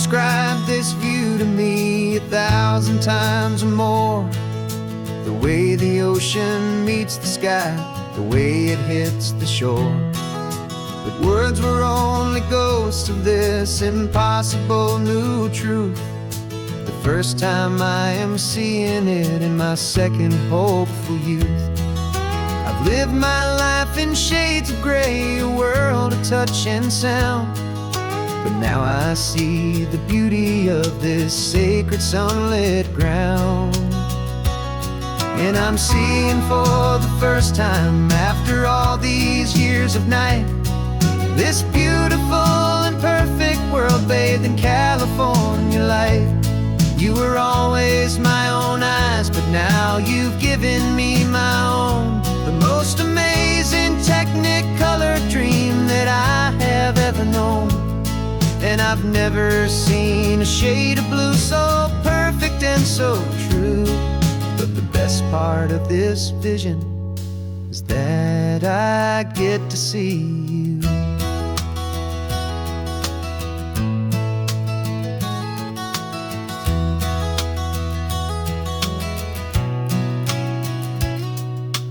described this view to me 1,000 times or more. The way the ocean meets the sky, the way it hits the shore. But words were only ghosts of this impossible new truth. The first time I am seeing it in my second hopeful youth. I've lived my life in shades of gray, a world of touch and sound. But now I see the beauty of this sacred sunlit ground. And I'm seeing for the first time, after all these years of night, this beautiful and perfect world bathed in California light. You were always my own eyes, but now you've given me my own. The most amazing technicolor dream that I have ever known. And I've never seen a shade of blue so perfect and so true. But the best part of this vision is that I get to see you.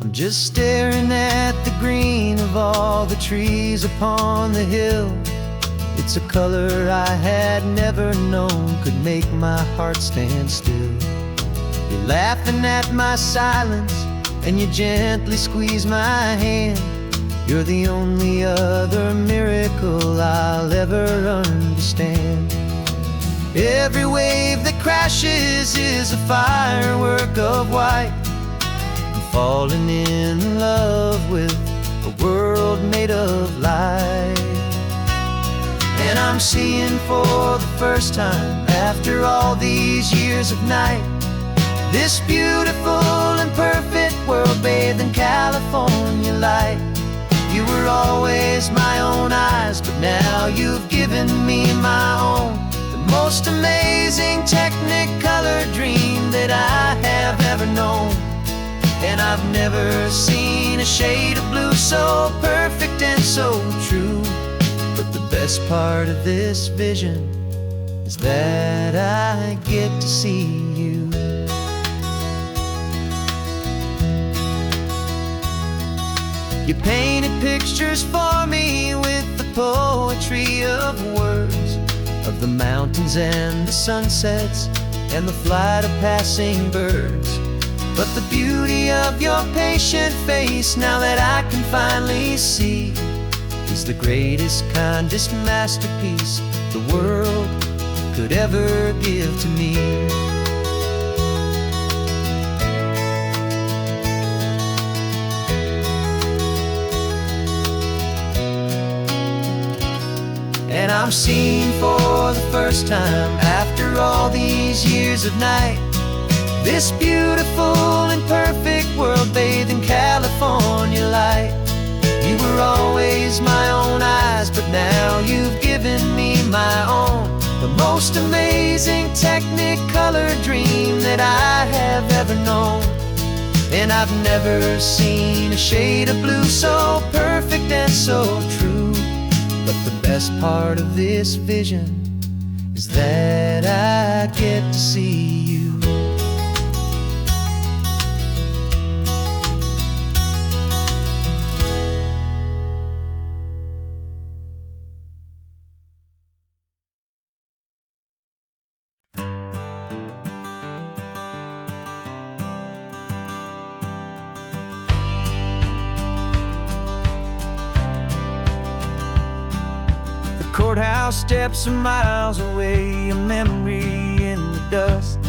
I'm just staring at the green of all the trees upon the hill. It's a color I had never known could make my heart stand still. You're laughing at my silence, and you gently squeeze my hand. You're the only other miracle I'll ever understand. Every wave that crashes is a firework of white. I'm falling in love with a world made of light. And I'm seeing for the first time, after all these years of night, this beautiful and perfect world bathed in California light. You were always my own eyes, but now you've given me my own. The most amazing technicolor dream that I have ever known. And I've never seen a shade of blue so perfect and so true. But the best part of this vision is that I get to see you. You painted pictures for me with the poetry of words, of the mountains and the sunsets and the flight of passing birds. But the beauty of your patient face, now that I can finally see, is the greatest, kindest masterpiece the world could ever give to me. And I'm seeing for the first time, after all these years of night, this beautiful and perfect world bathed in California light. You were always my own eyes, but now you've given me my own. The most amazing technicolor dream that I have ever known. And I've never seen a shade of blue so perfect and so true. But the best part of this vision is that I get to see you. Courthouse steps are miles away, a memory in the dust.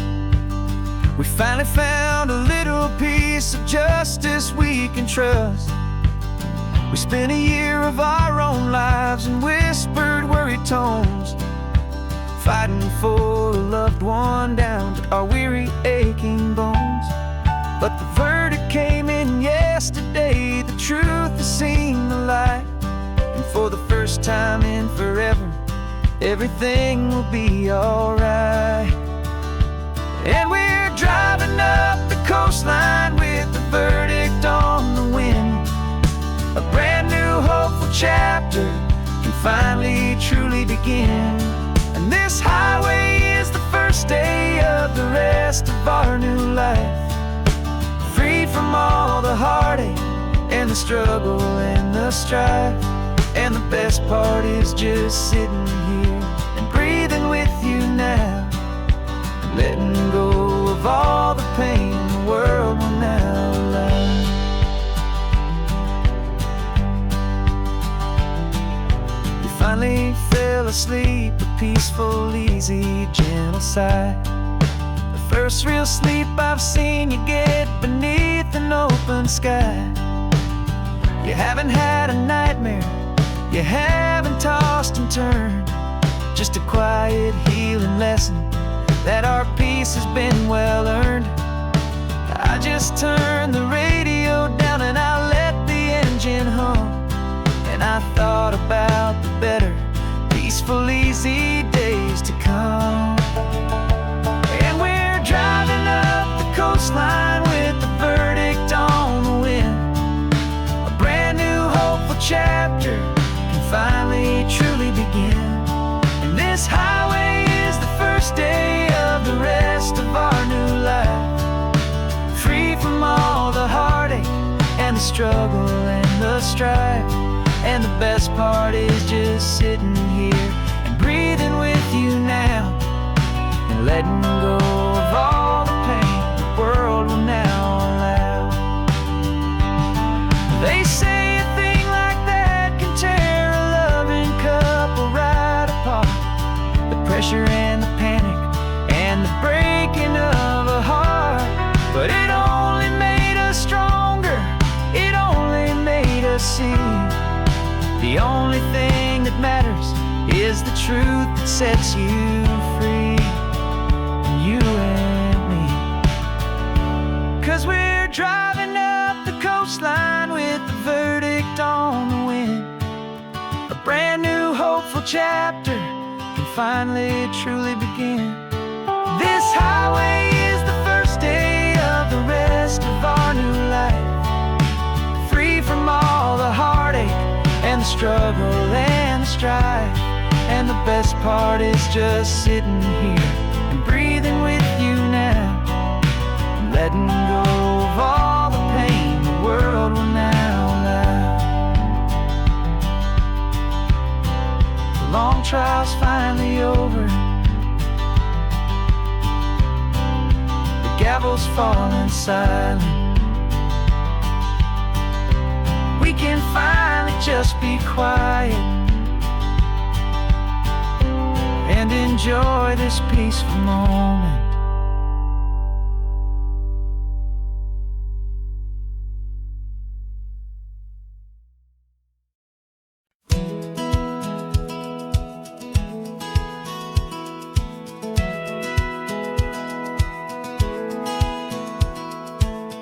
We finally found a little piece of justice we can trust. We spent a year of our own lives in whispered, worried tones, fighting for a loved one down to our weary, aching bones. But the verdict came in yesterday, the truth has seen the light. And for the first time in forever, everything will be alright. And we're driving up the coastline with the verdict on the wind. A brand new hopeful chapter can finally truly begin. And this This highway is the first day of the rest of our new life, freed from all the heartache and the struggle and the strife. And the best part is just sitting here and breathing with you now, letting go of all the pain the world will now allow. You finally fell asleep, a peaceful, easy, gentle sigh. The first real sleep I've seen you get beneath an open sky. You haven't had a nightmare, you haven't tossed and turned, just a quiet healing lesson that our peace has been well earned. I just turned the radio down and I let the engine hum, and I thought about the better, peaceful, easy days to come. And we're driving up the coastline with the verdict on the wind. A brand new hopeful chapter can finally truly begin. And this highway is the first day of the rest of our new life, free from all the heartache and the struggle and the strife. And the best part is just sitting here and breathing with you now, and letting go of all the pain the world will now allow. They say a thing like that can tear a loving couple right apart. The pressure and the panic and the breaking of a heart, but it only made us stronger, it only made us see the only thing that matters is the truth that sets you free, you and me. 'Cause we're driving up the coastline with the verdict on the wind. A brand new hopeful chapter can finally truly begin. This highway is the first day of the rest of our new life, free from all the heartache and the struggle and the strife. And the best part is just sitting here and breathing with you now, and letting go of all the pain the world will now allow. The long trial's finally over, the gavel's falling silent. We can finally just be quiet and enjoy this peaceful moment.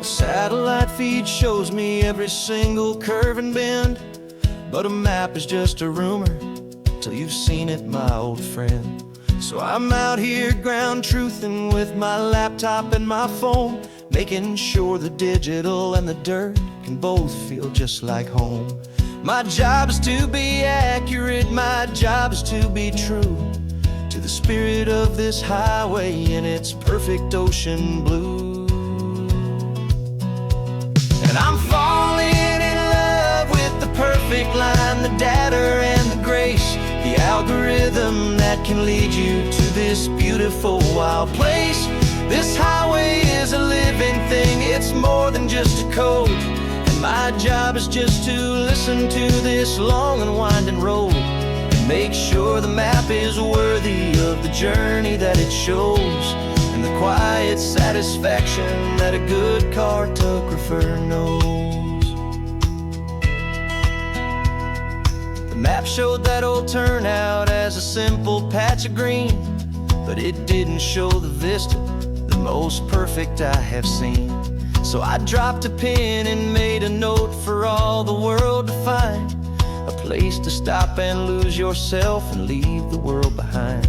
A satellite feed shows me every single curve and bend, but a map is just a rumor till you've seen it, my old friend. So I'm out here ground truthing with my laptop and my phone, making sure the digital and the dirt can both feel just like home. My job is to be accurate, my job is to be true to the spirit of this highway in its perfect ocean blue. And I'm falling in love with the perfect line, the data and the grace, the algorithm that can lead you to this beautiful wild place. This highway is a living thing, it's more than just a code. And my job is just to listen to this long and winding road, and make sure the map is worthy of the journey that it shows, and the quiet satisfaction that a good cartographer knows. The map showed that old turnout as a simple patch of green, but it didn't show the vista, the most perfect I have seen. So I dropped a pin and made a note for all the world to find, a place to stop and lose yourself and leave the world behind.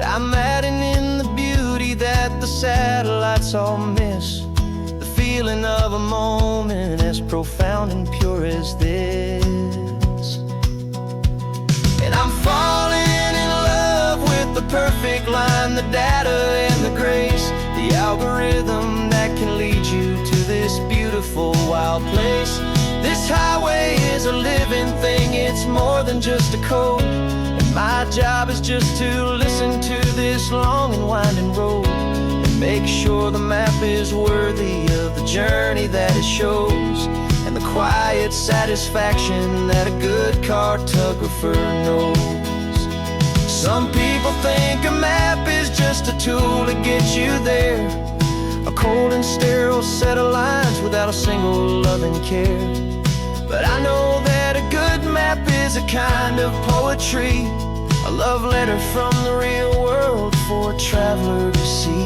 I'm adding in the beauty that the satellites all miss, the feeling of a moment as profound and pure as this. And I'm falling in love with with the perfect line, the data and the grace, the algorithm that can lead you to this beautiful wild place. This highway is a living thing, it's more than just a code. And my job is just to listen to this long and winding road and make sure the map is worthy of the journey that it shows, and the quiet satisfaction that a good cartographer knows. Some people think a map is just a tool to get you there, a cold and sterile set of lines without a single loving care. But I know that a good map is a kind of poetry, a love letter from the real world for a traveler to see.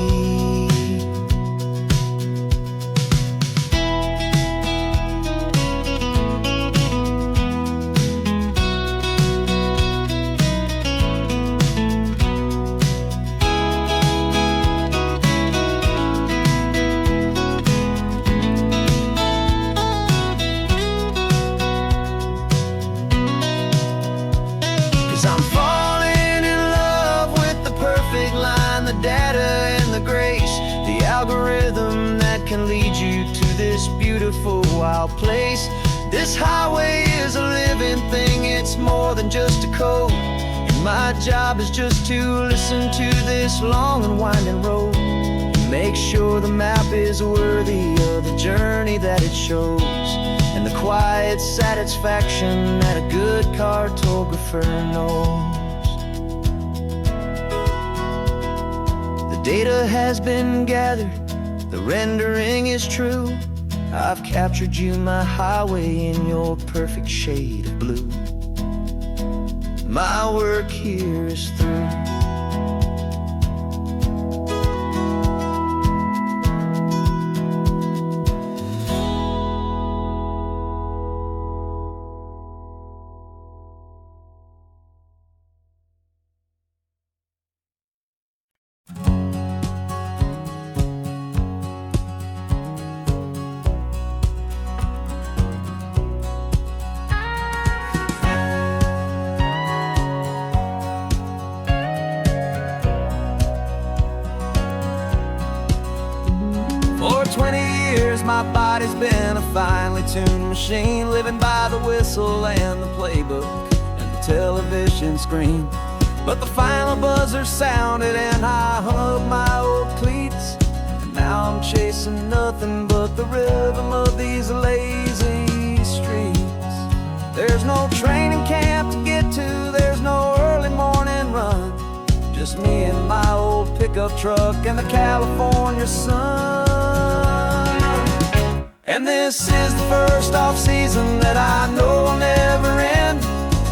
'Cause I'm falling in love with the perfect line, the data and the grace, the algorithm that can lead you to this beautiful wild place. This highway is a living thing, it's more than just a code. And my job is just to listen to this long and winding road, make sure the map is worthy of the journey that it shows, and the quiet satisfaction that a good cartographer knows. The data has been gathered, the rendering is true. I've captured you, my highway, in your perfect shade of blue. My work here is through. For 20 years my body's been a finely tuned machine, living by the whistle and the playbook and the television screen. But the final buzzer sounded and I hung up my old cleats, and now I'm chasing nothing but the rhythm of these lazy streets. There's no training camp to get to, there's no early morning run, just me and my old pickup truck and the California sun. And this is the first off-season that I know will never end,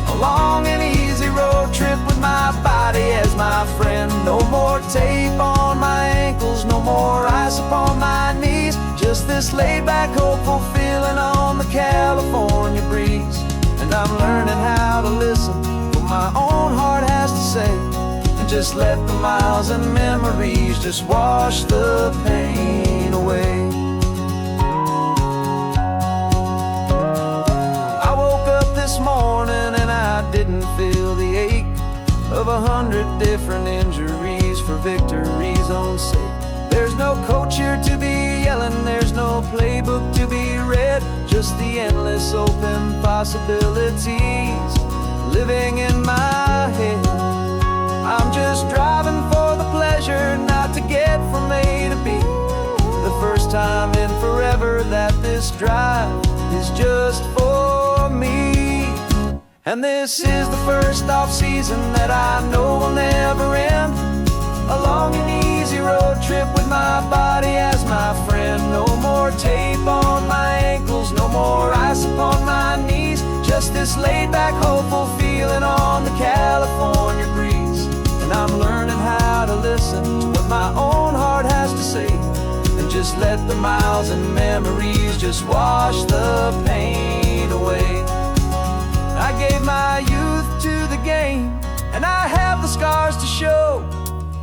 a long and easy road trip with my body as my friend. No more tape on my ankles, no more ice upon my knees, just this laid-back, hopeful feeling on the California breeze. And I'm learning how to listen to what my own heart has to say, and just let the miles and memories just wash the pain away. This morning and I didn't feel the ache of 100 different injuries for victory's own sake. There's no coach here to be yelling, there's no playbook to be read, just the endless open possibilities living in my head. I'm just driving for the pleasure, not to get from A to B. The first time in forever that this drive is just for me. And this is the first off-season that I know will never end, a long and easy road trip with my body as my friend. No more tape on my ankles, no more ice upon my knees, just this laid-back, hopeful feeling on the California breeze. And I'm learning how to listen to what my own heart has to say, and just let the miles and memories just wash the pain away. I gave my youth to the game, and I have the scars to show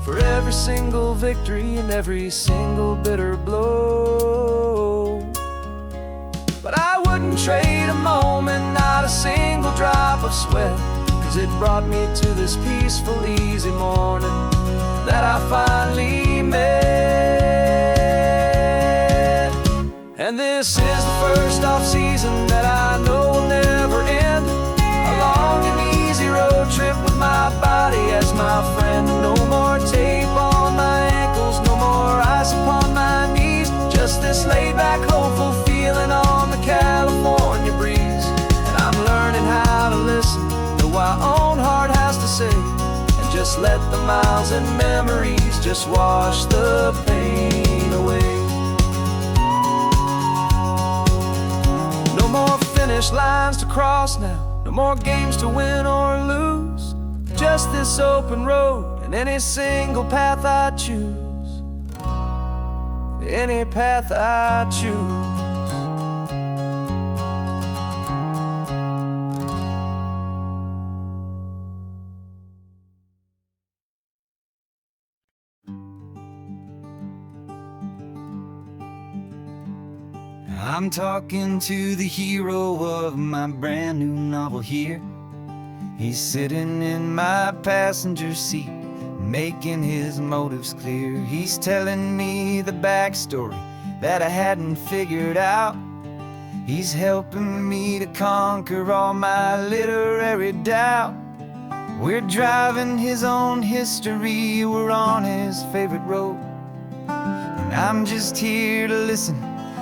for every single victory and every single bitter blow. But I wouldn't trade a moment, not a single drop of sweat, 'cause it brought me to this peaceful, easy morning that I finally met. And this is the first off-season that I know will never end. A long and easy road trip with my body as my friend. No more tape on my ankles, no more ice upon my knees. Just this laid-back, hopeful feeling on the California breeze. And I'm learning how to listen to what my own heart has to say, and just let the miles and memories just wash the pain away. No more finish lines to cross now, no more games to win or lose. Just this open road and any single path I choose. Any path I choose. I'm talking to the hero of my brand new novel here. He's sitting in my passenger seat, making his motives clear. He's telling me the backstory that I hadn't figured out. He's helping me to conquer all my literary doubt. We're driving his own history, we're on his favorite road, and I'm just here to listen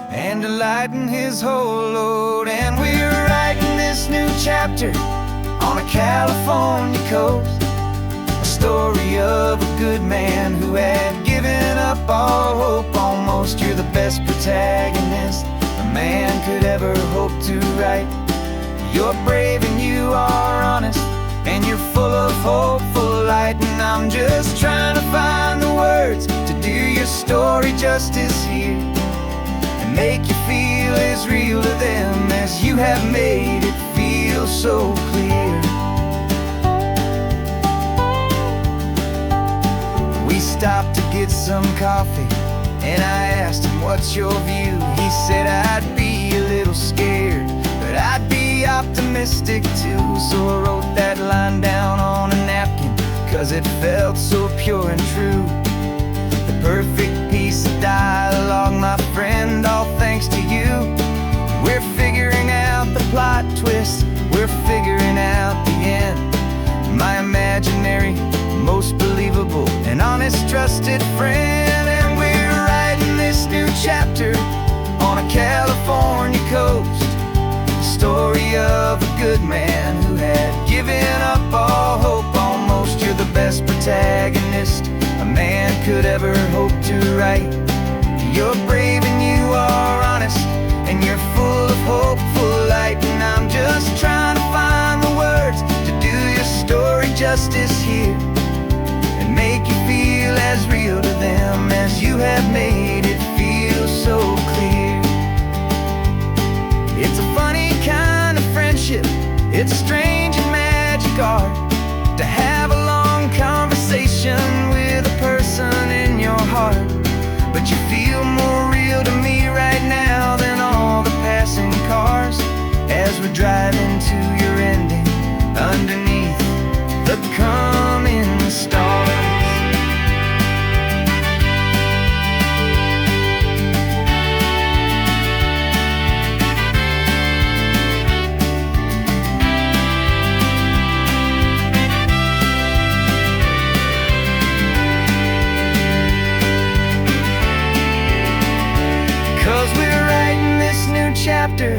and to lighten his whole load. And we're writing this new chapter on a California coast, a story of a good man who had given up all hope almost. You're the best protagonist a man could ever hope to write. You're brave and you are honest, and you're full of hopeful light. And I'm just trying to find the words to do your story justice here, make you feel as real to them as you have made it feel so clear. We stopped to get some coffee, and I asked him, what's your view? He said, I'd be a little scared, but I'd be optimistic too. So I wrote that line down on a napkin, 'cause it felt so pure and true. The perfect piece of dialogue, my friend, all thanks to you. We're figuring out the plot twist, we're figuring out the end. My imaginary, most believable and honest trusted friend. And we're writing this new chapter on a California coast, the story of a good man who had given up all hope almost. You're the best protagonist a man could ever hope to write. You're brave and you are honest, and you're full of hopeful light. And I'm just trying to find the words to do your story justice here, and make you feel as real to them as you have made it feel so clear. It's a funny kind of friendship, it's strange and magic art to have a long conversation with a person in your heart. But you feel more real to me right now than all the passing cars, as we're driving to your ending underneath the coming stars. Chapter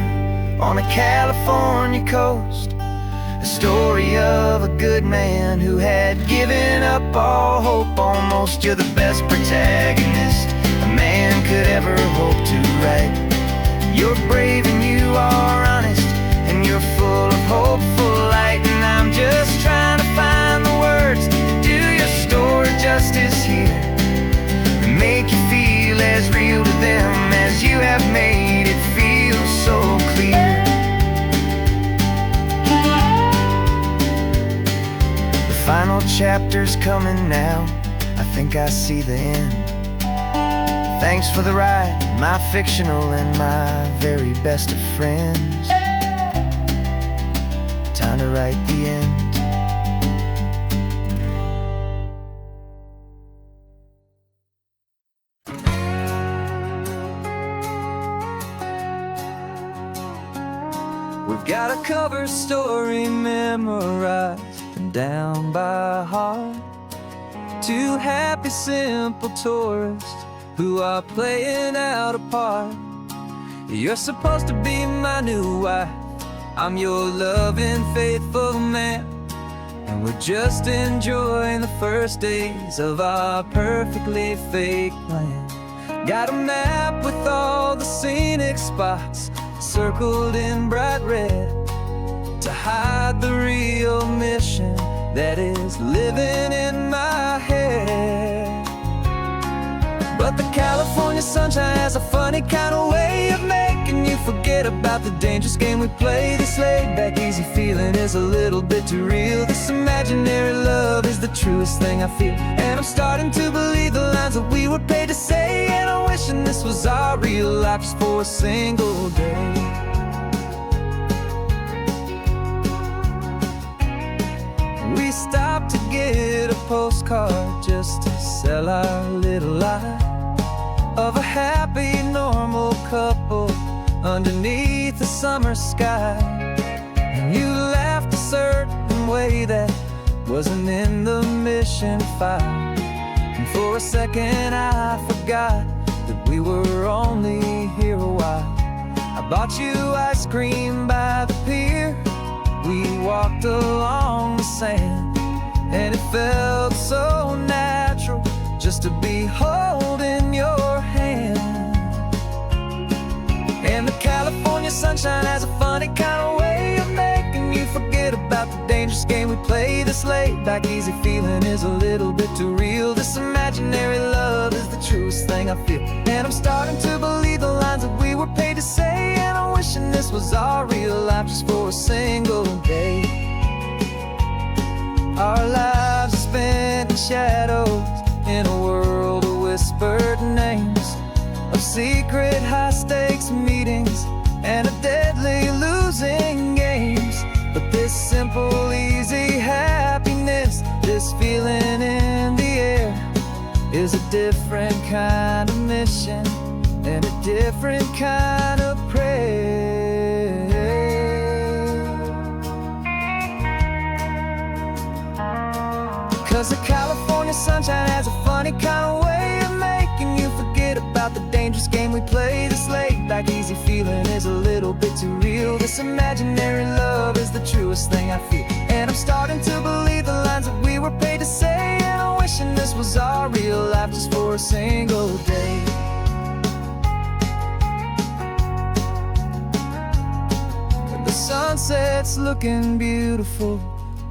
on a California coast, a story of a good man who had given up all hope almost. You're the best protagonist a man could ever hope to write. You're brave and you are honest, and you're full of hopeful light. And I'm just trying to find the words to do your story justice here, and make you feel as real to them as you have made it feel so clear. The final chapter's coming now, I think I see the end. Thanks for the ride, my fictional and my very best of friends. Time to write the end. Got a cover story memorized and down by heart. Two happy, simple tourists who are playing out a part. You're supposed to be my new wife, I'm your loving, faithful man, and we're just enjoying the first days of our perfectly fake plan. Got a map with all the scenic spots circled in bright red to hide the real mission that is living in my head. But the California sunshine has a funny kind of way of making you forget about the dangerous game we play. This laid-back, easy feeling is a little bit too real. This imaginary love is the truest thing I feel, and I'm starting to believe the lines that we were paid to say. And I'm wishing this was our real life just for a single day. We stopped to get a postcard just to sell our little lie of a happy, normal couple underneath the summer sky. And you laughed a certain way that wasn't in the mission file, and for a second I forgot that we were only here a while. I bought you ice cream by the pier, we walked along the sand, and it felt so natural just to be holding your hand. And the California sunshine has a funny kind of way of making you forget about the dangerous game we play. This laid-back, easy feeling is a little bit too real. This imaginary love is the truest thing I feel, and I'm starting to believe the lines that we were paid to say. And I'm wishing this was our real life just for a single day. Our lives are spent in shadows, in a world of whispered names, of secret high-stakes meetings and of deadly losing games. But this simple, easy happiness, this feeling in the air, is a different kind of mission and a different kind of prayer. 'Cause the California sunshine has a funny kind of way of making you forget about the dangerous game we play. This laid-back, easy feeling is a little bit too real. This imaginary love is the truest thing I feel, and I'm starting to believe the lines that we were paid to say. And I'm wishing this was our real life just for a single day. The sunset's looking beautiful,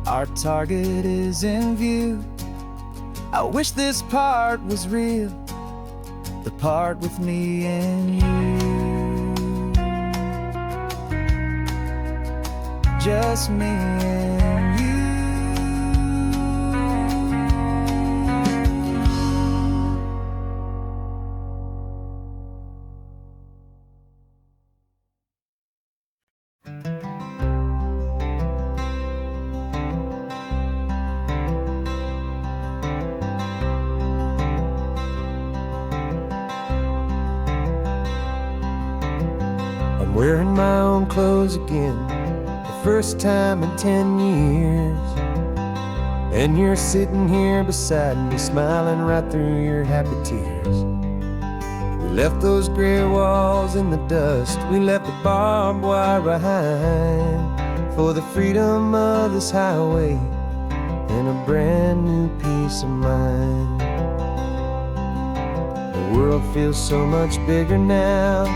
our target is in view. I wish this part was real, the part with me and you. Just me and you. Wearing my own clothes again, the first time in 10 years. And you're sitting here beside me, smiling right through your happy tears. We left those gray walls in the dust, we left the barbed wire behind, for the freedom of this highway and a brand new peace of mind. The world feels so much bigger now,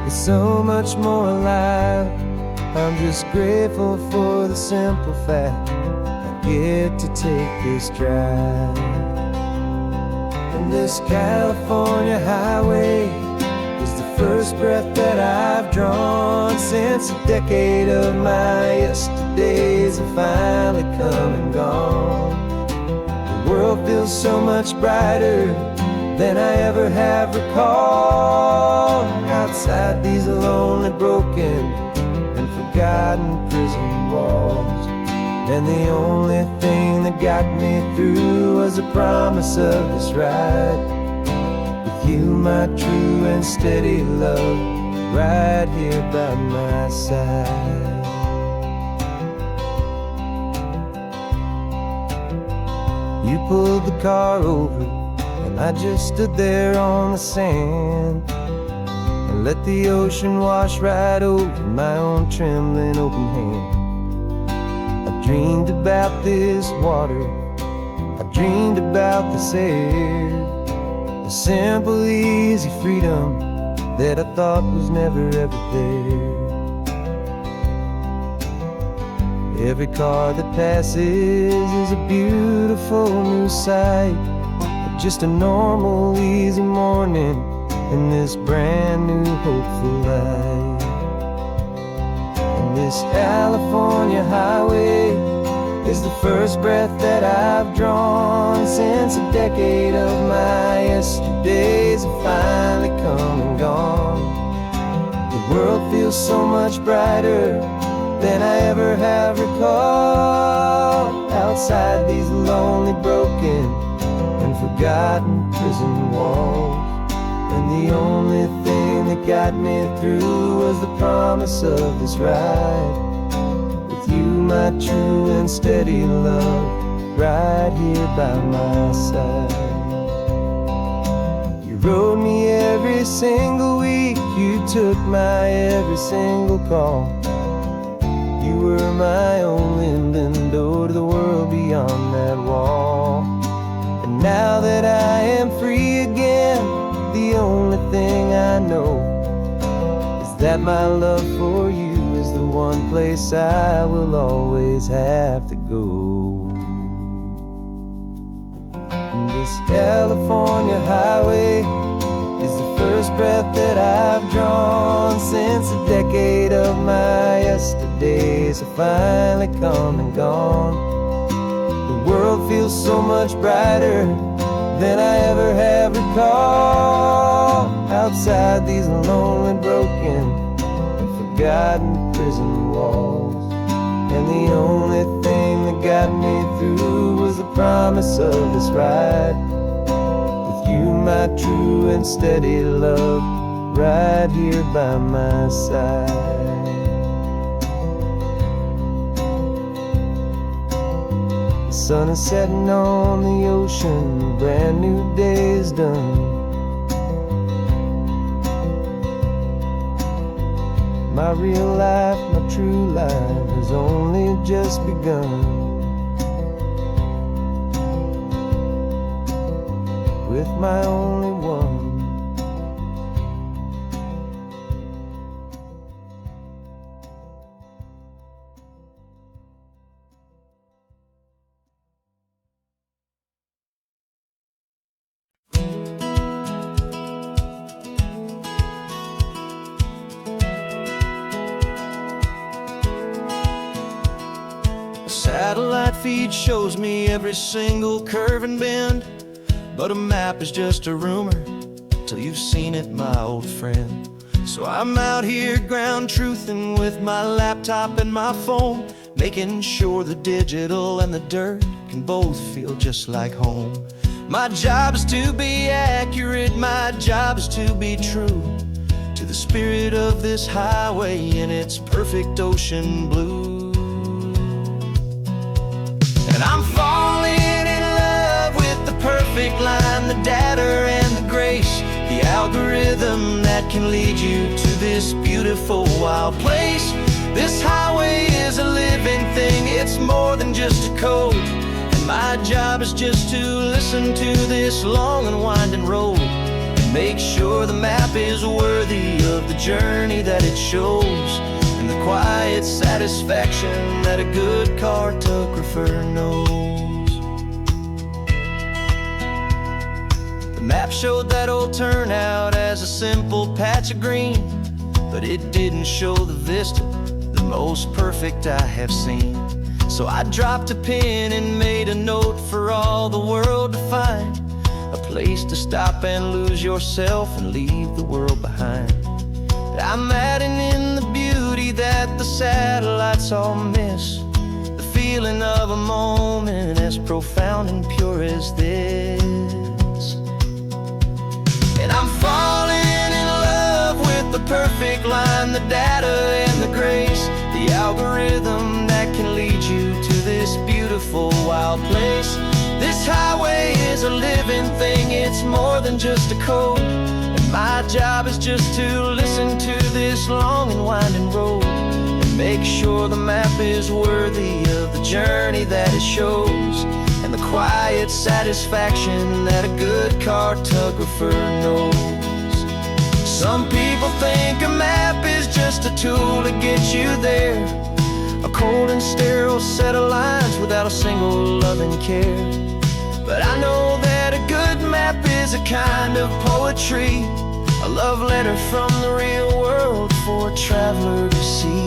it's so much more alive. I'm just grateful for the simple fact I get to take this drive. And this California highway is the first breath that I've drawn since a decade of my yesterdays have finally come and gone. The world feels so much brighter than I ever have recalled. Outside these lonely, broken, and forgotten prison walls, and the only thing that got me through was the promise of this ride with you, my true and steady love, right here by my side. You pulled the car over, and I just stood there on the sand and let the ocean wash right over my own trembling open hand. I dreamed about this water, I dreamed about this air, the simple, easy freedom that I thought was never ever there. Every car that passes is a beautiful new sight, just a normal, easy morning in this brand new, hopeful life. And this California highway is the first breath that I've drawn since a decade of my yesterdays have finally come and gone. The world feels so much brighter than I ever have recalled, outside these lonely, broken, and forgotten prison walls. And the only thing that got me through was the promise of this ride with you, my true and steady love, right here by my side. You rode me every single week, you took my every single call. You were my only window to the world beyond that wall. And now that I am free again, the only thing I know is that my love for you is the one place I will always have to go. And this California highway is the first breath that I've drawn since a decade of my yesterdays have finally come and gone. The world feels so much brighter than I ever have recalled, outside these lonely, broken, and forgotten prison walls. And the only thing that got me through was the promise of this ride with you, my true and steady love, right here by my side. The sun is setting on the ocean, a brand new day is done. My real life, my true life has only just begun. With my only one. Satellite feed shows me every single curve and bend, but a map is just a rumor till you've seen it, my old friend. So I'm out here ground truthing with my laptop and my phone, making sure the digital and the dirt can both feel just like home. My job is to be accurate, my job is to be true to the spirit of this highway in its perfect ocean blue. And I'm falling in love with the perfect line, the data and the grace, the algorithm that can lead you to this beautiful wild place. This highway is a living thing, it's more than just a code. And my job is just to listen to this long and winding road and make sure the map is worthy of the journey that it shows, and the quiet satisfaction that a good cartographer knows. The map showed that old turnout as a simple patch of green, but it didn't show the vista, the most perfect I have seen. So I dropped a pin and made a note for all the world to find, a place to stop and lose yourself and leave the world behind. I'm adding in the beauty that the satellites all miss, the feeling of a moment as profound and pure as this. And I'm falling in love with the perfect line, the data and the grace, the algorithm that can lead you to this beautiful wild place. This highway is a living thing, it's more than just a code. And my job is just to listen to this long and winding road and make sure the map is worthy of the journey that it shows, and the quiet satisfaction that a good cartographer knows. Some people think a map is just a tool to get you there, a cold and sterile set of lines without a single loving care. But I know that a good map is a kind of poetry, a love letter from the real world for a traveler to see.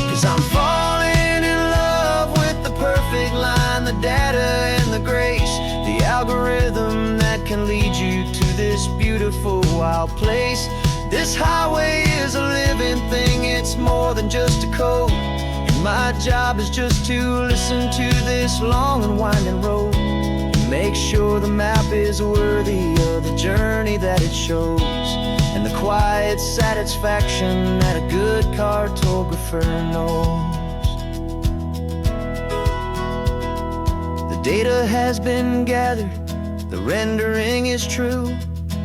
'Cause I'm falling in love with the perfect line, the data and the grace, the algorithm that can lead you to this beautiful wild place. This highway is a living thing, it's more than just a code. And my job is just to listen to this long and winding road and make sure the map is worthy of the journey that it shows, and the quiet satisfaction that a good cartographer knows. The data has been gathered, the rendering is true.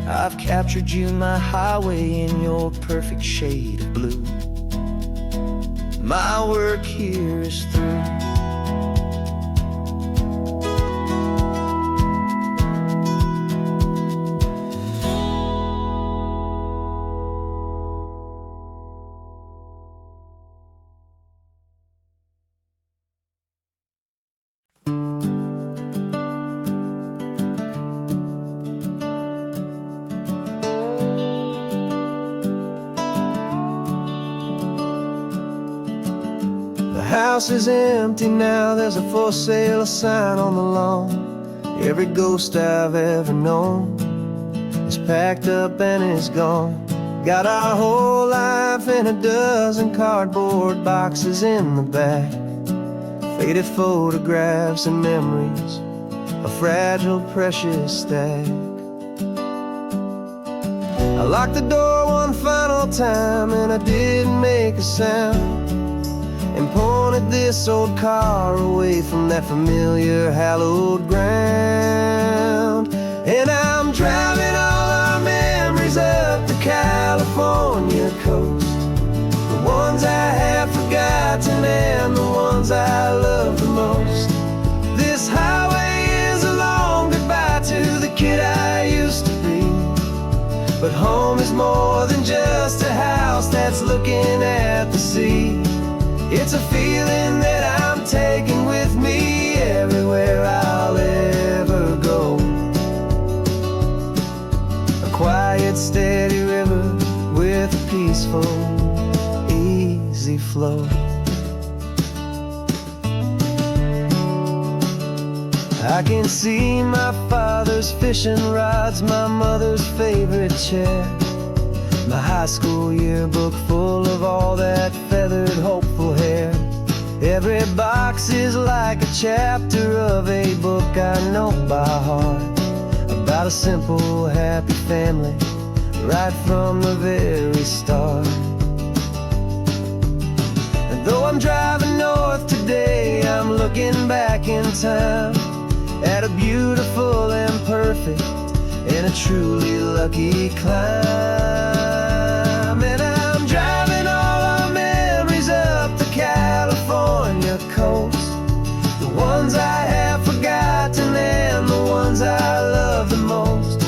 I've captured you, my highway, in your perfect shade of blue. My work here is through. The house is empty now, there's a for sale sign on the lawn. Every ghost I've ever known is packed up and is gone. Got our whole life in a dozen cardboard boxes in the back, faded photographs and memories, a fragile, precious stack. I locked the door one final time and I didn't make a sound, and pointed this old car away from that familiar hallowed ground. And I'm driving all our memories up the California coast, the ones I have forgotten and the ones I love the most. This highway is a long goodbye to the kid I used to be, but home is more than just a house that's looking at the sea. It's a feeling that I'm taking with me everywhere I'll ever go. A quiet, steady river with a peaceful, easy flow. I can see my father's fishing rods, my mother's favorite chair, my high school yearbook full of all that feathered, hopeful hair. Every box is like a chapter of a book I know by heart, about a simple, happy family right from the very start. And though I'm driving north today, I'm looking back in time at a beautiful and perfect and a truly lucky climb. And I'm driving all our memories up the California coast, the ones I have forgotten and the ones I love the most.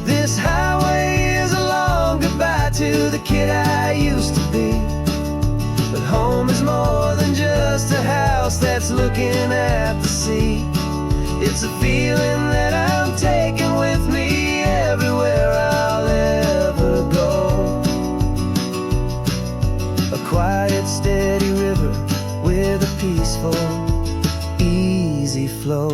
This highway is a long goodbye to the kid I used to be, but home is more than just a house that's looking at the sea. It's a feeling that I'm taking with me everywhere I'll ever go. A quiet, steady river with a peaceful, easy flow.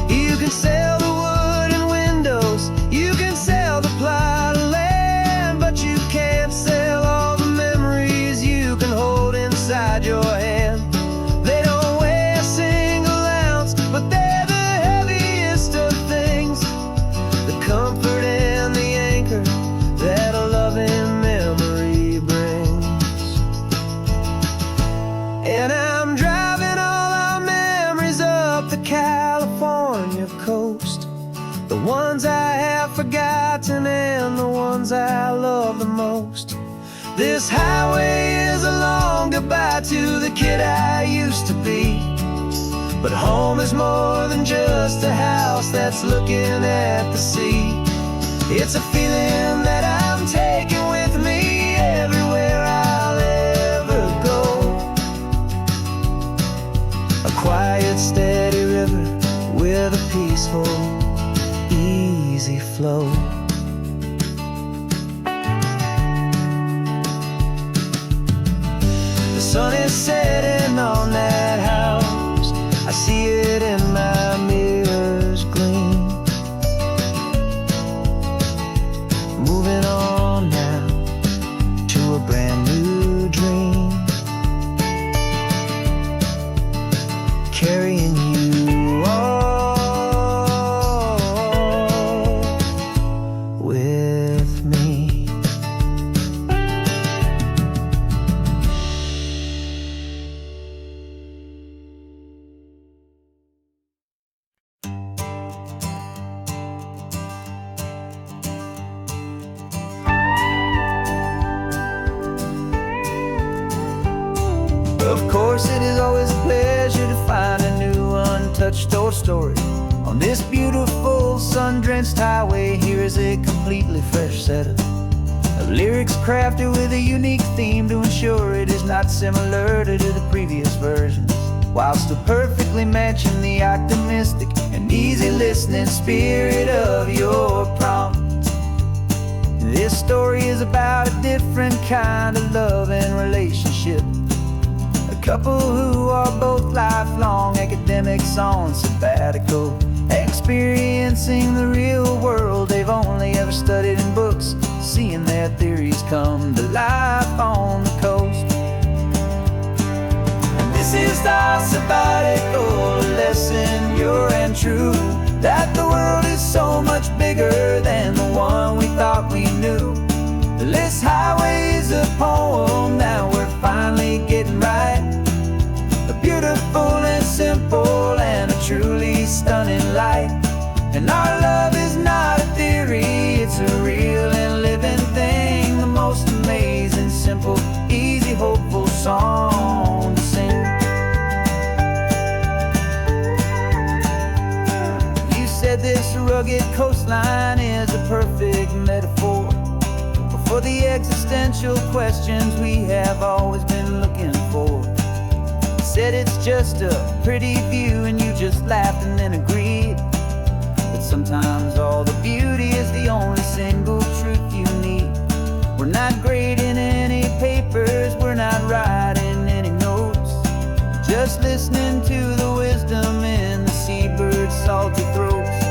You can sell the wood and windows, you can sell the plywood, And I'm driving all our memories up the California coast, the ones I have forgotten and the ones I love the most. This highway is a long goodbye to the kid I used to be. But home is more than just a house that's looking at the sea. It's a feeling that I'm taking with me everywhere I'll ever go. A quiet, steady river with a peaceful, easy flow. The sun is setting on that house. I see it in my mirror's gleam. Moving on now to a brand new dream, carrying you all with me. Of course, it is always a pleasure to find a new untouched old story. On this beautiful sun-drenched highway, here is a completely fresh set of lyrics crafted with a unique theme to ensure it is not similar to the previous versions, while still perfectly matching the optimistic and easy listening spirit of your prompt. This story is about a different kind of love and relationship. A couple who are both lifelong academics on sabbatical, experiencing the real world they've only ever studied in books, seeing their theories come to life on the coast. And this is our sabbatical lesson, pure and true, that the world is so much bigger than the one we thought we knew. This highway is a poem that we're finally getting right. A beautiful and simple and a truly stunning light. And our love is not a theory, it's a real and living thing. The most amazing, simple, easy, hopeful song to sing. You said this rugged coastline is a perfect metaphor for the existential questions we have always been looking for. Said it's just a pretty view and you just laughed and then agreed. But sometimes all the beauty is the only single truth you need. We're not grading any papers, we're not writing any notes, just listening to the wisdom in the seabird's salty throats.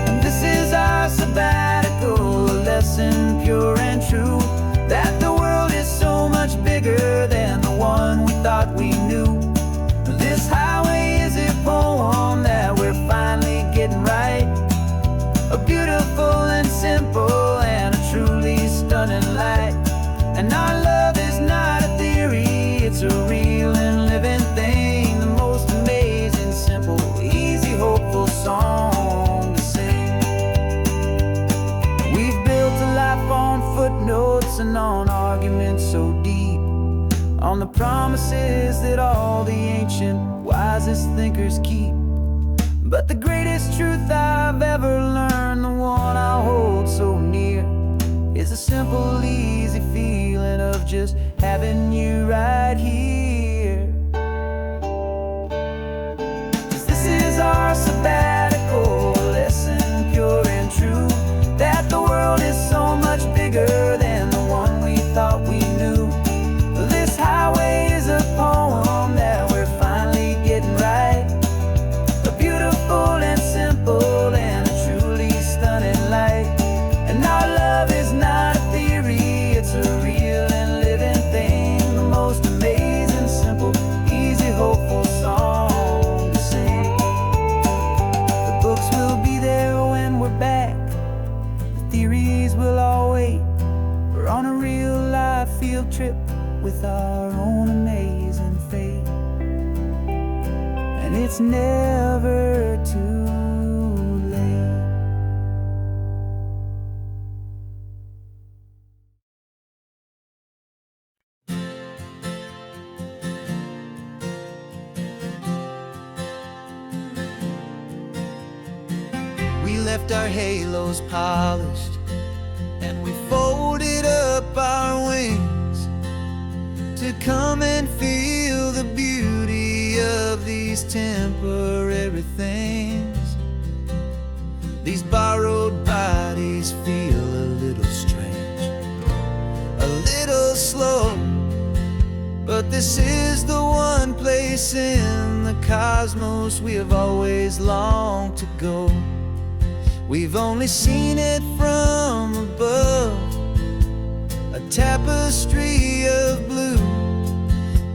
And this is our sabbatical lesson, pure and true, that the world is so much bigger than the one we thought we knew. This highway is a poem that we're finally getting right. A beautiful and simple and a truly stunning light. And our love is not a theory, it's a real and living thing. The most amazing, simple, easy, hopeful song to sing. We've built a life on footnotes and on arguments so deep, on the promises that all the ancient, wisest thinkers keep. But the greatest truth I've ever learned, the one I hold so near, is a simple, easy feeling of just having you right here. 'Cause this is our sabbatical lesson, pure and true, that the world is so much bigger than the one we thought we knew. This highway is a poem that we're finally getting right. A beautiful and simple and a truly stunning light. And our love is not a theory, it's a real and living thing. The most amazing, it's never too late. We left our halos polished, and we folded up our wings to come and feel the beauty of these temporary things. These borrowed bodies feel a little strange, a little slow, but this is the one place in the cosmos we have always longed to go. We've only seen it from above, a tapestry of blue,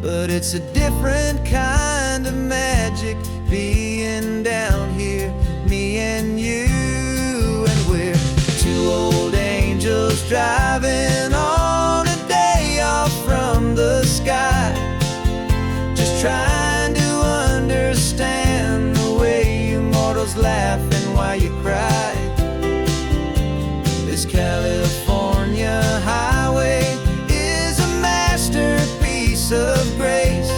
but it's a different kind of magic being down here, me and you. And we're two old angels driving on a day off from the sky, just trying to understand the way you mortals laugh and why you cry. This California highway is a masterpiece of grace,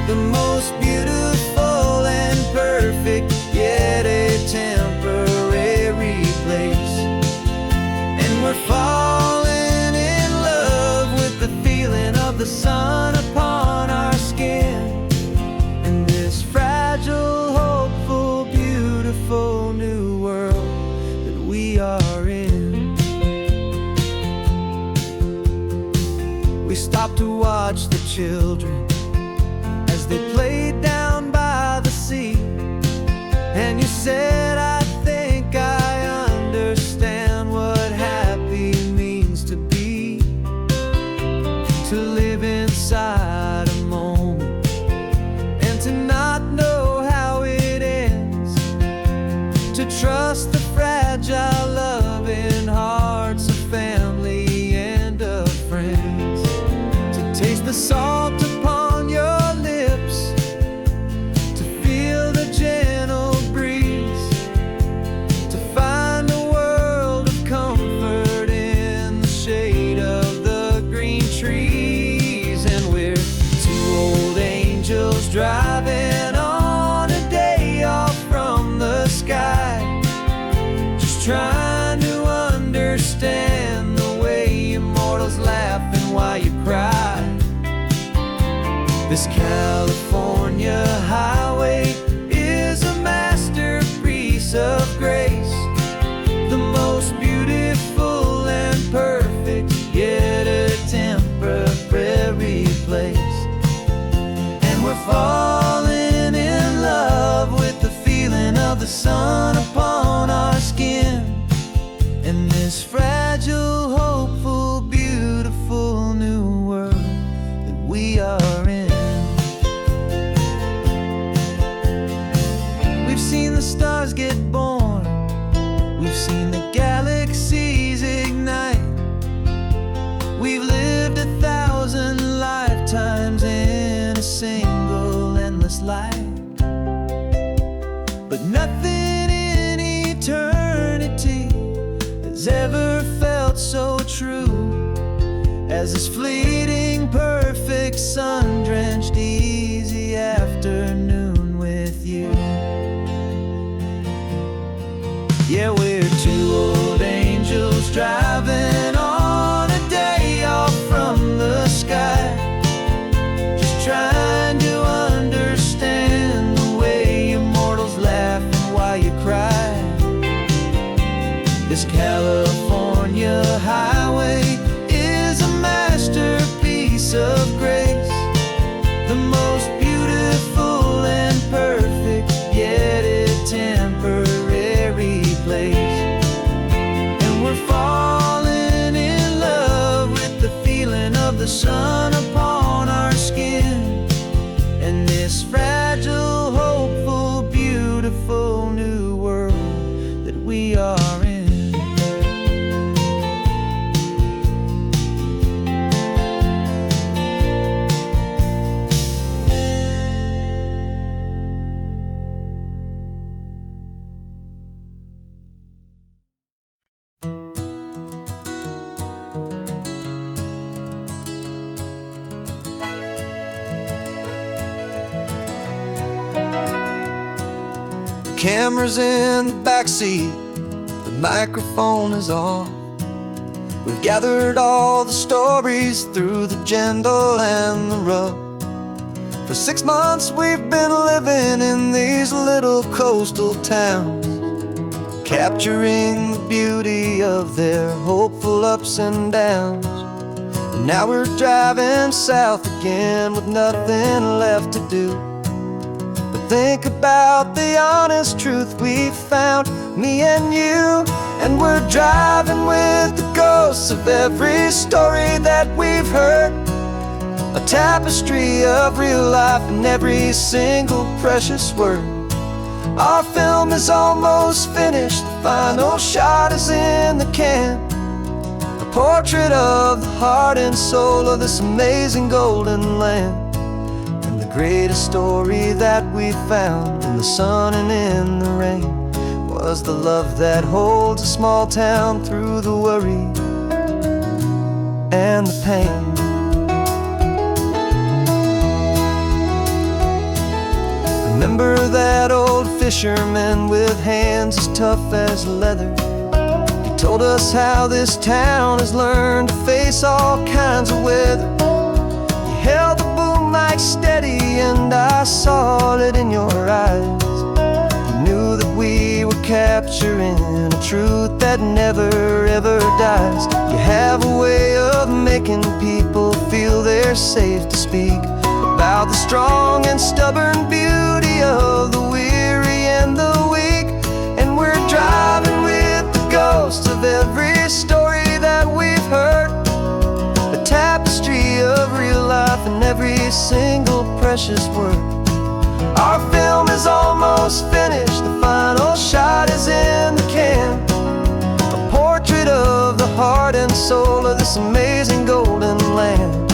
the most beautiful and perfect, yet a temporary place. And we're falling in love with the feeling of the sun upon our skin, and this fragile, hopeful, beautiful new world that we are in. We stopped to watch the children as they played down by the sea, and you said, I think I understand what happy means to be, to live inside a moment and to not know how it ends, to trust the fragile loving hearts of family and of friends, to taste the salt upon your lips, to feel the gentle breeze, to find a world of comfort in the shade of the green trees. And we're two old angels driving on a day off from the sky, just trying to understand the way immortals laugh and why you cry. This California highway is a masterpiece of grace, the most beautiful and perfect, yet a temporary place. And we're falling in love with the feeling of the sun upon our skin, and this fragile, hopeful, beautiful new world that we are in. We've seen the stars get born, we've seen the galaxies ignite, we've lived 1,000 lifetimes in a single endless life, but nothing in eternity has ever felt so true as this fleeting, perfect, sun-drenched, easy afternoon with you. Yeah, we're two old angels driving on a day off from the sky, just trying to understand the way immortals laugh and why you cry. This California highway is a masterpiece of grace, camera's in the backseat, the microphone is on. We've gathered all the stories through the gentle and the rough. For 6 months we've been living in these little coastal towns, capturing the beauty of their hopeful ups and downs. And now we're driving south again with nothing left to do. Think about the honest truth we found, me and you. And we're driving with the ghosts of every story that we've heard, a tapestry of real life in every single precious word. Our film is almost finished, the final shot is in the can, a portrait of the heart and soul of this amazing golden land. The greatest story that we found in the sun and in the rain was the love that holds a small town through the worry and the pain. Remember that old fisherman with hands as tough as leather? He told us how this town has learned to face all kinds of weather. He held the boom mic steady and I saw it in your eyes. You knew that we were capturing a truth that never ever dies. You have a way of making people feel they're safe to speak about the strong and stubborn beauty of the weary and the weak. And we're driving with the ghosts of every story that we've heard, a tapestry of real life in every single precious word. Our film is almost finished, the final shot is in the can, a portrait of the heart and soul of this amazing golden land.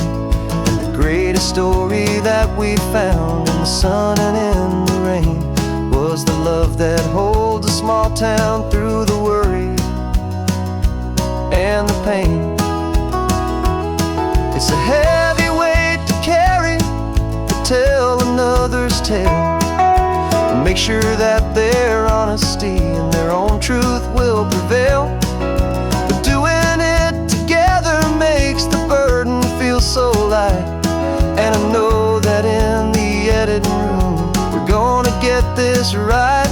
And the greatest story that we found in the sun and in the rain was the love that holds a small town through the worry and the pain. It's a heavy weight to carry, to tell another's tale, and make sure that their honesty and their own truth will prevail. But doing it together makes the burden feel so light. And I know that in the editing room we're gonna get this right.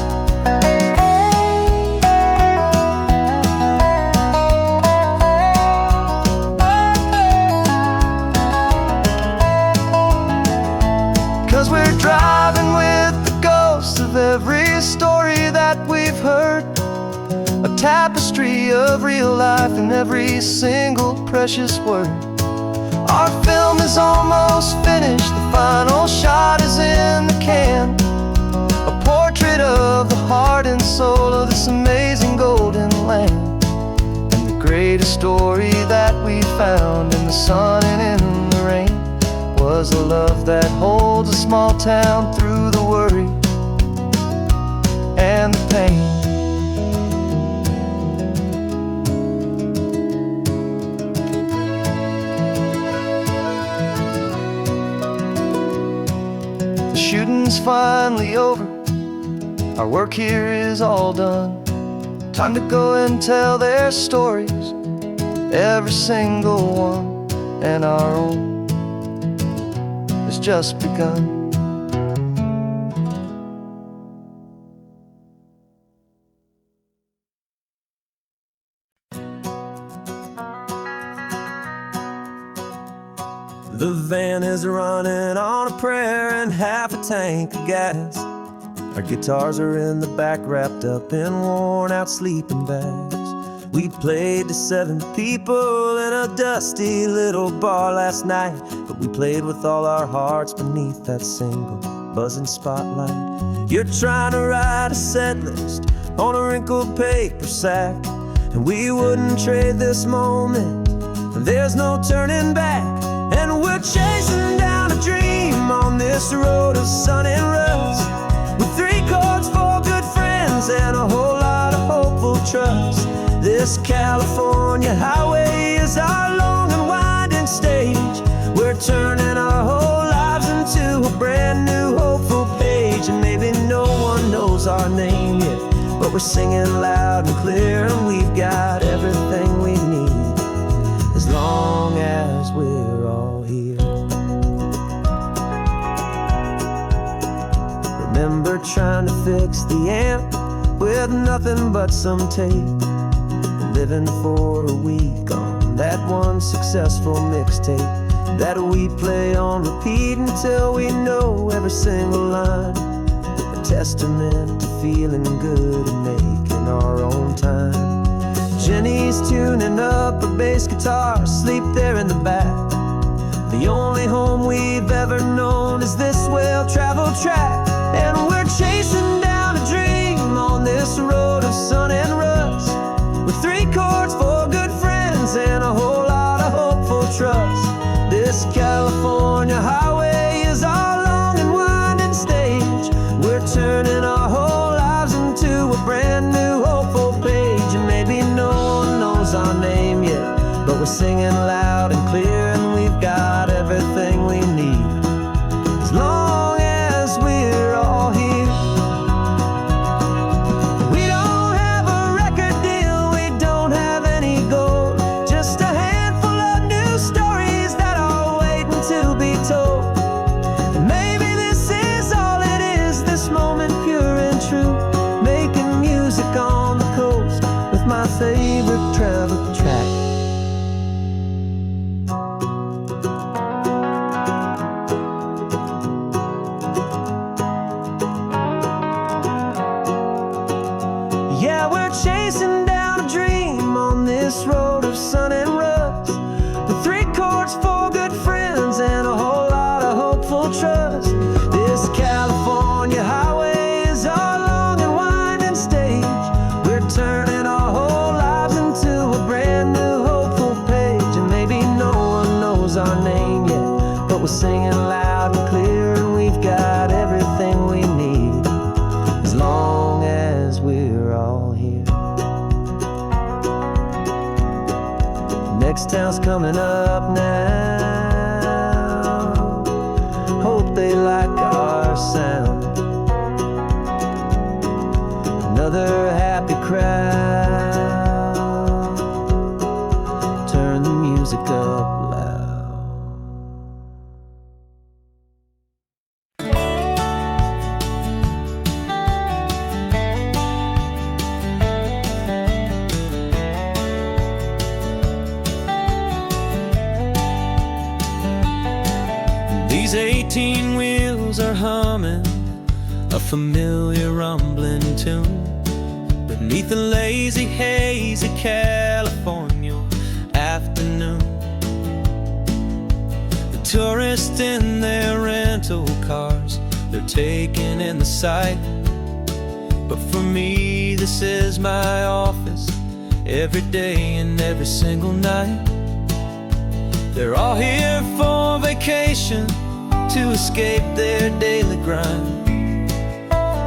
'Cause we're driving with the ghosts of every story that we've heard, a tapestry of real life in every single precious word. Our film is almost finished, the final shot is in the can, a portrait of the heart and soul of this amazing golden land. And the greatest story that we found in the sun and in the rain was a love that holds a small town through the worry and the pain. The shooting's finally over, our work here is all done. Time to go and tell their stories, every single one, and our own has just begun. The van is running on a prayer and half a tank of gas. Our guitars are in the back, wrapped up in worn-out sleeping bags. We played to 7 people in a dusty little bar last night, but we played with all our hearts beneath that single buzzing spotlight. You're trying to write a set list on a wrinkled paper sack, and we wouldn't trade this moment. There's no turning back, and we're chasing down a dream on this road of sun and rust, with 3 chords, 4 good friends, and a whole lot of hopeful trust. This California highway is our long and winding stage. We're turning our whole lives into a brand new hopeful page, and maybe no one knows knows our name yet, but we're singing loud and clear, and we've got everything we need as long as we're all here. Remember trying to fix the amp with nothing but some tape, living for a week on that one successful mixtape that we play on repeat until we know every single line. A testament to feeling good and making our own time. Jenny's tuning up her bass guitar, asleep there in the back. The only home we've ever known is this well-traveled track, and we're chasing down a dream on this road of sun and rust, with 3 chords, 4 good friends, and a whole lot of hopeful trust. This California highway is our long and winding stage. We're turning our whole lives into a brand new hopeful page. And maybe no one knows our name yet, but we're singing loud and clear, and we've got everything we need as long as we're all here. We don't have a record deal, we don't have any gold, just a handful of new stories that are waiting to be told. And maybe this is all it is, this moment pure and true, making music on the coast with my favorite travel track. Yeah, we're chasing down a dream on this road of sun and rust, with 3 chords, 4 good friends, and a whole lot of hopeful trust. This California highway is our long and winding stage. We're turning our whole lives into a brand new hopeful page. And maybe no one knows our name yet, but we're singing loud and clear, and we've got everything we need as long as we're all here. Next town's coming up now, hope they like our sound. Another happy crowd, turn the music up loud. These 18 wheels are humming a familiar rumbling tune beneath the lazy, hazy California afternoon. The tourists in their rental cars, they're taking in the sight. But for me, this is my office, every day and every single night. They're all here for vacation, to escape their daily grind.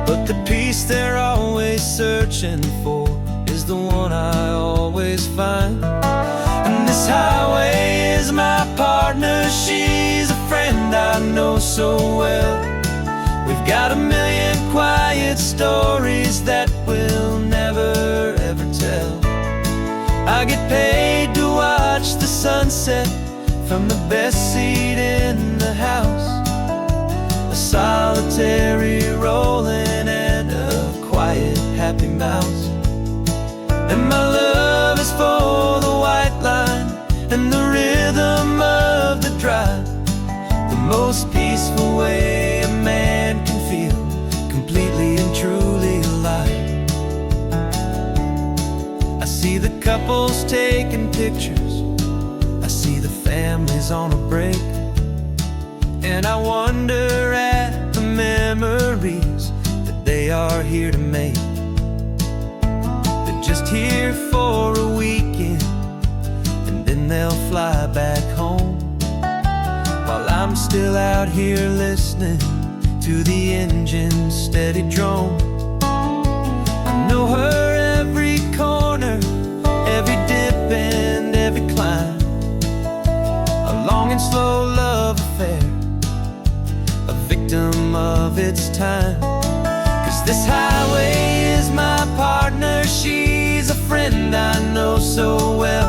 But the peace they're always searching for is the one I always find. And this highway is my partner, she's a friend I know so well. We've got a million quiet stories that we'll never ever tell. I get paid to watch the sunset from the best seat in the house, a solitary rolling and a quiet happy mouse. And my love is for the white line and the rhythm of the drive, the most peaceful way a man can feel completely and truly alive. I see the couples taking pictures, I see the families on a break, and I wonder at the memories that they are here to make. They're just here for a weekend, and then they'll fly back home, while I'm still out here listening to the engine's steady drone. I know her every corner, every dip and every climb, a long and slow love affair, a victim of its time. 'Cause this highway is my partner, she's a friend I know so well.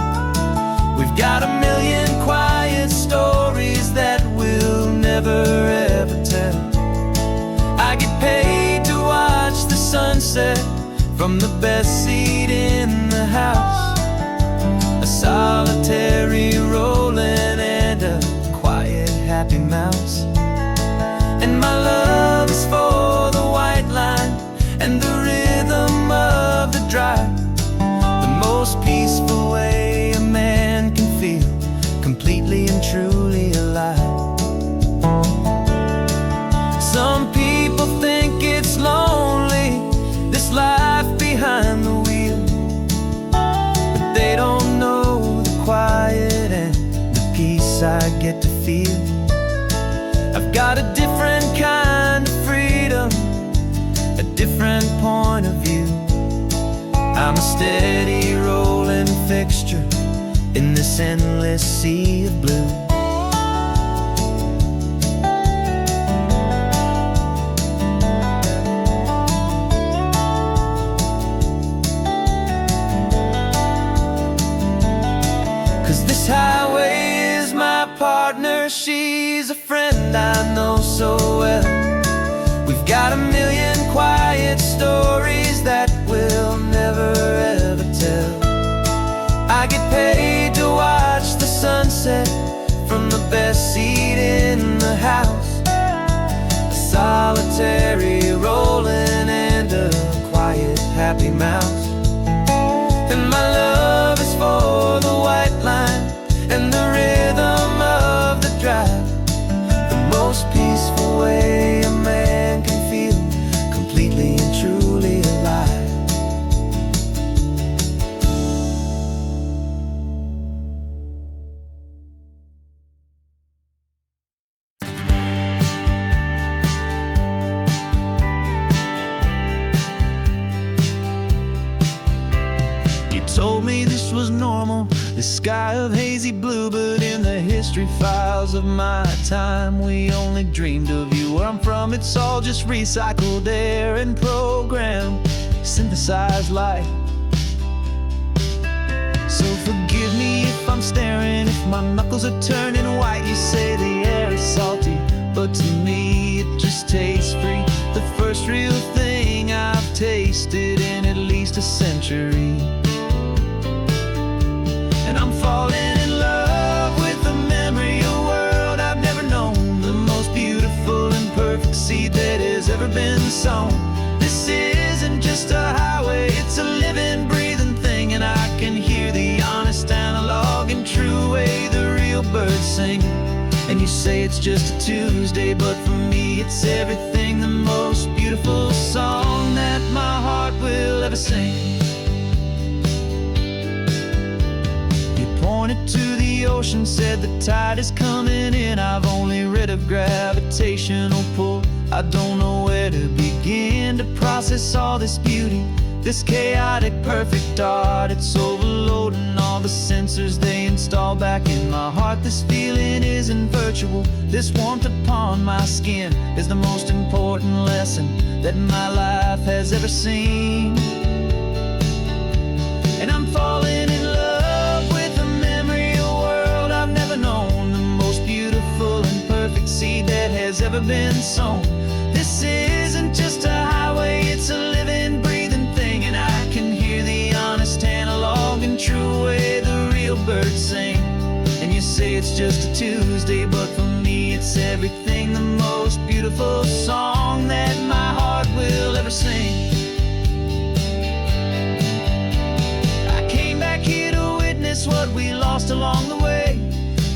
We've got a million quiet stories that we'll never ever tell. I get paid to watch the sunset from the best seat in the house, a solitary rolling and a quiet happy mouse. And my love is for the white line and the rhythm of the drive, the most peaceful way a man can feel completely and truly alive. Some people think it's lonely, this life behind the wheel, but they don't know the quiet and the peace I get to feel. I've got a different kind of freedom, a different point of view. I'm a steady rolling fixture in this endless sea of blue. This highway is my partner, she's a friend I know so well. We've got a million quiet stories that we'll never ever tell. I get paid to watch the sunset from the best seat in the house, a solitary rolling and a quiet happy mouse. And my love is for the white line and the rhythm of the drive, the most peaceful way a man can feel completely and truly alive. You told me this was normal, this sky of hazy blue, but in the history files of my time, we only dreamed of you. Where I'm from, it's all just recycled air and programmed, synthesized light. So forgive me if I'm staring, if my knuckles are turning white. You say the air is salty, but to me it just tastes free. The first real thing I've tasted in at least a century. And I'm falling in love with the memory of a world I've never known, the most beautiful and perfect seed that has ever been sown. This isn't just a highway, it's a living, breathing thing, and I can hear the honest, analog, and true way the real birds sing. And you say it's just a Tuesday, but for me it's everything, the most beautiful song that my heart will ever sing. Pointed to the ocean, said the tide is coming in. I've only read of gravitational pull, I don't know where to begin to process all this beauty, this chaotic perfect art. It's overloading all the sensors they install back in my heart. This feeling isn't virtual, this warmth upon my skin is the most important lesson that my life has ever seen. And I'm falling in love with a memory of a world I've never known, the most beautiful and perfect seed that has ever been sown. This isn't just a highway, it's a living, breathing thing, and I can hear the honest, analog, and true way the real birds sing. And you say it's just a Tuesday, but for me it's everything, the most beautiful song that my heart will ever sing. What we lost along the way,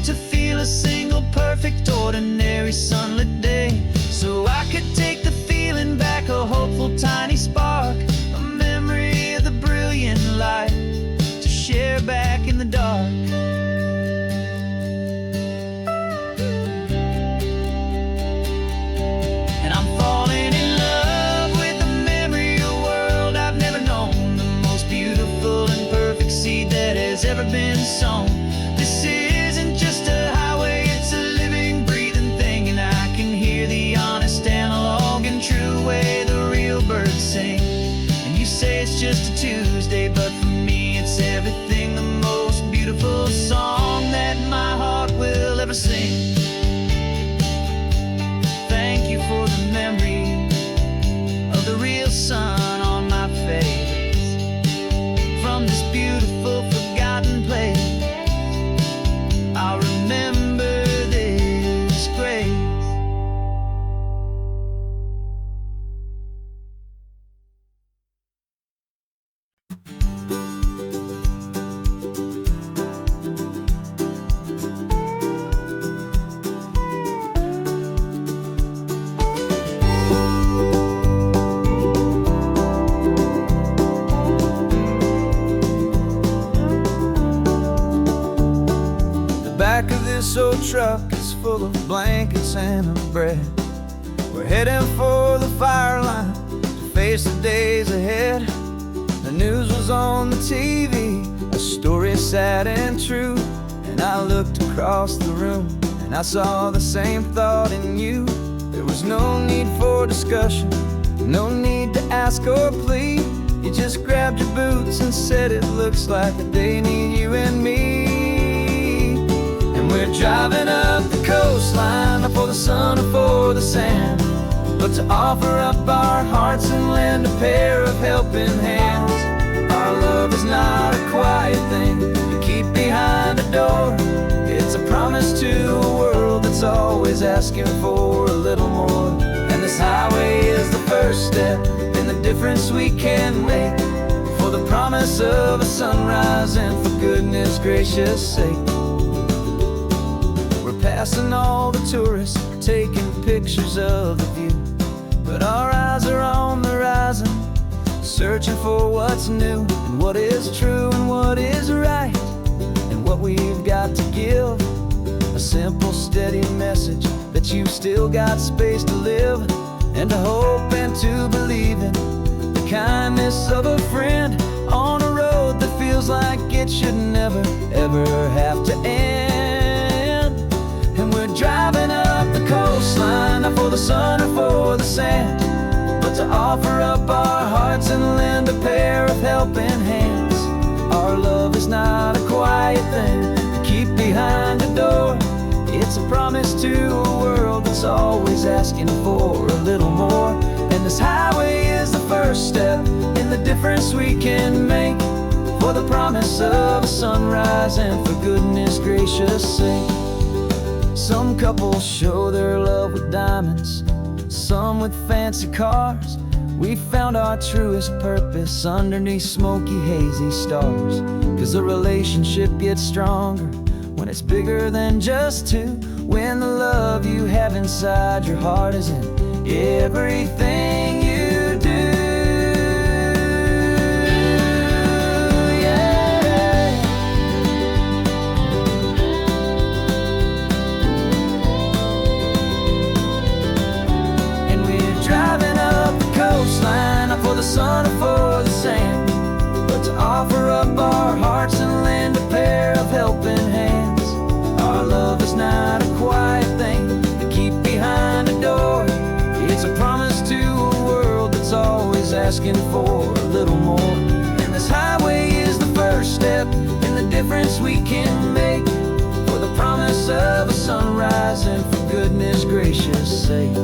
to feel a single perfect ordinary sunlit day, so I could take the feeling back, a hopeful tiny spark, a memory of the brilliant light to share back in the dark. And I'm falling in love with the memory of a world I've never known, the most beautiful and perfect seed that has ever been sown. This isn't just a highway, it's a living, breathing thing, and I can hear the honest, analog, and true way the real birds just a Tuesday, but for me it's everything, the most beautiful song that my heart will ever sing. Thank you for the memory of the real sun on my face. From this beautiful forgotten place, I'll remember this grace. Back of this old truck is full of blankets and a bread. We're heading for the fire line to face the days ahead. The news was on the TV, a story sad and true. And I looked across the room and I saw the same thought in you. There was no need for discussion, no need to ask or plead. You just grabbed your boots and said it looks like a day need you and me. We're driving up the coastline, not for the sun or for the sand, but to offer up our hearts and lend a pair of helping hands. Our love is not a quiet thing you keep behind a door. It's a promise to a world that's always asking for a little more. And this highway is the first step in the difference we can make, for the promise of a sunrise and for goodness gracious sake. Passing all the tourists, taking pictures of the view, but our eyes are on the horizon, searching for what's new and what is true and what is right, and what we've got to give. A simple, steady message that you've still got space to live, and to hope and to believe in the kindness of a friend on a road that feels like it should never, ever have to end. And we're driving up the coastline, not for the sun or for the sand, but to offer up our hearts and lend a pair of helping hands. Our love is not a quiet thing to keep behind a door. It's a promise to a world that's always asking for a little more. And this highway is the first step in the difference we can make, for the promise of a sunrise and for goodness gracious sake. Some couples show their love with diamonds, some with fancy cars. We found our truest purpose underneath smoky, hazy stars. 'Cause a relationship gets stronger when it's bigger than just two, when the love you have inside your heart is in everything you do. Not for the sun or for the sand, but to offer up our hearts and lend a pair of helping hands. Our love is not a quiet thing to keep behind a door. It's a promise to a world that's always asking for a little more. And this highway is the first step in the difference we can make, for the promise of a sunrise and for goodness gracious sake.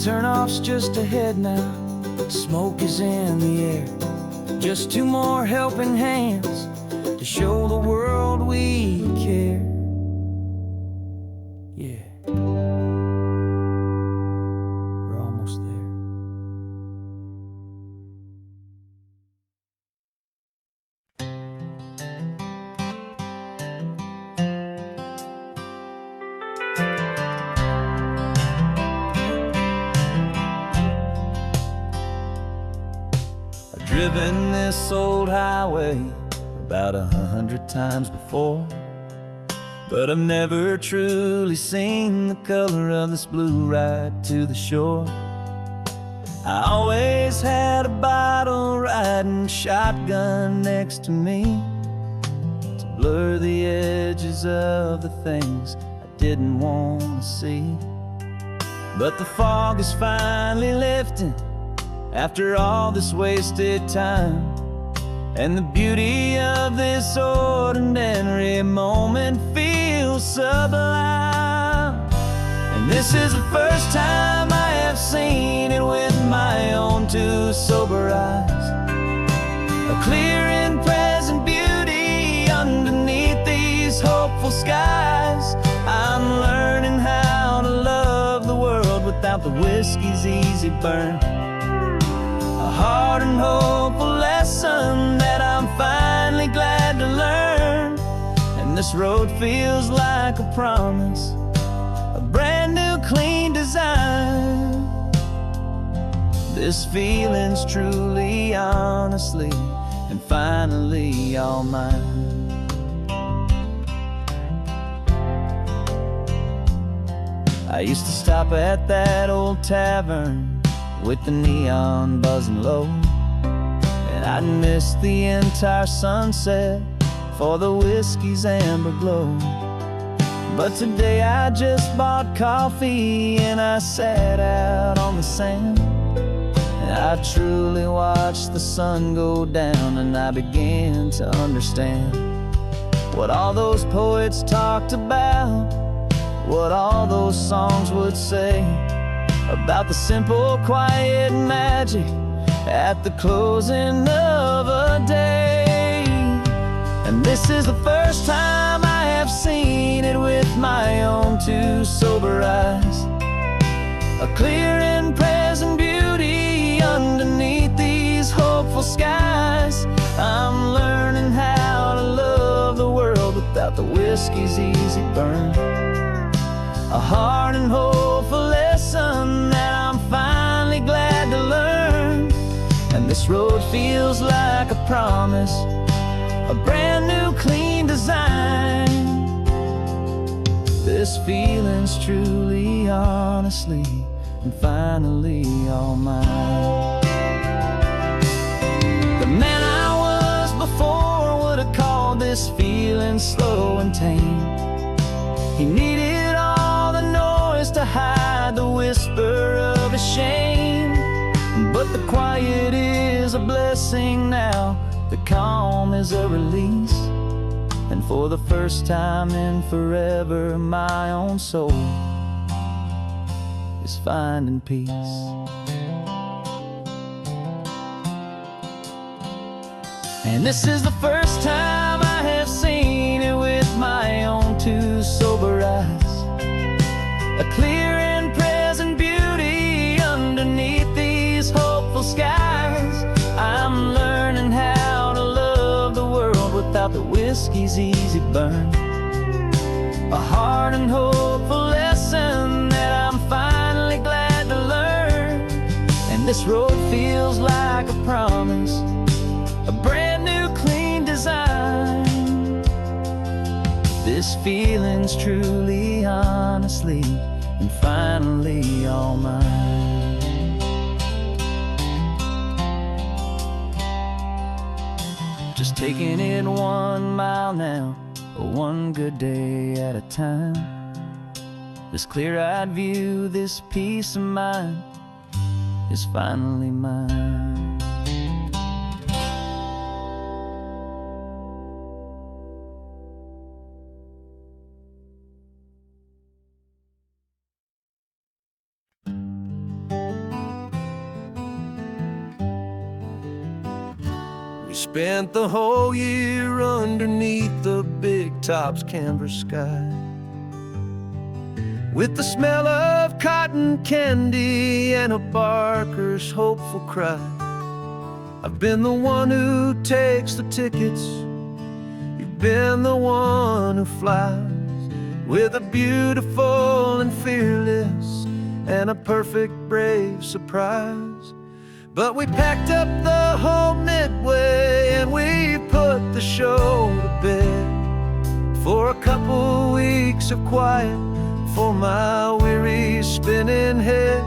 Turnoff's just ahead now, smoke is in the air. Just two more helping hands to show the world we care. Yeah, we're almost there. Driven this old highway about 100 times before, but I've never truly seen the color of this blue right to the shore. I always had a bottle riding shotgun next to me to blur the edges of the things I didn't want to see. But the fog is finally lifting after all this wasted time, and the beauty of this ordinary moment feels sublime. And this is the first time I have seen it with my own two sober eyes, a clear and present beauty underneath these hopeful skies. I'm learning how to love the world without the whiskey's easy burn, a hard and hopeful lesson that I'm finally glad to learn. And this road feels like a promise, a brand new clean design. This feeling's truly, honestly, and finally all mine. I used to stop at that old tavern with the neon buzzing low, and I'd miss the entire sunset for the whiskey's amber glow. But today I just bought coffee and I sat out on the sand, and I truly watched the sun go down, and I began to understand what all those poets talked about, what all those songs would say about the simple, quiet magic at the closing of a day. And this is the first time I have seen it with my own two sober eyes, a clear and present beauty underneath these hopeful skies. I'm learning how to love the world without the whiskey's easy burn, a hard and hopeful lesson that I'm finally glad to learn. And this road feels like a promise, a brand new clean design. This feeling's truly, honestly, and finally all mine. The man I was before would have called this feeling slow and tame. He needed all the noise to hide the whisper of his shame, but the quiet is a blessing now, the calm is a release, and for the first time in forever my own soul is finding peace. And this is the first time I have seen it with my own two sober eyes, a clear and present beauty underneath these hopeful skies. I'm learning how to love the world without the whiskey's easy burn, a hard and hopeful lesson that I'm finally glad to learn. And this road feels like a promise, a brand new clean design. This feeling's truly, honestly, and finally all mine. Just taking it 1 mile now, one good day at a time. This clear-eyed view, this peace of mind is finally mine. We spent the whole year underneath the big top's canvas sky, with the smell of cotton candy and a barker's hopeful cry. I've been the one who takes the tickets, you've been the one who flies, with a beautiful and fearless and a perfect brave surprise. But we packed up the whole Midway and we put the show to bed for a couple weeks of quiet for my weary spinning head.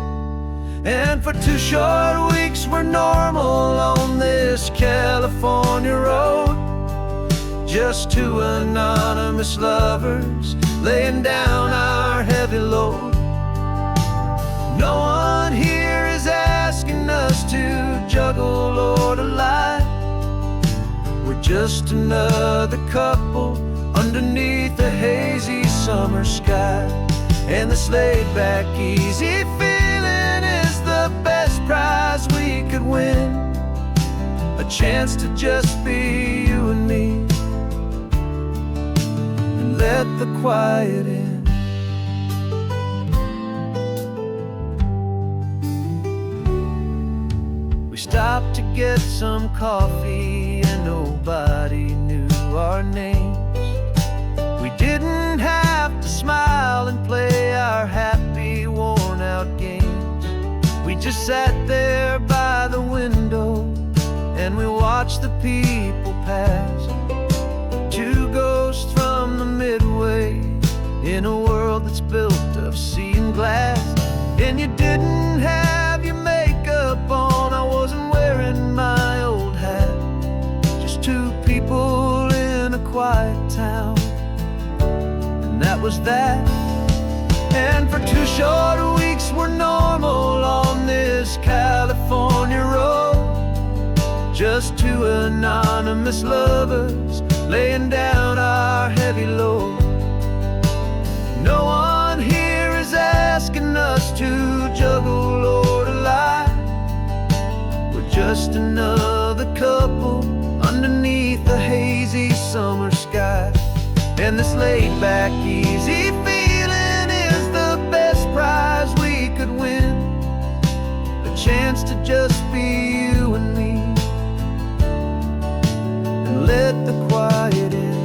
And for 2 short weeks we're normal on this California road, just 2 anonymous lovers laying down our heavy load. No one here is asking us to juggle or to lie. We're just another couple underneath a hazy summer sky. And this laid-back, easy feeling is the best prize we could win. A chance to just be you and me, and let the quiet in. We stopped to get some coffee and nobody knew our names. We didn't have to smile and play our happy, worn-out games. We just sat there by the window and we watched the people pass. Two ghosts from the Midway in a world that's built of sea and glass. And you didn't have your makeup on, I wasn't wearing my old hat. Just two people in a quiet town, and that was that. And for 2 short weeks we're normal on this California road. Just two anonymous lovers laying down our heavy load. No one here is asking us to juggle or to lie. We're just another couple underneath the hazy summer sky. And this laid-back, easy feeling is the best prize we could win. A chance to just be you and me, and let the quiet in.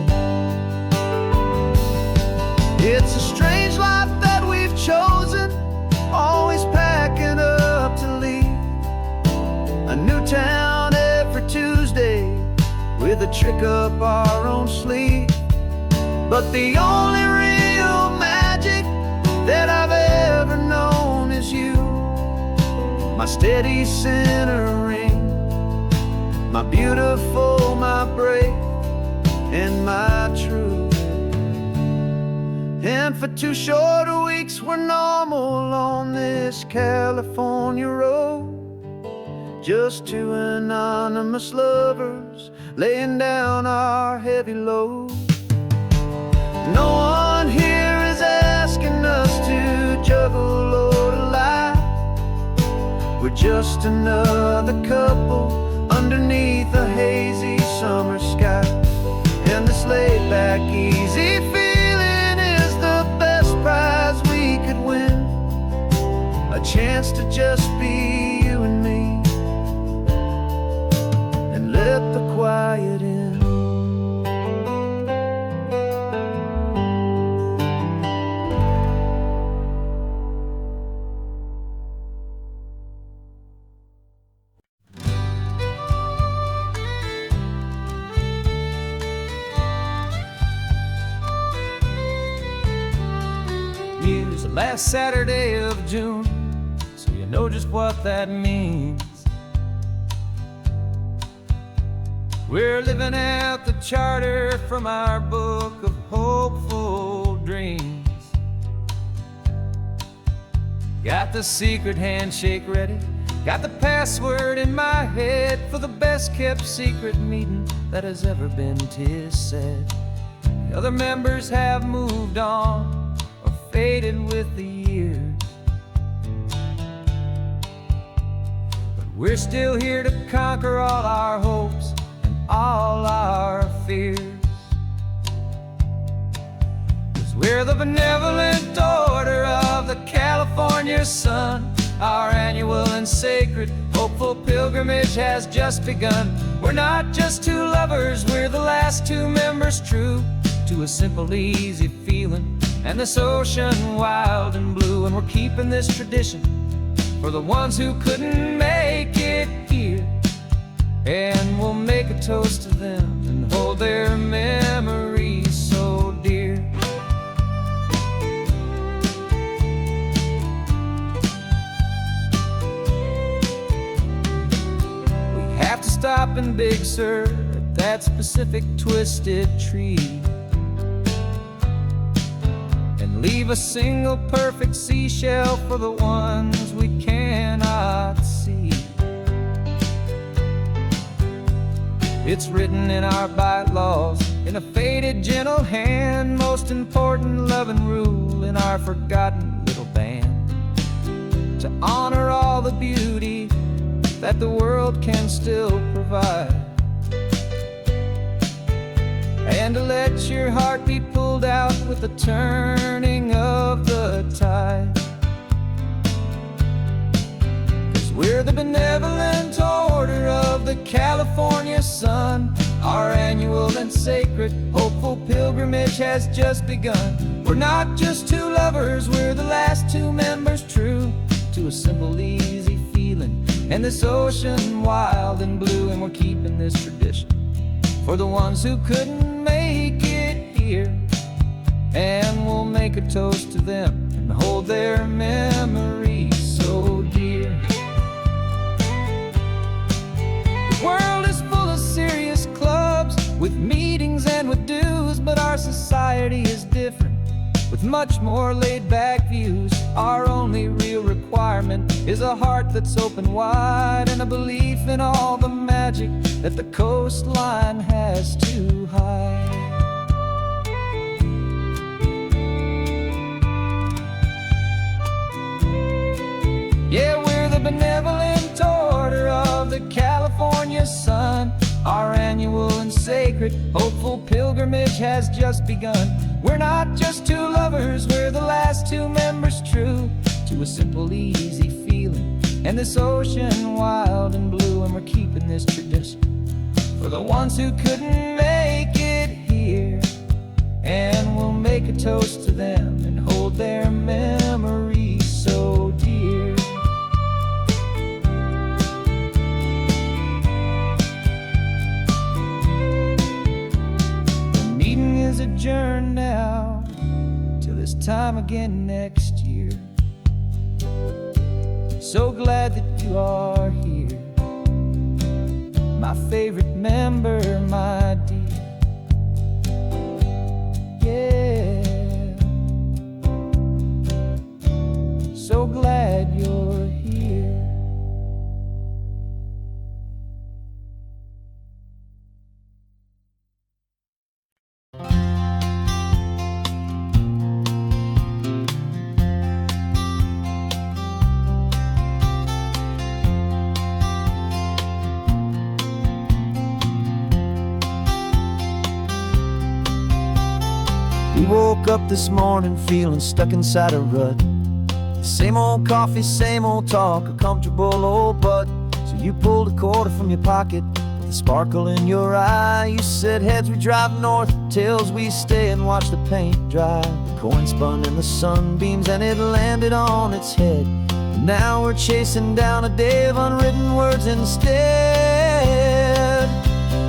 It's a strange life that we've chosen, always packing up to leave. A new town every Tuesday with a trick up our own sleeve. But the only real magic that I've ever known is you, my steady centering, my beautiful, my brave, and my true. And for 2 short weeks we're normal on this California road. Just two anonymous lovers laying down our heavy load. No one here is asking us to juggle or to lie. We're just another couple underneath a hazy summer sky. And this laid-back, easy feeling is the best prize we could win. A chance to just be you and me, and let the quiet in. News the last Saturday of June, so you know just what that means. We're living out the charter from our book of hopeful dreams. Got the secret handshake ready, got the password in my head for the best kept secret meeting that has ever been, 'tis said. The other members have moved on, faded with the years, but we're still here to conquer all our hopes and all our fears. 'Cause we're the benevolent order of the California sun. Our annual and sacred hopeful pilgrimage has just begun. We're not just two lovers, we're the last two members true to a simple, easy feeling and this ocean wild and blue. And we're keeping this tradition for the ones who couldn't make it here, and we'll make a toast to them and hold their memories so dear. We have to stop in Big Sur at that specific twisted tree, leave a single perfect seashell for the ones we cannot see. It's written in our bylaws, in a faded gentle hand, most important loving rule in our forgotten little band, to honor all the beauty that the world can still provide, and to let your heart be pulled out with the turning of the tide. 'Cause we're the benevolent order of the California sun. Our annual and sacred hopeful pilgrimage has just begun. We're not just two lovers, we're the last two members true to a simple, easy feeling, and this ocean wild and blue. And we're keeping this tradition for the ones who couldn't make it here, and we'll make a toast to them and hold their memories so dear. The world is full of serious clubs with meetings and with dues, but our society is different with much more laid-back views. Our only real requirement is a heart that's open wide, and a belief in all the magic that the coastline has to hide. Yeah, we're the benevolent order of the California sun. Our annual and sacred hopeful pilgrimage has just begun. We're not just two lovers, we're the last two members true to a simple, easy feeling, and this ocean wild and blue. And we're keeping this tradition for the ones who couldn't make it here, and we'll make a toast to them and hold their memories so dear. The meeting is adjourned now till this time again next year. So glad that you are here, my favorite member, my dear. Yeah, so glad you're here. We woke up this morning feeling stuck inside a rut. Same old coffee, same old talk, a comfortable old butt. So you pulled a quarter from your pocket with a sparkle in your eye. You said, heads we drive north, tails we stay and watch the paint dry. The coin spun in the sunbeams and it landed on its head. And now we're chasing down a day of unwritten words instead.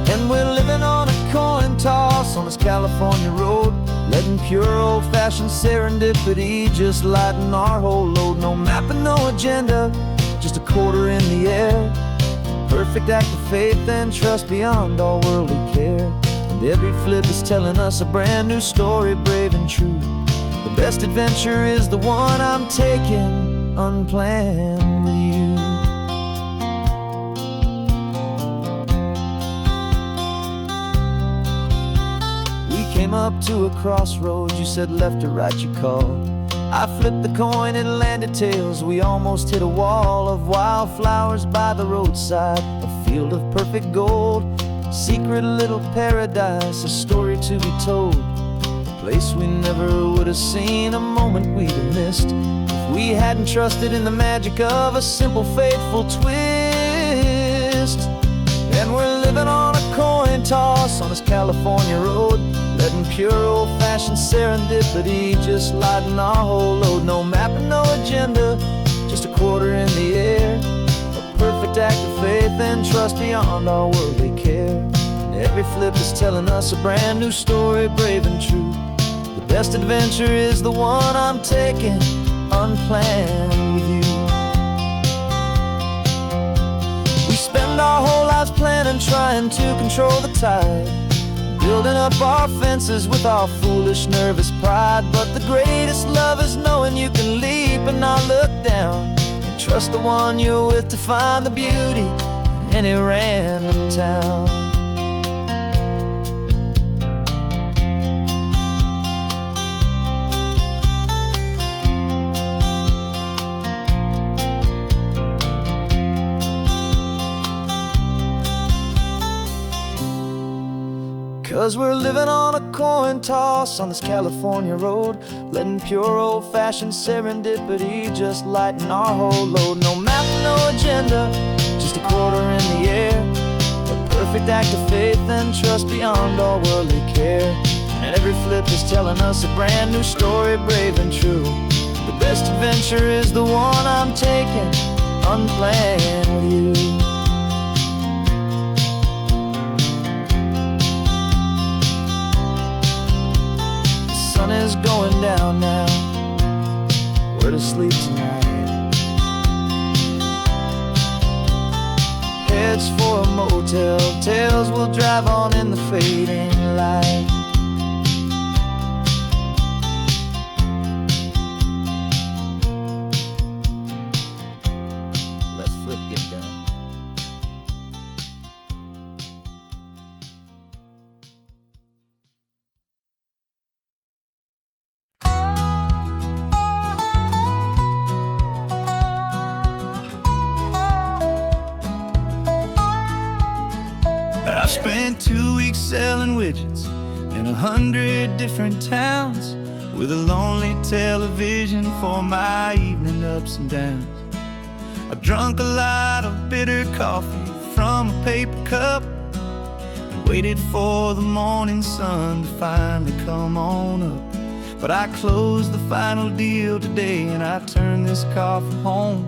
And we're living on a coin toss on this California road, letting pure old-fashioned serendipity just lighten our whole load. No map and no agenda, just a quarter in the air. Perfect act of faith and trust beyond all worldly care. And every flip is telling us a brand new story, brave and true. The best adventure is the one I'm taking unplanned with you. Came up to a crossroads, you said left or right you called. I flipped the coin, it landed tails. We almost hit a wall of wildflowers by the roadside, a field of perfect gold, secret little paradise, a story to be told, a place we never would have seen, a moment we'd have missed if we hadn't trusted in the magic of a simple, faithful twist. And we're living on a coin toss on this California road, letting pure old-fashioned serendipity just lighten our whole load. No map and no agenda, just a quarter in the air. A perfect act of faith and trust beyond all worldly care. And every flip is telling us a brand new story, brave and true. The best adventure is the one I'm taking unplanned with you. We spend our whole lives planning, trying to control the tide, building up our fences with our foolish, nervous pride. But the greatest love is knowing you can leap and not look down, and trust the one you're with to find the beauty in any random town. 'Cause we're living on a coin toss on this California road, letting pure old-fashioned serendipity just lighten our whole load. No map, no agenda, just a quarter in the air, a perfect act of faith and trust beyond all worldly care. And every flip is telling us a brand new story, brave and true. The best adventure is the one I'm taking, unplanned with you. The sun is going down now, we're to sleep tonight. Heads for a motel, tails will drive on in the fading light. I spent 2 weeks selling widgets in 100 different towns, with a lonely television for my evening ups and downs. I drunk a lot of bitter coffee from a paper cup and waited for the morning sun to finally come on up. But I closed the final deal today and I turned this car for home.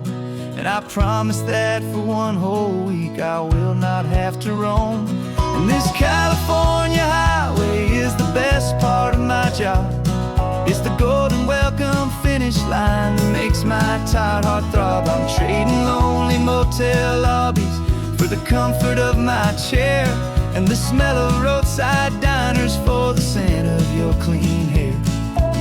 And I promise that for one whole week I will not have to roam. And this California highway is the best part of my job. It's the golden welcome finish line that makes my tired heart throb. I'm trading lonely motel lobbies for the comfort of my chair, and the smell of roadside diners for the scent of your clean hair.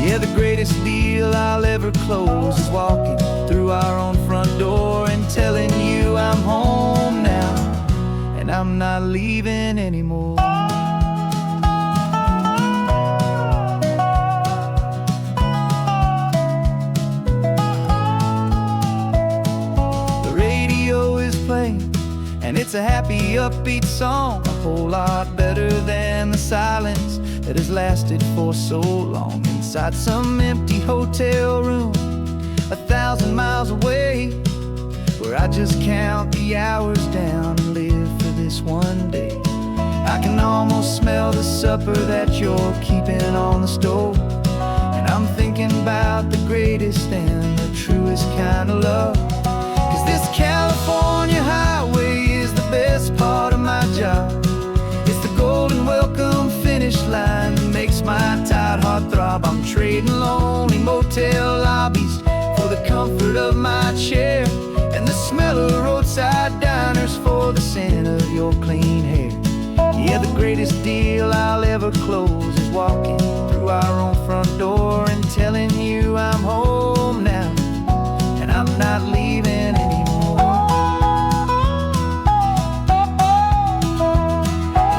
Yeah, the greatest deal I'll ever close is walking through our own front door and telling you I'm home now, and I'm not leaving anymore. The radio is playing, and it's a happy, upbeat song, a whole lot better than the silence that has lasted for so long. Inside some empty hotel room 1,000 miles away, where I just count the hours down and live for this one day. I can almost smell the supper that you're keeping on the stove, and I'm thinking about the greatest and the truest kind of love. 'Cause this California highway is the best part of my job. It's the golden welcome finish line that makes my tired heart throb. I'm trading lonely motel lobbies for the comfort of my chair, and the smell of roadside diners for the scent of your clean hair. Yeah, the greatest deal I'll ever close is walking through our own front door and telling you I'm home now, and I'm not leaving anymore.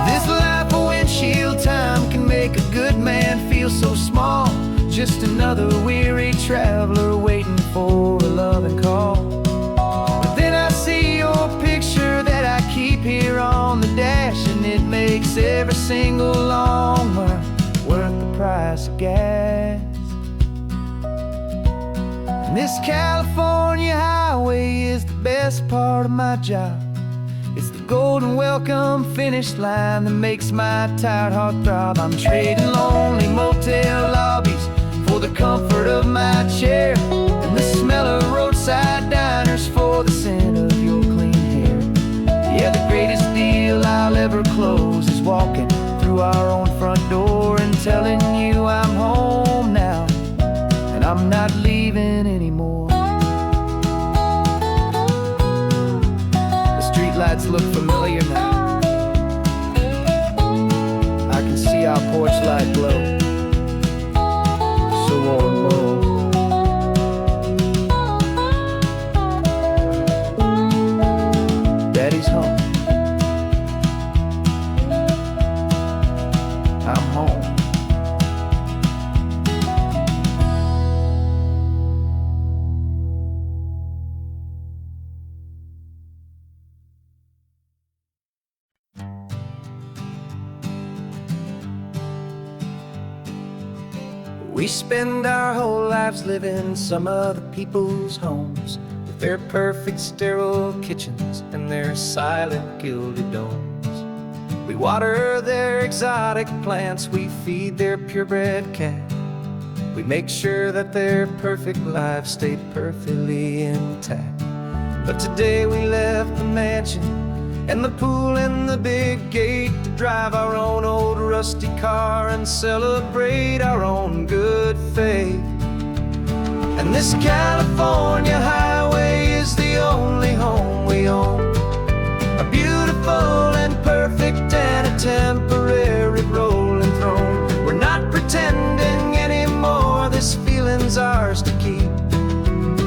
This life of windshield time can make a good man feel so small, just another weary traveler waiting for a loving call. But then I see your picture that I keep here on the dash, and it makes every single long mile worth the price of gas. And this California highway is the best part of my job. It's the golden welcome finish line that makes my tired heart throb. I'm trading lonely motel lobbies for the comfort of my chair, and the smell of roadside diners for the scent of your clean hair. Yeah, the greatest deal I'll ever close is walking through our own front door and telling you I'm home now, and I'm not leaving anymore. The streetlights look familiar now. I can see our porch light glow, so warm, low. Daddy's home. I'm home. We spend our whole lives living in some other people's homes, with their perfect sterile kitchens and their silent gilded domes. We water their exotic plants, we feed their purebred cat. We make sure that their perfect lives stay perfectly intact. But today we left the mansion and the pool and the big gate to drive our own old rusty car and celebrate our own good faith. And this California highway is the only home we own, a beautiful and perfect and a temporary rolling throne. We're not pretending anymore, this feeling's ours to keep,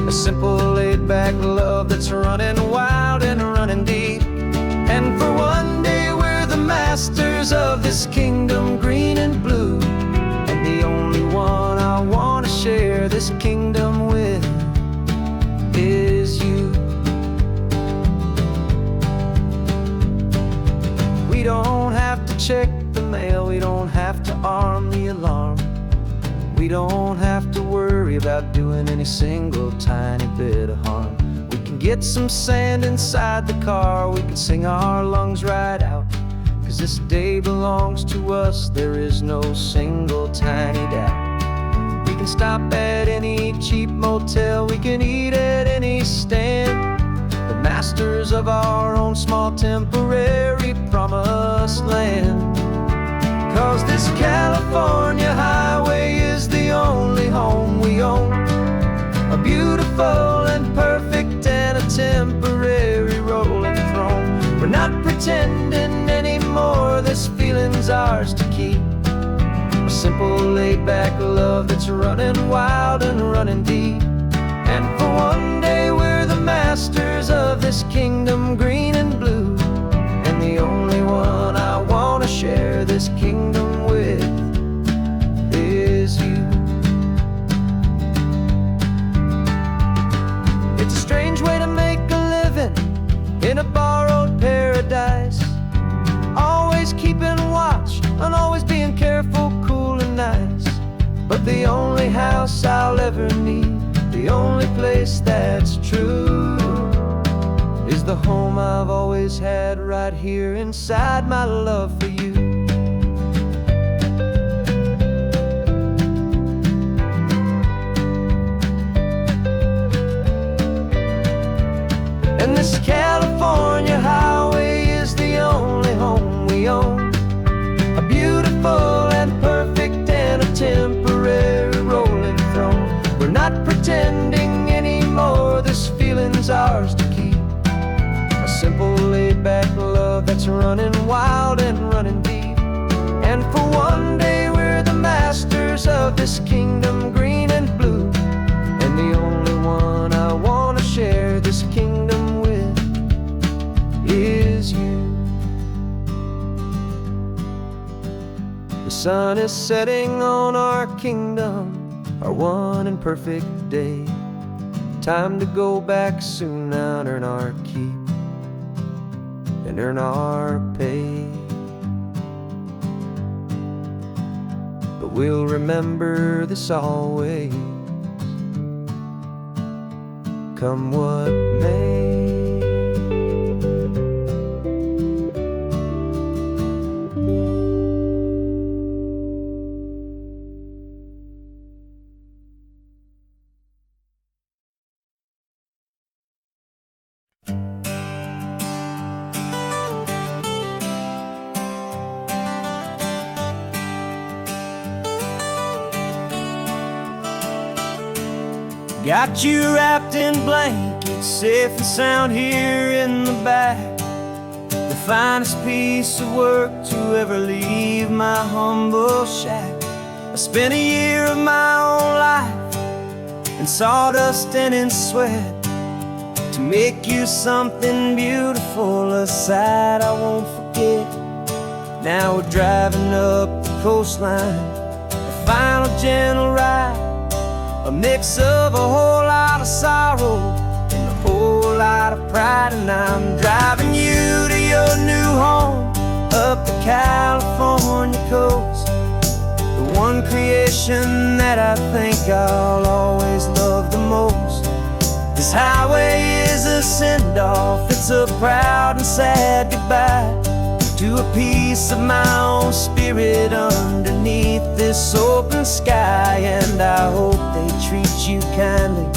a simple laid-back love that's running wild and running deep. And for one day we're the masters of this kingdom green and blue, and the only one I want to share this kingdom with is you. We don't have to check the mail, we don't have to arm the alarm, we don't have to worry about doing any single tiny bit of harm. We can get some sand inside the car, we can sing our lungs right out, 'cause this day belongs to us, there is no single tiny doubt. We can stop at any cheap motel, we can eat at any stand, the masters of our own small temporary promised land. 'Cause this California highway is the only home we own, a beautiful and perfect and a temporary rolling throne. We're not pretending anymore, this feeling's ours to keep, a simple laid-back love that's running wild and running deep. And for one day we're the masters of this kingdom green and blue, and the only one I want to share this kingdom with is you. It's a strange way to make a living in a borrowed paradise, always keeping watch and always being careful, cool and nice. But the only house I'll ever need, the only place that's true, is the home I've always had right here inside my love for you. And this California highway is the only home we own, a beautiful and perfect and a temporary rolling throne. We're not pretending anymore, this feeling's ours to keep, a simple laid-back love that's running wild and running deep. And for one day we're the masters of this kingdom green and blue, and the only one I want to share this kingdom with is you. The sun is setting on our kingdom, our one and perfect day. Time to go back soon now and earn our keep and earn our pay. But we'll remember this always, come what may. Got you wrapped in blankets, safe and sound here in the back, the finest piece of work to ever leave my humble shack. I spent a year of my own life in sawdust and in sweat to make you something beautiful, a sight I won't forget. Now we're driving up the coastline, a final gentle ride, a mix of a whole lot of sorrow and a whole lot of pride. And I'm driving you to your new home up the California coast, the The one creation that I think I'll always love the most. This highway is a send-off, it's a proud and sad goodbye to a piece of my own spirit underneath this open sky. And I hope they treat you kindly,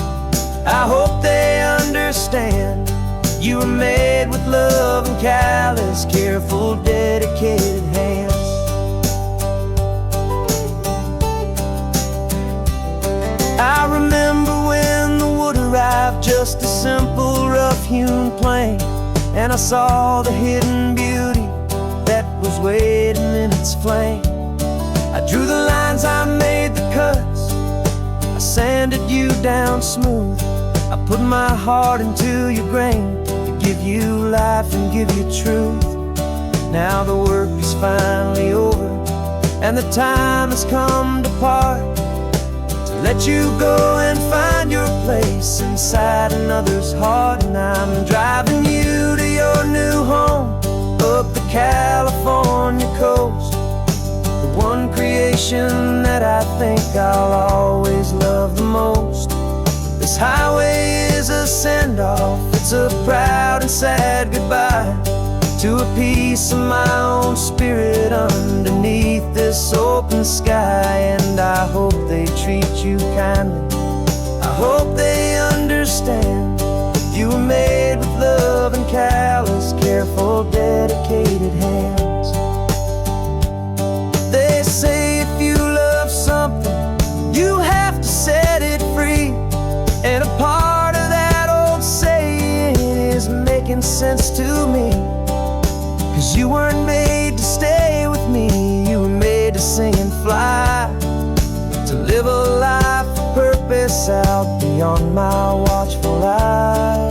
I hope they understand. You were made with love and callous, careful, dedicated hands. I remember when the wood arrived, just a simple rough-hewn plank, and I saw the hidden beauty that was waiting in its flame. I drew the lines, I made the cuts, I sanded you down smooth. I put my heart into your grain to give you life and give you truth. Now the work is finally over, and the time has come to part, to let you go and find your place inside another's heart. And I'm driving you to your new home up the California coast, the one creation that I think I'll always love the most. This highway is a send-off, it's a proud and sad goodbye to a piece of my own spirit underneath this open sky. And I hope they treat you kindly, I hope they understand. You were made with love and callous, careful, dedicated hands. They say if you love something, you have to set it free. And a part of that old saying is making sense to me. 'Cause you weren't made to stay with me, you were made to sing and fly, to live a life of purpose out beyond my watchful eye.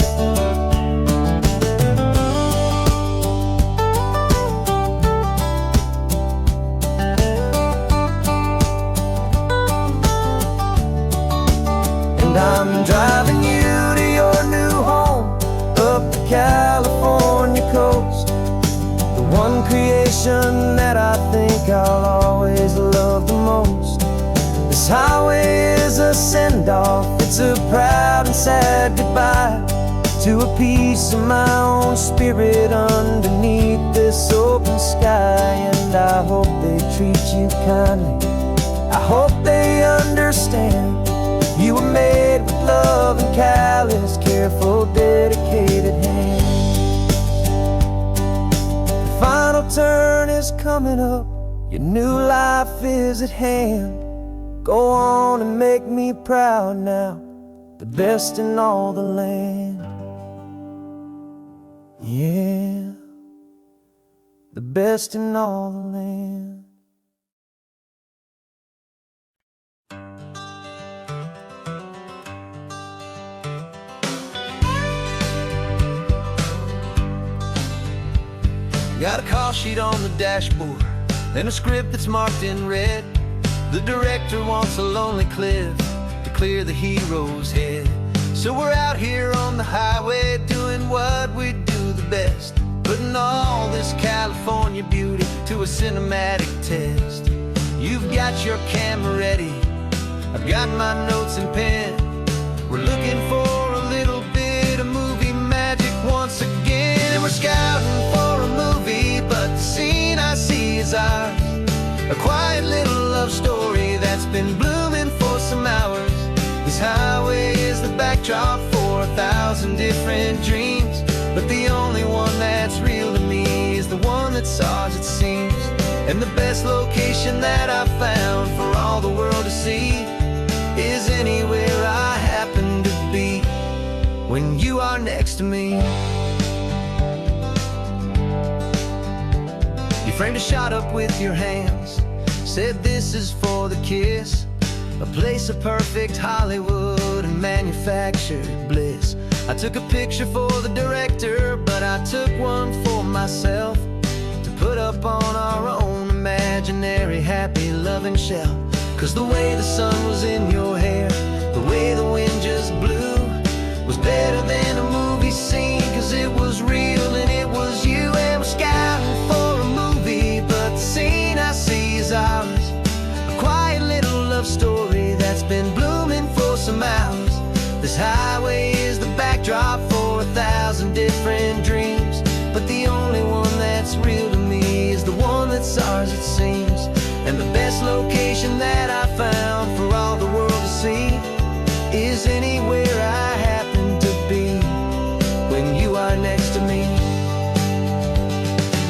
And I'm driving you to your new home up the California coast, the one creation that I think I'll always love the most. This highway is a send-off, it's a proud and sad goodbye to a piece of my own spirit underneath this open sky. And I hope they treat you kindly, I hope they understand. You were made with love and callous, careful, dedicated hands. The final turn is coming up, your new life is at hand. Go on and make me proud now, the best in all the land. Yeah, the best in all the land. Got a call sheet on the dashboard and a script that's marked in red. The director wants a lonely cliff to clear the hero's head. So we're out here on the highway doing what we do the best, putting all this California beauty to a cinematic test. You've got your camera ready, I've got my notes and pen. We're looking for a little bit of movie magic once again. And we're scouting for a movie, but the scene I see is ours, a quiet little love story that's been blooming for some hours. This highway is the backdrop for 1,000 different dreams, but the only one that's real to me is the one that's ours, it seems. And the best location that I've found for all the world to see is anywhere I happen to be when you are next to me. You framed a shot up with your hands, said this is for the kiss, a place of perfect Hollywood and manufactured bliss. I took a picture for the director, but I took one for myself to put up on our own imaginary happy loving shelf. 'Cause the way the sun was in your hair, the way the wind just blew, was better than a movie scene. 'Cause it was real and it was you. And we're scouting for a movie, but the scene I see is ours, a quiet This highway is the backdrop for 1,000 different dreams, but the only one that's real to me is the one that's ours, it seems. And the best location that I found for all the world to see is anywhere I happen to be when you are next to me.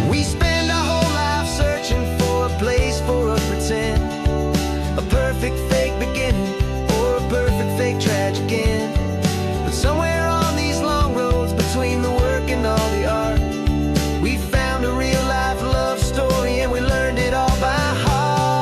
We spend our whole life searching for a place for a pretend, a perfect fake beginning or a perfect fake tragic end. But somewhere on these long roads between the work and all the art, we found a real life love story, and we learned it all by heart.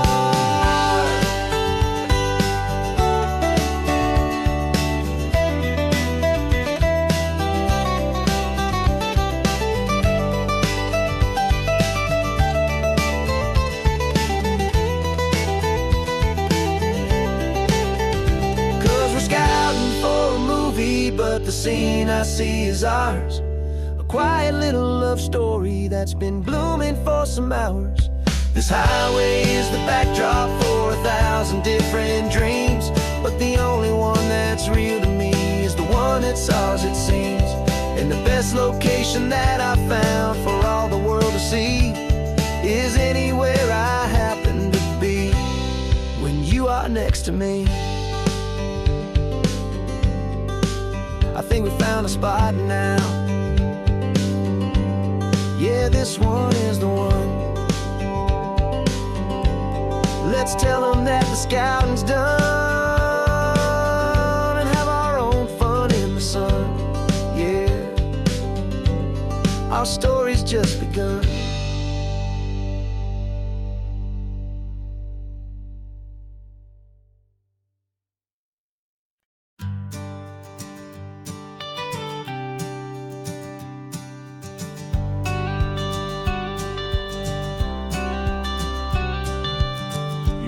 'Cause we're scouting for a movie, but the scene I see is ours. A quiet little love story that's been blooming for some hours. This highway is the backdrop for 1,000 different dreams, but the only one that's real to me is the one that's ours, it seems. And the best location that I found for all the world to see is anywhere I happen to be when you are next to me. I think we found a spot now. Yeah, this one is the one. Let's tell them that the scouting's done and have our own fun in the sun. Yeah, our story's just begun.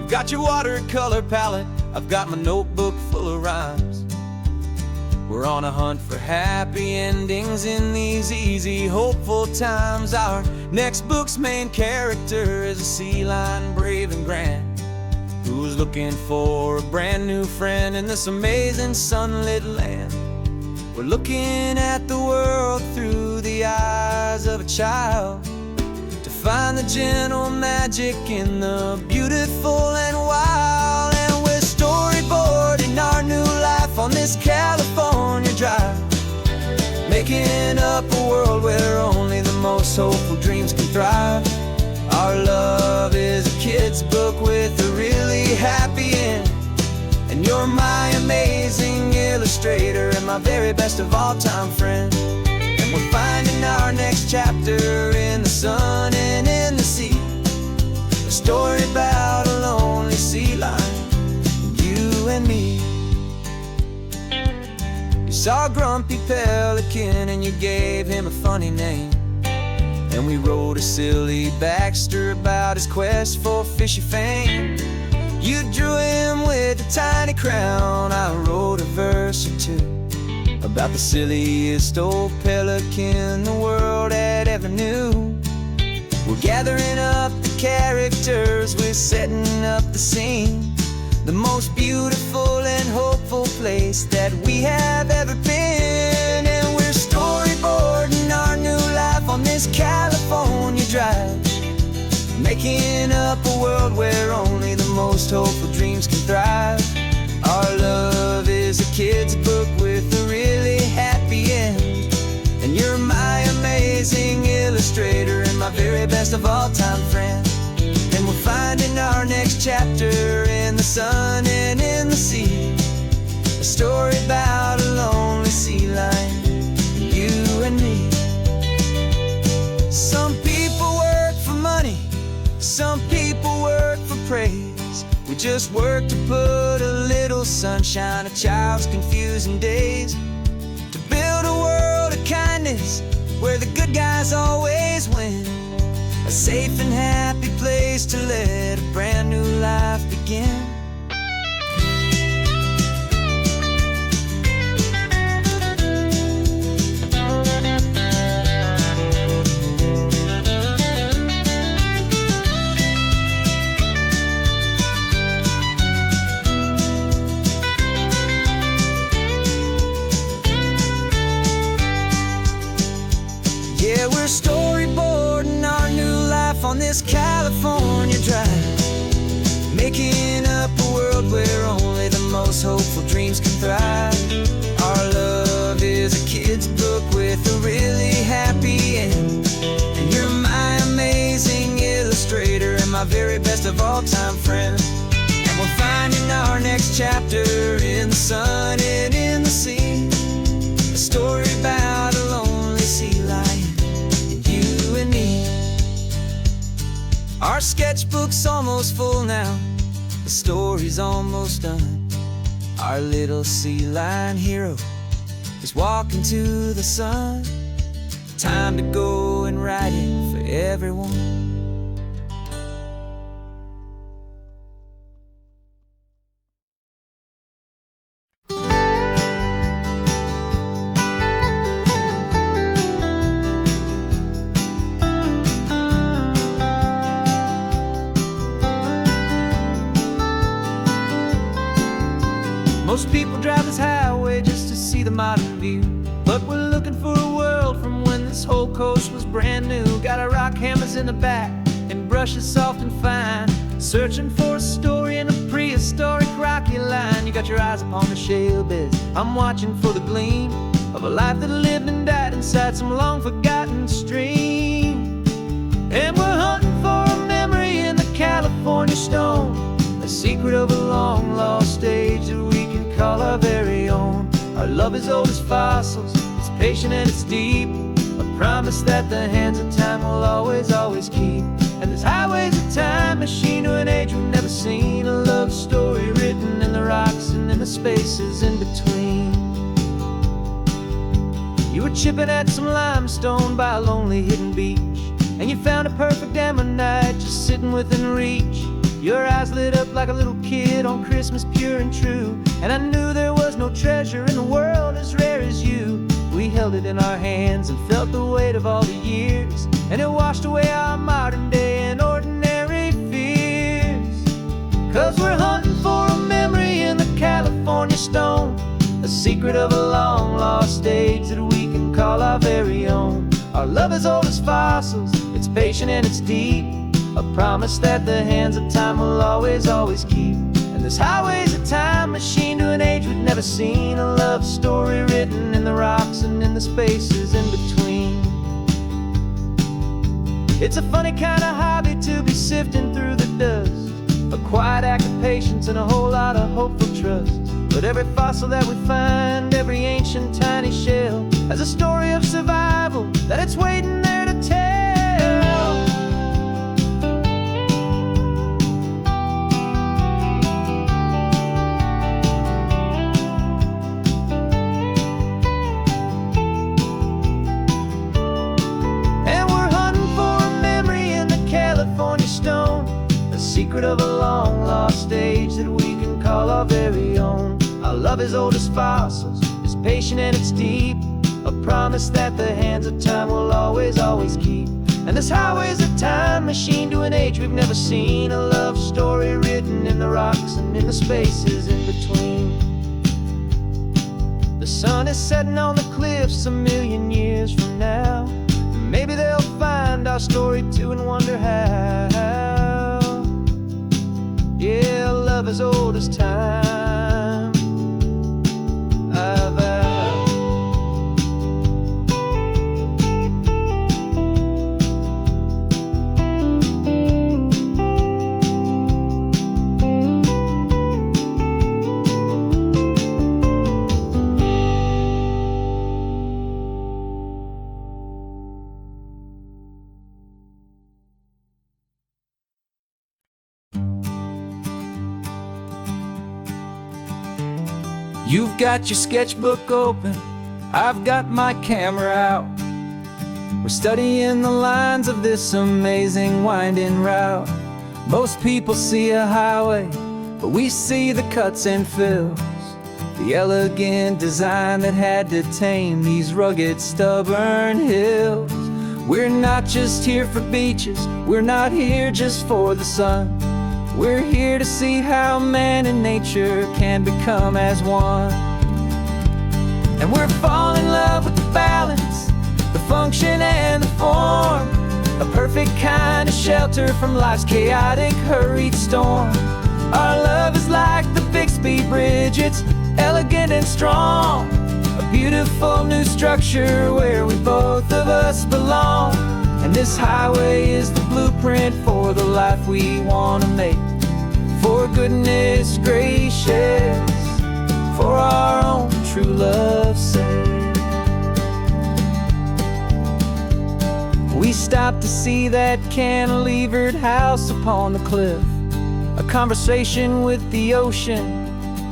Got your watercolor palette, I've got my notebook full of rhymes. We're on a hunt for happy endings in these easy, hopeful times. Our next book's main character is a sea lion, brave and grand, who's looking for a brand new friend in this amazing sunlit land. We're looking at the world through the eyes of a child, find the gentle magic in the beautiful and wild. And we're storyboarding our new life on this California drive, making up a world where only the most hopeful dreams can thrive. Our love is a kid's book with a really happy end, and you're my amazing illustrator and my very best of all time friend. We're finding our next chapter in the sun and in the sea, a story about a lonely sea lion, you and me. You saw a grumpy pelican and you gave him a funny name, and we wrote a silly Baxter about his quest for fishy fame. You drew him with a tiny crown, I wrote a verse or two about the silliest old pelican the world had ever knew. We're gathering up the characters, we're setting up the scene, the most beautiful and hopeful place that we have ever been. And we're storyboarding our new life on this California drive, making up a world where only the most hopeful dreams can thrive. Our love is a kid's book with a really happy end, and you're my amazing illustrator and my very best of all time friend. And we're finding our next chapter in the sun and in the sea, a story about a lonely sea lion, you and me. Some people work for money, some people work for praise. We just work to put a little sunshine in a child's confusing days, to build a world of kindness where the good guys always win, a safe and happy place to let a brand new life begin. this California drive, making up a world where only the most hopeful dreams can thrive. Our love is a kid's book with a really happy end, and you're my amazing illustrator and my very best of all-time friend. And we're finding our next chapter in the sun and in the sea, a story about a lonely sea lion and you and me. Our sketchbook's almost full now, the story's almost done. Our little sea lion hero is walking to the sun. Time to go and write it for everyone. Most people drive this highway just to see the modern view, but we're looking for a world from when this whole coast was brand new. Got our rock hammers in the back and brushes soft and fine, searching for a story in a prehistoric rocky line. You got your eyes upon the shale beds, I'm watching for the gleam of a life that lived and died inside some long forgotten stream. And we're hunting for a memory in the California stone, a secret of a long lost age that we can call our very own. Our love is old as fossils, it's patient and it's deep, a promise that the hands of time will always, always keep. And this highway's a time machine to an age we've never seen, a love story written in the rocks and in the spaces in between. You were chipping at some limestone by a lonely hidden beach, and you found a perfect ammonite just sitting within reach. Your eyes lit up like a little kid on Christmas, pure and true, and I knew there was no treasure in the world as rare as you. We held it in our hands and felt the weight of all the years, and it washed away our modern day and ordinary fears. 'Cause we're hunting for a memory in the California stone, a secret of a long lost age that we can call our very own. Our love is old as fossils, it's patient and it's deep, a promise that the hands of time will always, always keep. And this highway's a time machine to an age we've never seen, a love story written in the rocks and in the spaces in between. It's a funny kind of hobby to be sifting through the dust, a quiet act of patience and a whole lot of hopeful trust. But every fossil that we find, every ancient tiny shell, has a story of survival that it's waiting there to tell. Secret of a long lost age that we can call our very own. Our love is old as fossils, it's patient and it's deep, a promise that the hands of time will always, always keep. And this highway's a time machine to an age we've never seen, a love story written in the rocks and in the spaces in between. The sun is setting on the cliffs a million years from now, maybe they'll find our story too and wonder how. Yeah, love as old as time, I vow. You've got your sketchbook open, I've got my camera out. We're studying the lines of this amazing winding route. Most people see a highway, but we see the cuts and fills, the elegant design that had to tame these rugged, stubborn hills. We're not just here for beaches, we're not here just for the sun. We're here to see how man and nature can become as one. And we're falling in love with the balance, the function and the form, a perfect kind of shelter from life's chaotic, hurried storm. Our love is like the Bixby Bridge, it's elegant and strong. A beautiful new structure where we both of us belong. And this highway is the blueprint for the life we want to make. For goodness gracious, for our own true love's sake. We stopped to see that cantilevered house upon the cliff. A conversation with the ocean,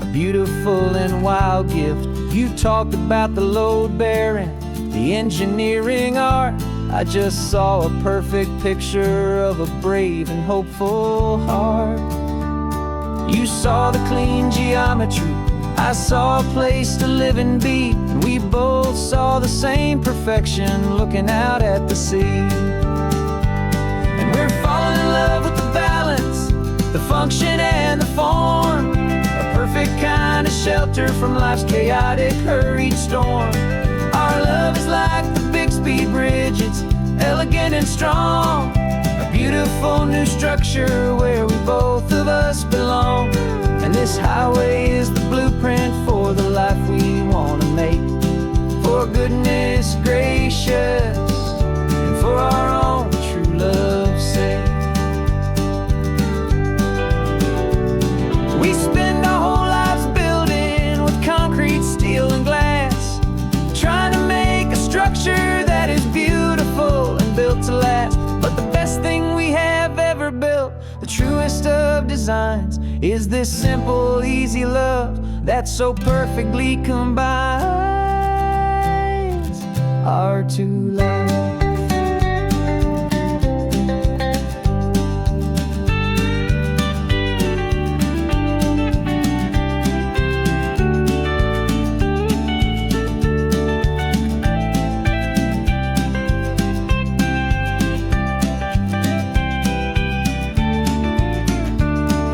a beautiful and wild gift. You talked about the load bearing, the engineering art. I just saw a perfect picture of a brave and hopeful heart. You saw the clean geometry, I saw a place to live and be. And we both saw the same perfection looking out at the sea. And we're falling in love with the balance, the function and the form. A perfect kind of shelter from life's chaotic, hurried storm. Our love is like the Bixby Bridge, it's elegant and strong. A beautiful new structure where we both of us belong. And this highway is the blueprint for the life we want to make. For goodness gracious, and for our own true love's sake. We spend our whole lives building with concrete, steel and glass, trying to make a structure that is beautiful and built to last. But the best thing we have ever built, the truest of designs, is this simple, easy love that so perfectly combines our two lives.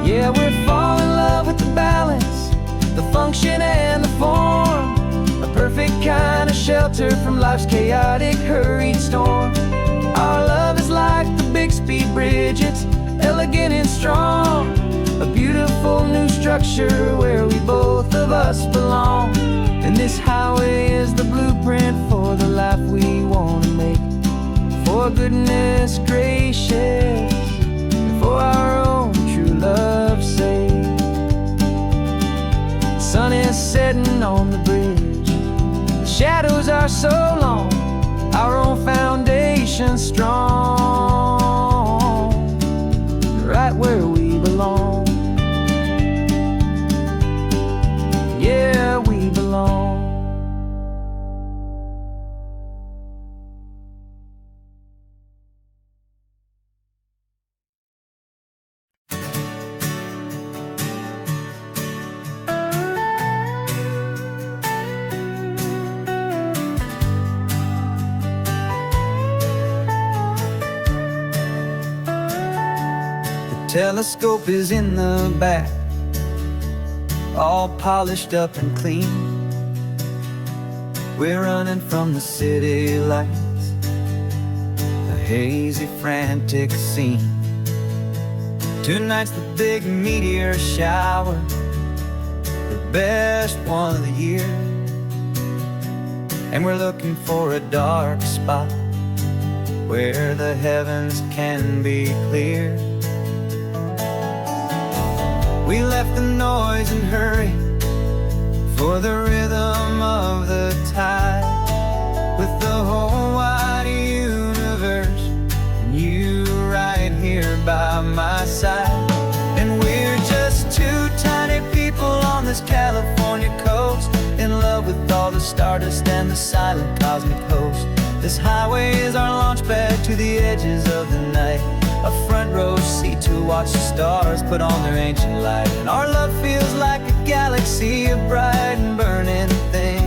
Yeah, we're falling in love with the balance, the function and the form. A perfect kind of shelter from life's chaotic, hurried storm. Our love is like the Bixby Bridge, it's elegant and strong. A beautiful new structure where we both of us belong. And this highway is the blueprint for the life we want to make. For goodness gracious, and for our own true love's sake. The sun is setting on the bridge, the shadows are so long, our own foundation strong, right where we belong. Yeah, we belong. Telescope is in the back, all polished up and clean. We're running from the city lights, a hazy, frantic scene. Tonight's the big meteor shower, the best one of the year. And we're looking for a dark spot where the heavens can be clear. We left the noise and hurry for the rhythm of the tide, with the whole wide universe and you right here by my side. And we're just two tiny people on this California coast, in love with all the stardust and the silent cosmic host. This highway is our launch pad to the edges of the night, a front row seat to watch the stars put on their ancient light. And our love feels like a galaxy, a bright and burning thing,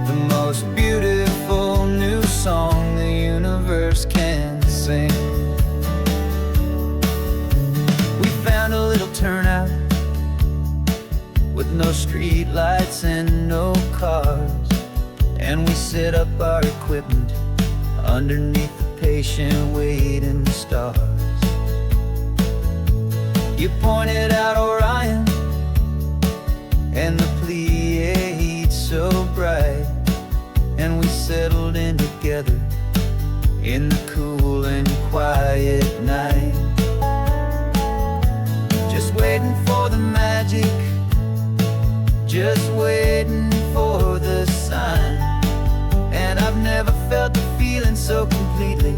the most beautiful new song the universe can sing. We found a little turnout with no street lights and no cars, and we set up our equipment underneath the constellation waiting stars. You pointed out Orion and the Pleiades so bright, and we settled in together in the cool and quiet night, just waiting for the magic, just waiting for the sign. And I've never felt the feeling so completely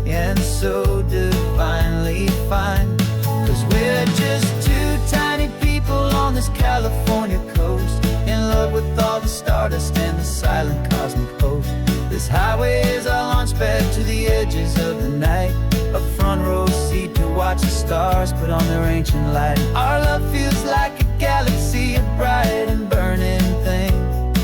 and so divinely fine. 'Cause we're just two tiny people on this California coast, in love with all the stardust and the silent cosmic host. This highway is our launch pad to the edges of the night, a front row seat to watch the stars put on their ancient light. Our love feels like a galaxy of bright and burning things,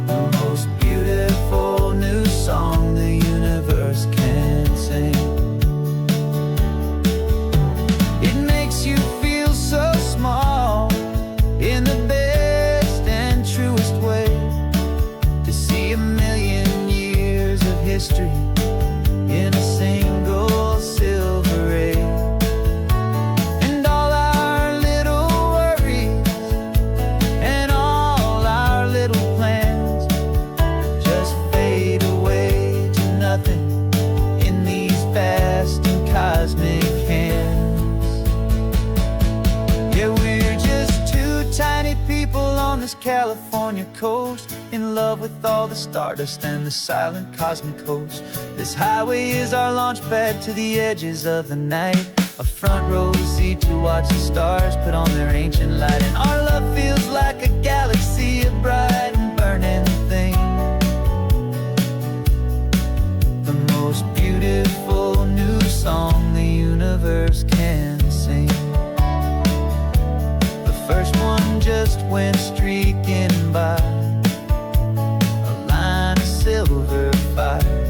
the most beautiful new song the universe can sing. It makes you feel so small in the best and truest way, to see a million years of history in a single silver ray. And all our little worries and all our little plans just fade away to nothing in these vast and cosmic hands. Yeah, we're just two tiny people on this California coast, in love with all the stardust and the silent cosmic host. This highway is our launch pad to the edges of the night, a front row seat to watch the stars put on their ancient light. And our love feels like a galaxy of bright and burning things, the most beautiful new song the universe can sing. The first one just went streaking by, a line of silver fire.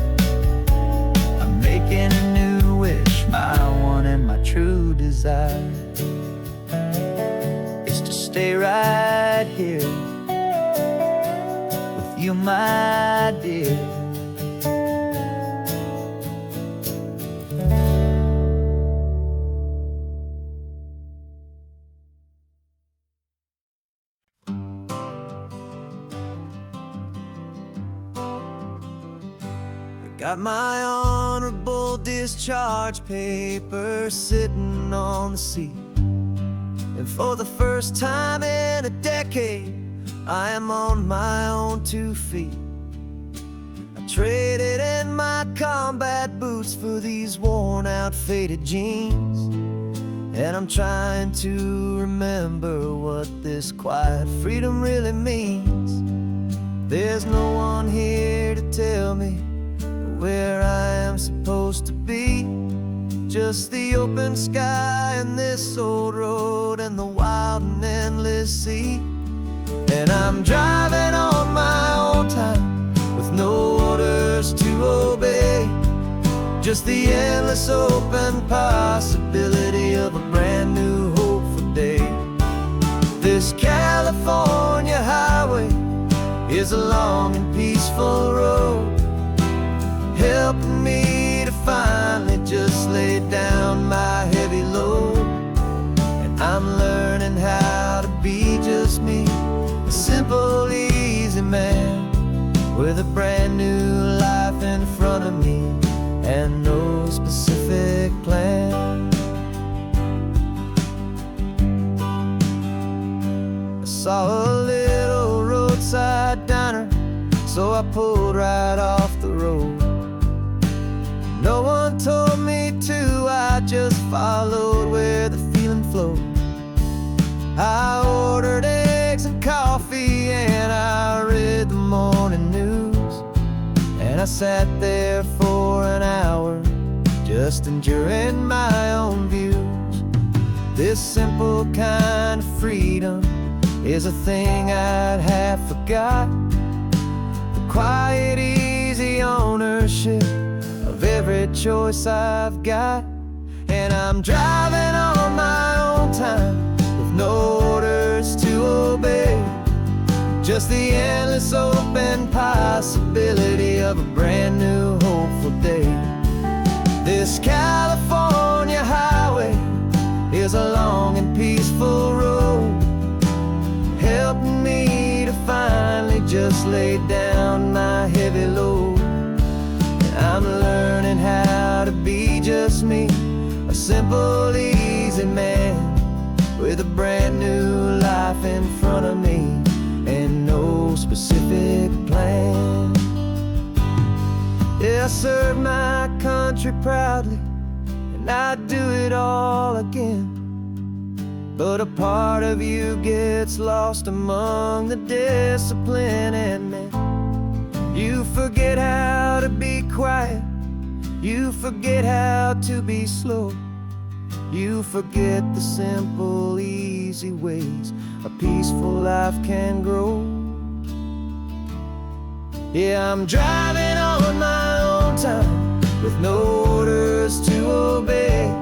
I'm making a new wish, my one and my true desire is to stay right here with you, my dear. Got my honorable discharge paper sitting on the seat, and for the first time in a decade, I am on my own 2 feet. I traded in my combat boots for these worn out faded jeans, and I'm trying to remember what this quiet freedom really means. There's no one here to tell me where I am supposed to be, just the open sky and this old road and the wild and endless sea. And I'm driving on my own time with no orders to obey, just the endless open possibility of a brand new hopeful day. This California highway is a long and peaceful road, helping me to finally just lay down my heavy load. And I'm learning how to be just me, a simple, easy man with a brand new life in front of me and no specific plan. I saw a little roadside diner, so I pulled right off the road. No one told me to, I just followed where the feeling flowed. I ordered eggs and coffee and I read the morning news, and I sat there for an hour just enduring my own views. This simple kind of freedom is a thing I'd have forgot, the quiet, easy ownership of every choice I've got. And I'm driving on my own time with no orders to obey, just the endless open possibility of a brand new hopeful day. This California highway is a long and peaceful road, helping me to finally just lay down my heavy load. And I'm learning how to be just me, a simple, easy man with a brand new life in front of me and no specific plan. Yeah, I serve my country proudly, and I'd do it all again. But a part of you gets lost among the discipline, and man, you forget how to be quiet, you forget how to be slow, you forget the simple, easy ways a peaceful life can grow. Yeah, I'm driving on my own time with no orders to obey,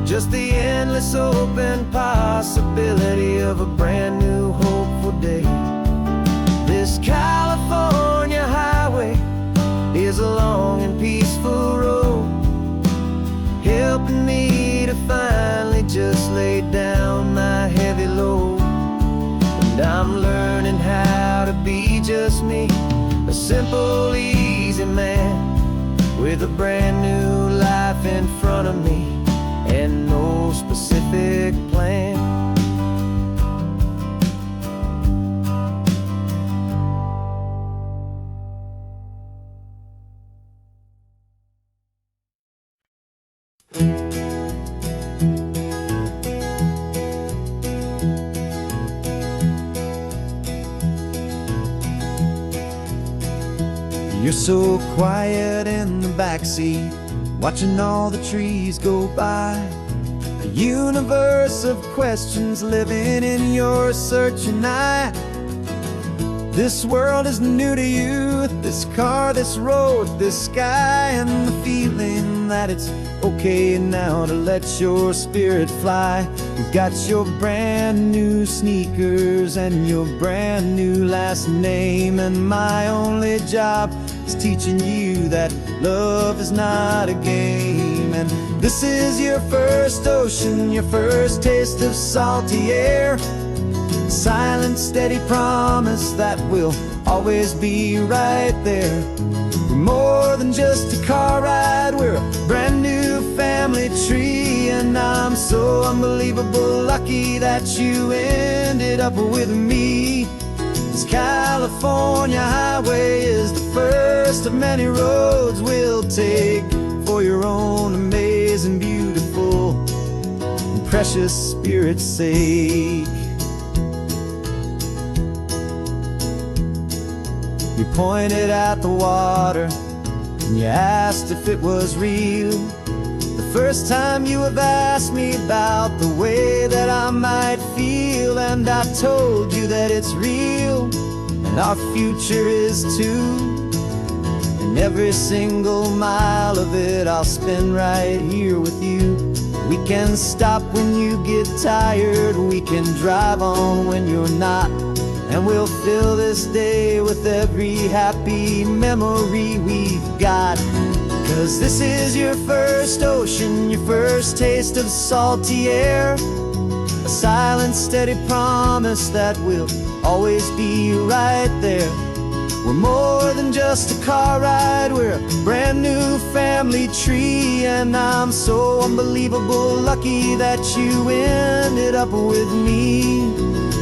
just the endless open possibility of a brand new hopeful day. This California highway is a long and peaceful road, helping me to finally just lay down my heavy load. And I'm learning how to be just me, a simple, easy man with a brand new life in front of me and no specific plan. You're so quiet in the backseat, watching all the trees go by. A universe of questions living in your searching eye. This world is new to you, this car, this road, this sky, and the feeling that it's okay now to let your spirit fly. You've got your brand new sneakers and your brand new last name, and my only job is teaching you that love is not a game. And this is your first ocean, your first taste of salty air, silent, steady promise that we'll always be right there. We're more than just a car ride, we're a brand new family tree, and I'm so unbelievable lucky that you ended up with me. This California highway is the first of many roads we'll take for your own amazing, beautiful, and precious spirit's sake. You pointed at the water and you asked if it was real. The first time you have asked me about the way that I might feel, and I told you that it's real and our future is too. And every single mile of it I'll spend right here with you. We can stop when you get tired, we can drive on when you're not, and we'll fill this day with every happy memory we've got. 'Cause this is your first ocean, your first taste of salty air, a silent, steady promise that we'll always be right there. We're more than just a car ride, we're a brand new family tree, and I'm so unbelievable lucky that you ended up with me.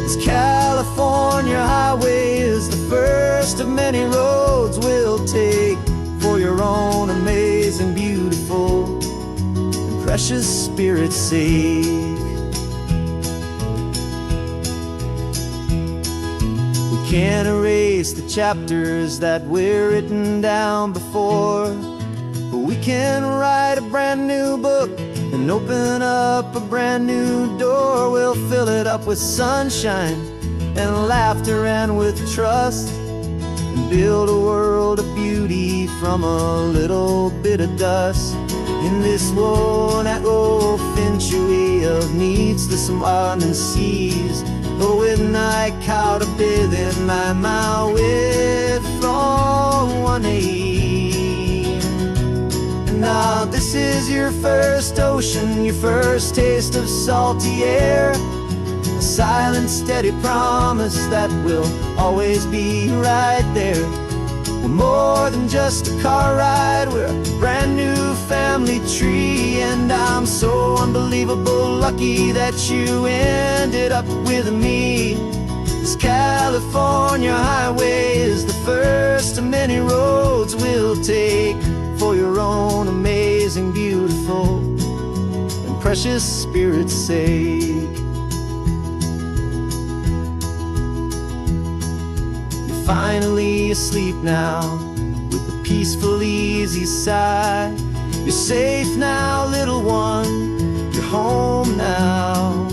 This California highway is the first of many roads we'll take for your own amazing, beautiful, and precious spirit's sake. We can't erase the chapters that were written down before, but we can write a brand new book and open up a brand new door. We'll fill it up with sunshine and laughter and with trust, and build a world of beauty from a little bit of dust. In this world that finchuí of needs the swan and seas, och with night caught a bithing my with all 180. And now this is your first ocean, your first taste of salty air. A silent, steady promise that we'll always be right there. We're more than just a car ride, we're a brand new family tree. And I'm so unbelievable lucky that you ended up with me. This California highway is the first of many roads we'll take for your own amazing, beautiful, and precious spirit's sake. You're finally asleep now with a peaceful, easy sigh. You're safe now, little one, you're home now,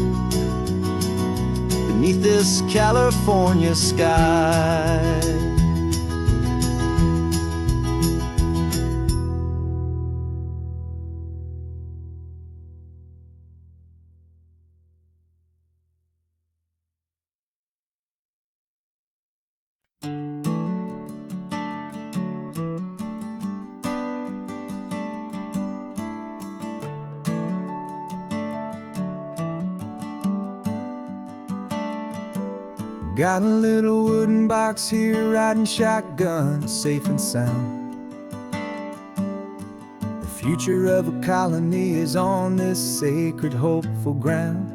beneath this California sky. Got a little wooden box here, riding shotgun, safe and sound. The future of a colony is on this sacred, hopeful ground.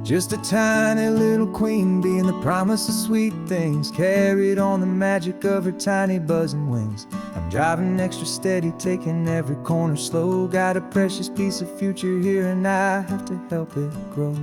Just a tiny little queen bee and the promise of sweet things, carried on the magic of her tiny buzzing wings. I'm driving extra steady, taking every corner slow. Got a precious piece of future here and I have to help it grow.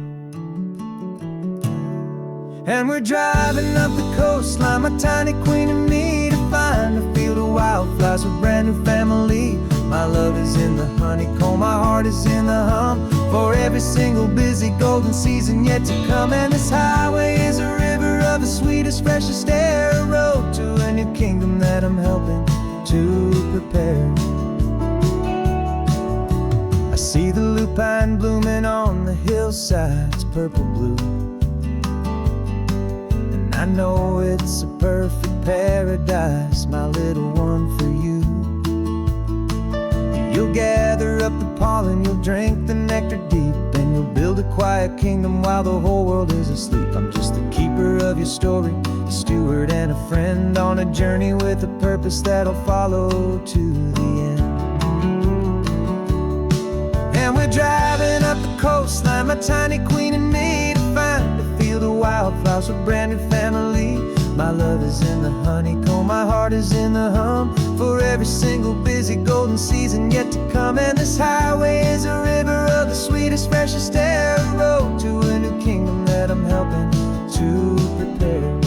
And we're driving up the coastline, my tiny queen and me, to find a field of wildflowers with a brand new family. My love is in the honeycomb, my heart is in the hum, for every single busy golden season yet to come. And this highway is a river of the sweetest, freshest air, a road to a new kingdom that I'm helping to prepare. I see the lupine blooming on the hillsides, purple blue. I know it's a perfect paradise, my little one, for you. You'll gather up the pollen, you'll drink the nectar deep, and you'll build a quiet kingdom while the whole world is asleep. I'm just the keeper of your story, a steward and a friend, on a journey with a purpose that'll follow to the end. And we're driving up the coastline, my tiny queen and me, to find a field of wildflowers with a brand new family. My love is in the honeycomb, my heart is in the hum, for every single busy golden season yet to come. And this highway is a river of the sweetest, freshest air, a road to a new kingdom that I'm helping to prepare.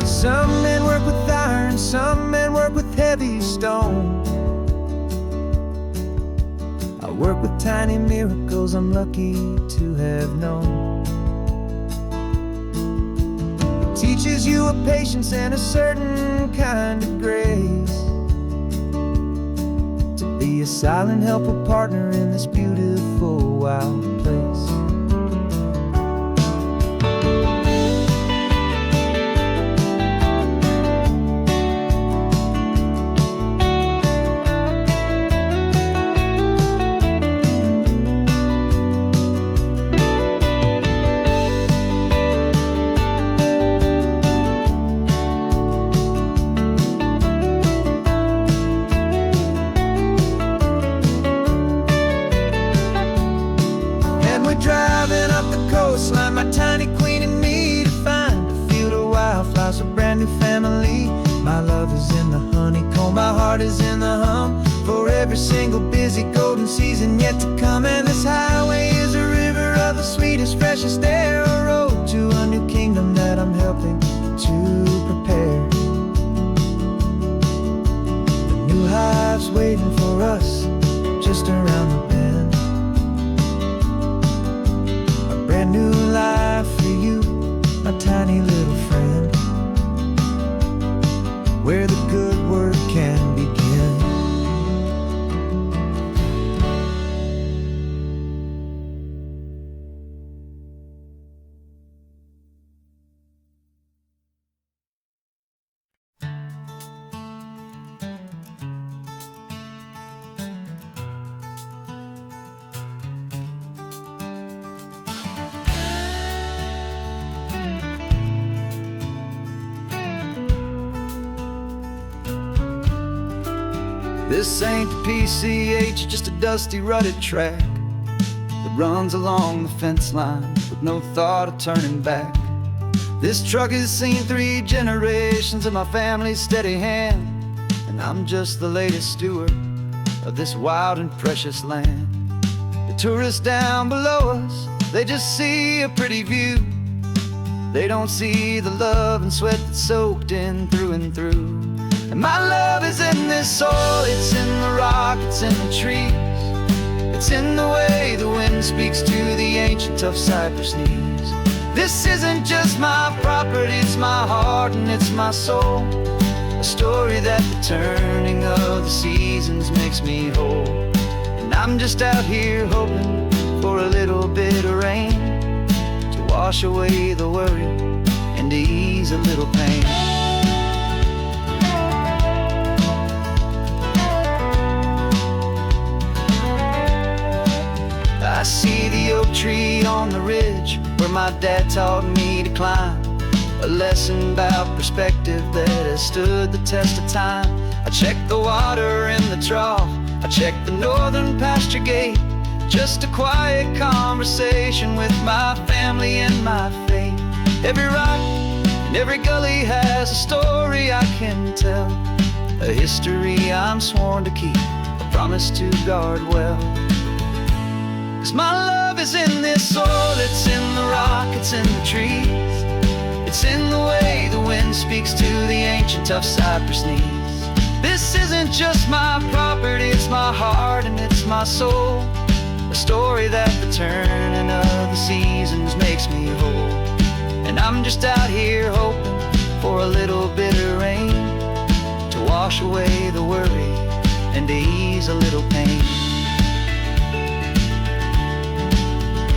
Some men work with iron, some men work with heavy stone. I work with tiny miracles I'm lucky to have known. It teaches you a patience and a certain kind of grace, to be a silent, helpful partner in this beautiful, wild place. Driving up the coastline, my tiny queen and me, to find a field of wildflowers, a brand new family. My love is in the honeycomb, my heart is in the hum, for every single busy golden season yet to come. And this highway is a river of the sweetest, freshest air, a road to a new kingdom that I'm helping to prepare. The new hive's waiting for us just around the bend. Brand new life for you, my tiny little friend, where the good work can begin. This ain't the PCH, just a dusty rutted track that runs along the fence line with no thought of turning back. This truck has seen 3 generations of my family's steady hand, and I'm just the latest steward of this wild and precious land. The tourists down below us, they just see a pretty view. They don't see the love and sweat that's soaked in through and through. And my love is in this soil, it's in the rock, it's in the trees. It's in the way the wind speaks to the ancient tough cypress knees. This isn't just my property, it's my heart and it's my soul. A story that the turning of the seasons makes me whole. And I'm just out here hoping for a little bit of rain to wash away the worry and to ease a little pain. I see the oak tree on the ridge where my dad taught me to climb. A lesson about perspective that has stood the test of time. I check the water in the trough, I check the northern pasture gate. Just a quiet conversation with my family and my faith. Every rock and every gully has a story I can tell, a history I'm sworn to keep, a promise to guard well. 'Cause my love is in this soil, it's in the rock, it's in the trees. It's in the way the wind speaks to the ancient tough cypress knees. This isn't just my property, it's my heart and it's my soul. A story that the turning of the seasons makes me whole. And I'm just out here hoping for a little bit of rain to wash away the worry and to ease a little pain.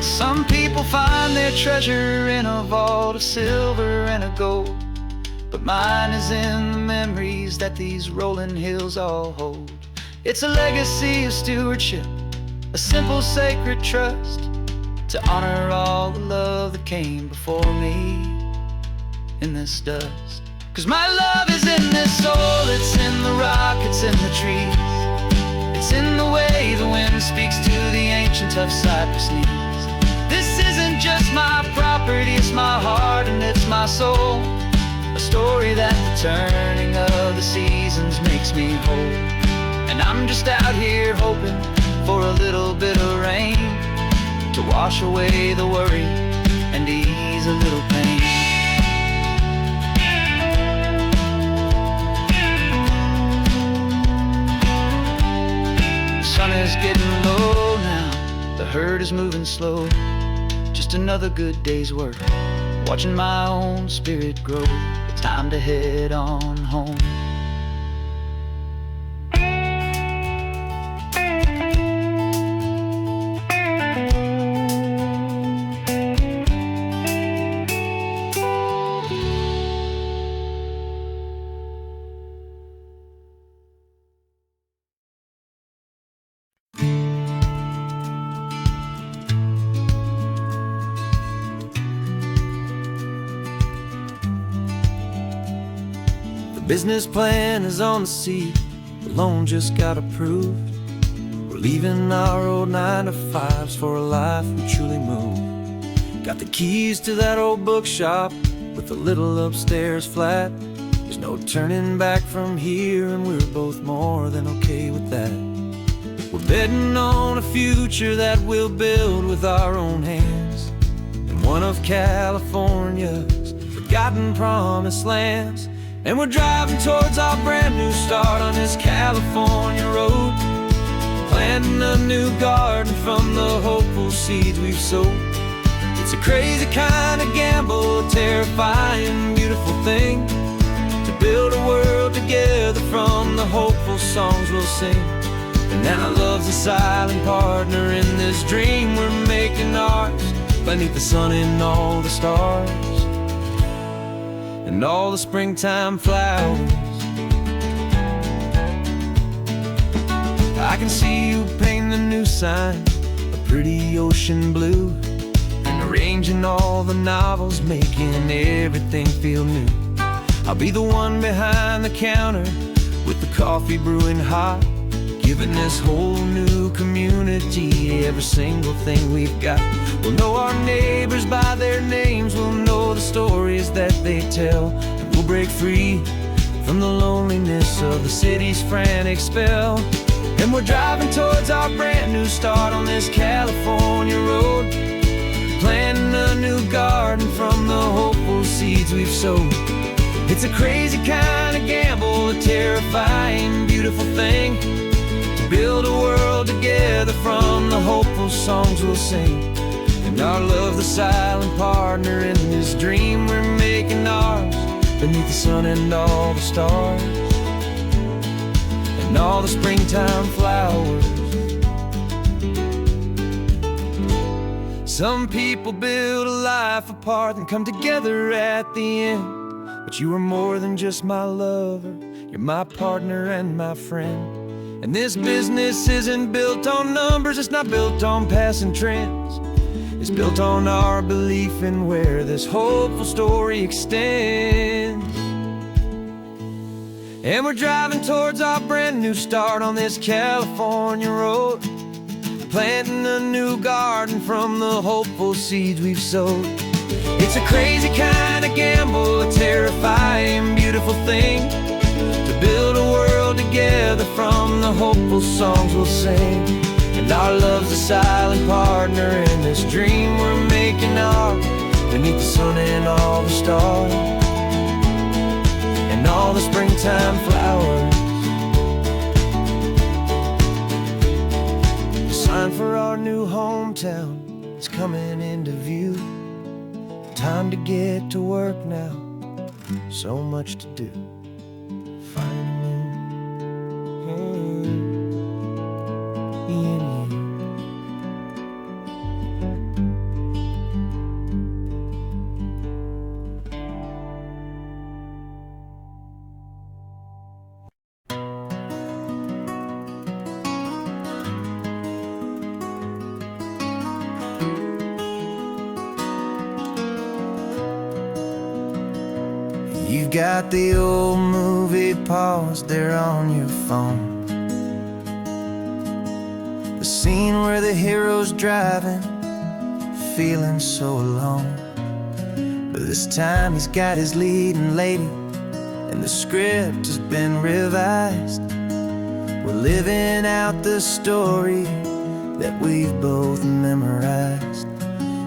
Some people find their treasure in a vault of silver and of gold, but mine is in the memories that these rolling hills all hold. It's a legacy of stewardship, a simple sacred trust, to honor all the love that came before me in this dust. 'Cause my love is in this soul, it's in the rock, it's in the trees. It's in the way the wind speaks to the ancient tough cypress knees. This isn't just my property, it's my heart and it's my soul. A story that the turning of the seasons makes me whole. And I'm just out here hoping for a little bit of rain to wash away the worry and ease a little pain. The sun is getting low now, the herd is moving slow. Just another good day's work, watching my own spirit grow. It's time to head on home. Business plan is on the seat, the loan just got approved. We're leaving our old 9-to-5s for a life we truly moved. Got the keys to that old bookshop with the little upstairs flat. There's no turning back from here, and we're both more than okay with that. We're betting on a future that we'll build with our own hands, in one of California's forgotten promised lands. And we're driving towards our brand new start on this California road, planting a new garden from the hopeful seeds we've sowed. It's a crazy kind of gamble, a terrifying, beautiful thing, to build a world together from the hopeful songs we'll sing. And now love's a silent partner in this dream we're making ours, beneath the sun and all the stars and all the springtime flowers. I can see you painting a new sign, a pretty ocean blue, and arranging all the novels, making everything feel new. I'll be the one behind the counter with the coffee brewing hot, giving this whole new community every single thing we've got. We'll know our neighbors by their names, we'll know the stories that they tell, and we'll break free from the loneliness of the city's frantic spell. And we're driving towards our brand new start on this California road, planting a new garden from the hopeful seeds we've sowed. It's a crazy kind of gamble, a terrifying, beautiful thing, to build a world together from the hopeful songs we'll sing. And our love's the silent partner in this dream we're making ours, beneath the sun and all the stars, and all the springtime flowers. Some people build a life apart and come together at the end, but you are more than just my lover, you're my partner and my friend. And this business isn't built on numbers, it's not built on passing trends. It's built on our belief in where this hopeful story extends. And we're driving towards our brand new start on this California road, planting a new garden from the hopeful seeds we've sowed. It's a crazy kind of gamble, a terrifying, beautiful thing, to build a world together from the hopeful songs we'll sing. And our love's a silent partner in this dream we're making ours, beneath the sun and all the stars, and all the springtime flowers. The sign for our new hometown is coming into view. Time to get to work now, so much to do. Finding me in you. You've got the old movie paused there on your phone, the scene where the hero's driving, feeling so alone. But this time he's got his leading lady, and the script has been revised. We're living out the story that we've both memorized.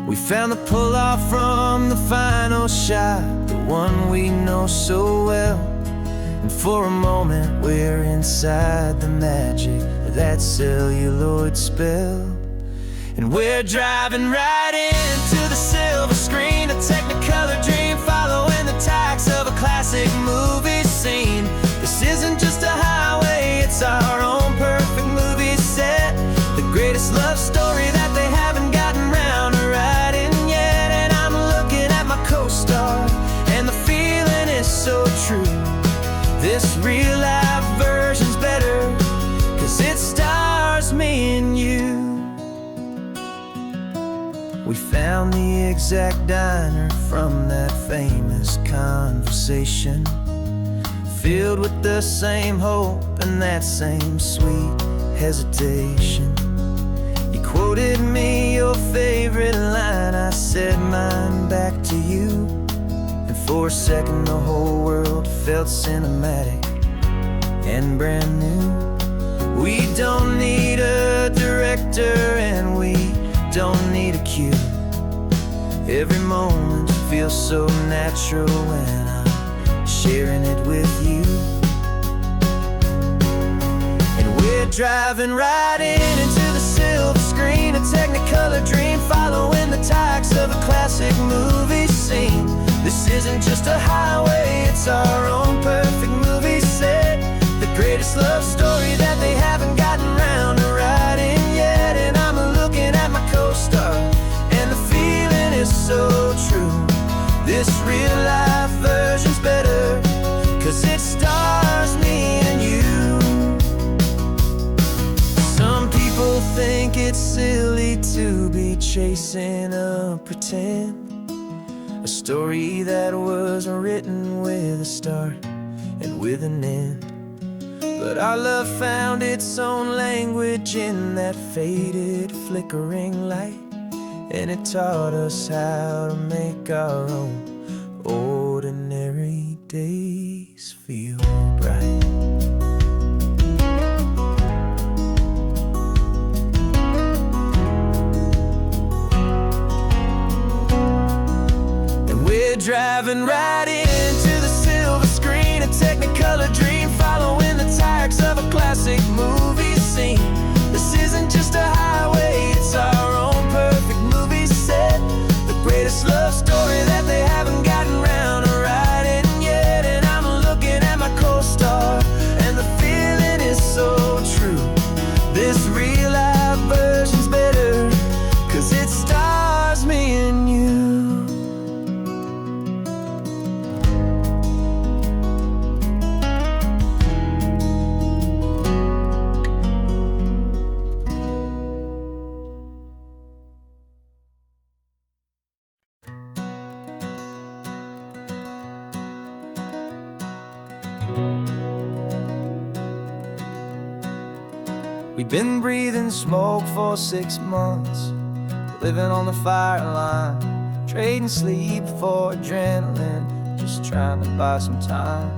We found the pull-off from the final shot, the one we know so well. And for a moment we're inside the magic of that celluloid spell. And we're driving right into the silver screen, a Technicolor dream, following the tacks of a classic movie scene. This isn't just a highway, it's our own perfect movie set, the greatest love story that they haven't gotten round to writing yet. And I'm looking at my co-star, and the feeling is so true. This real life version's better, 'cause it stars me and you. We found the exact diner from that famous conversation, filled with the same hope and that same sweet hesitation. You quoted me your favorite line, I said mine back to you, and for a second the whole world felt cinematic and brand new. We don't need a director and we don't need a cue. Every moment feels so natural when I'm sharing it with you. And we're driving right into the silver screen, a Technicolor dream, following the tacks of a classic movie scene. This isn't just a highway, it's our own perfect movie set, the greatest love story that they haven't gotten round to writing yet. And I'm looking at my co-star, and the feeling is so true. This real life version's better, 'cause it stars me and you. Some people think it's silly to be chasing a pretend, a story that was written with a start and with an end. But our love found its own language in that faded, flickering light, and it taught us how to make our own ordinary days feel bright. And we're driving right into the silver screen, a Technicolor dream, following the tracks of a classic movie scene. This isn't just a highway, it's our own perfect movie set, the greatest love story that they haven't gotten round to writing yet. And I'm looking at my co-star, and the feeling is so true. This real life version's better, 'cause it stars me and you. We've been breathing smoke for 6 months, living on the fire line, trading sleep for adrenaline, just trying to buy some time.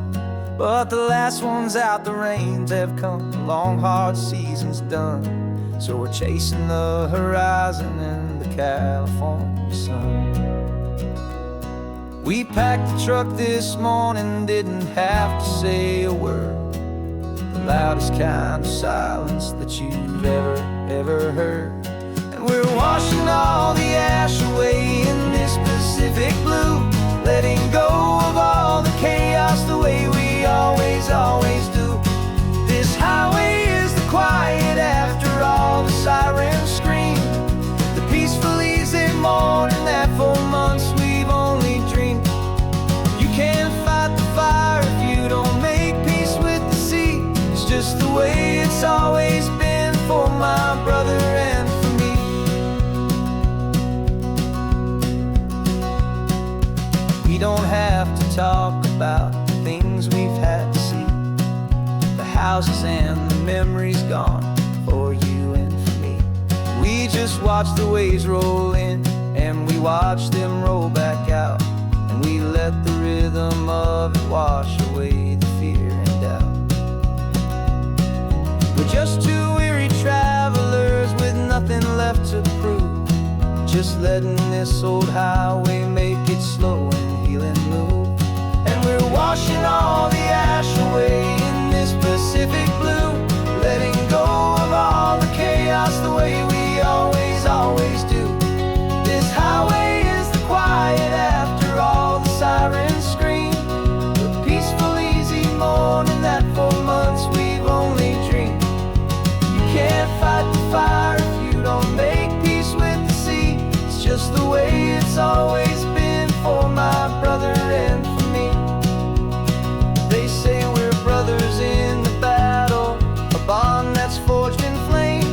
But the last one's out, the rains have come, the long hard season's done. So we're chasing the horizon in the California sun. We packed the truck this morning, didn't have to say a word, the loudest kind of silence that you've ever heard. And we're washing all the ash away in this Pacific blue, letting go of all the chaos the way we always do. This highway is the quiet after all the sirens scream, the peaceful easy morning that for months we've only dreamed. You can't fight the fire if you don't make peace with the sea. It's just the way it's always been for my brother and for me. We don't have to talk about the things we've had to see, the houses and the memories gone for you and for me. We just watch the waves roll in, and we watch them roll back out, and we let the rhythm of it wash away the fear and doubt. We're just two weary travelers with nothing left to prove, just letting this old highway make it slow and healing move. And we're washing all the ash away in this Pacific blue, letting go of all the chaos the way we always do. This highway is the quiet after all the sirens scream, the peaceful easy morning that for months we've only dreamed. You can't fight the fire if you don't make peace with the sea. It's just the way it's always been for my brother and for me. They say we're brothers in the battle, a bond that's forged in flame.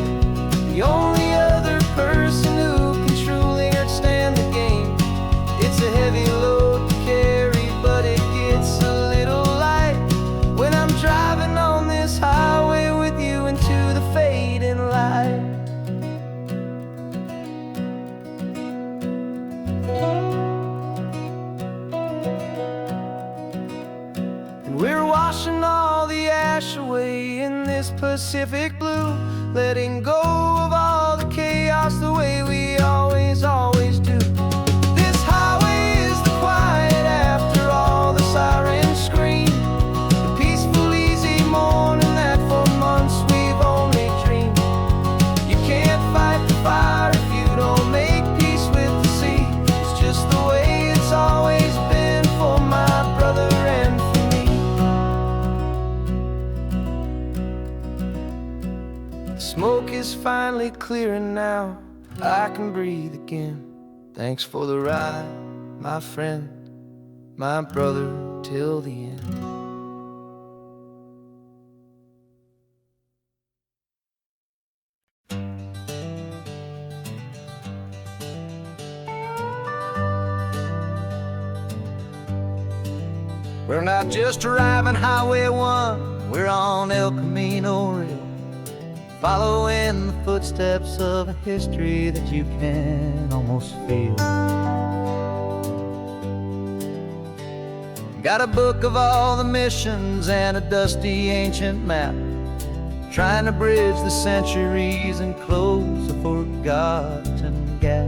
The only other person who can truly stand the game. It's a heavy load to carry, but it gets a little light when I'm driving on this highway with you into the fading light. And we're washing all the ash away in this Pacific blue, letting go of all the chaos the way we always do. This highway is the quiet after all the sirens scream, the peaceful easy morning that for months we've only dreamed. You can't fight the fire if you don't make peace with the sea. It's just the way it's always been for my brother and for me. The smoke is finally clearing now, I can breathe again. Thanks for the ride, my friend, my brother, till the end. We're not just driving Highway 1, We're on El Camino Real, following the footsteps of a history that you can almost feel. Got a book of all the missions and a dusty ancient map, trying to bridge the centuries and close a forgotten gap.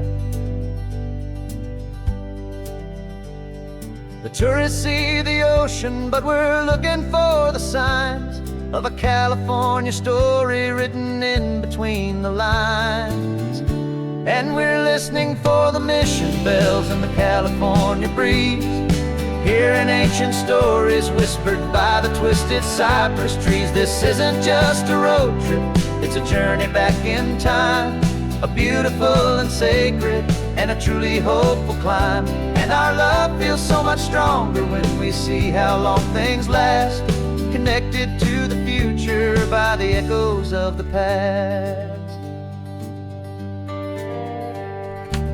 The tourists see the ocean, but we're looking for the signs of a California story written in between the lines. And we're listening for the mission bells in the California breeze, hearing ancient stories whispered by the twisted cypress trees. This isn't just a road trip, it's a journey back in time, a beautiful and sacred and a truly hopeful climb. And our love feels so much stronger when we see how long things last, connected to the future by the echoes of the past.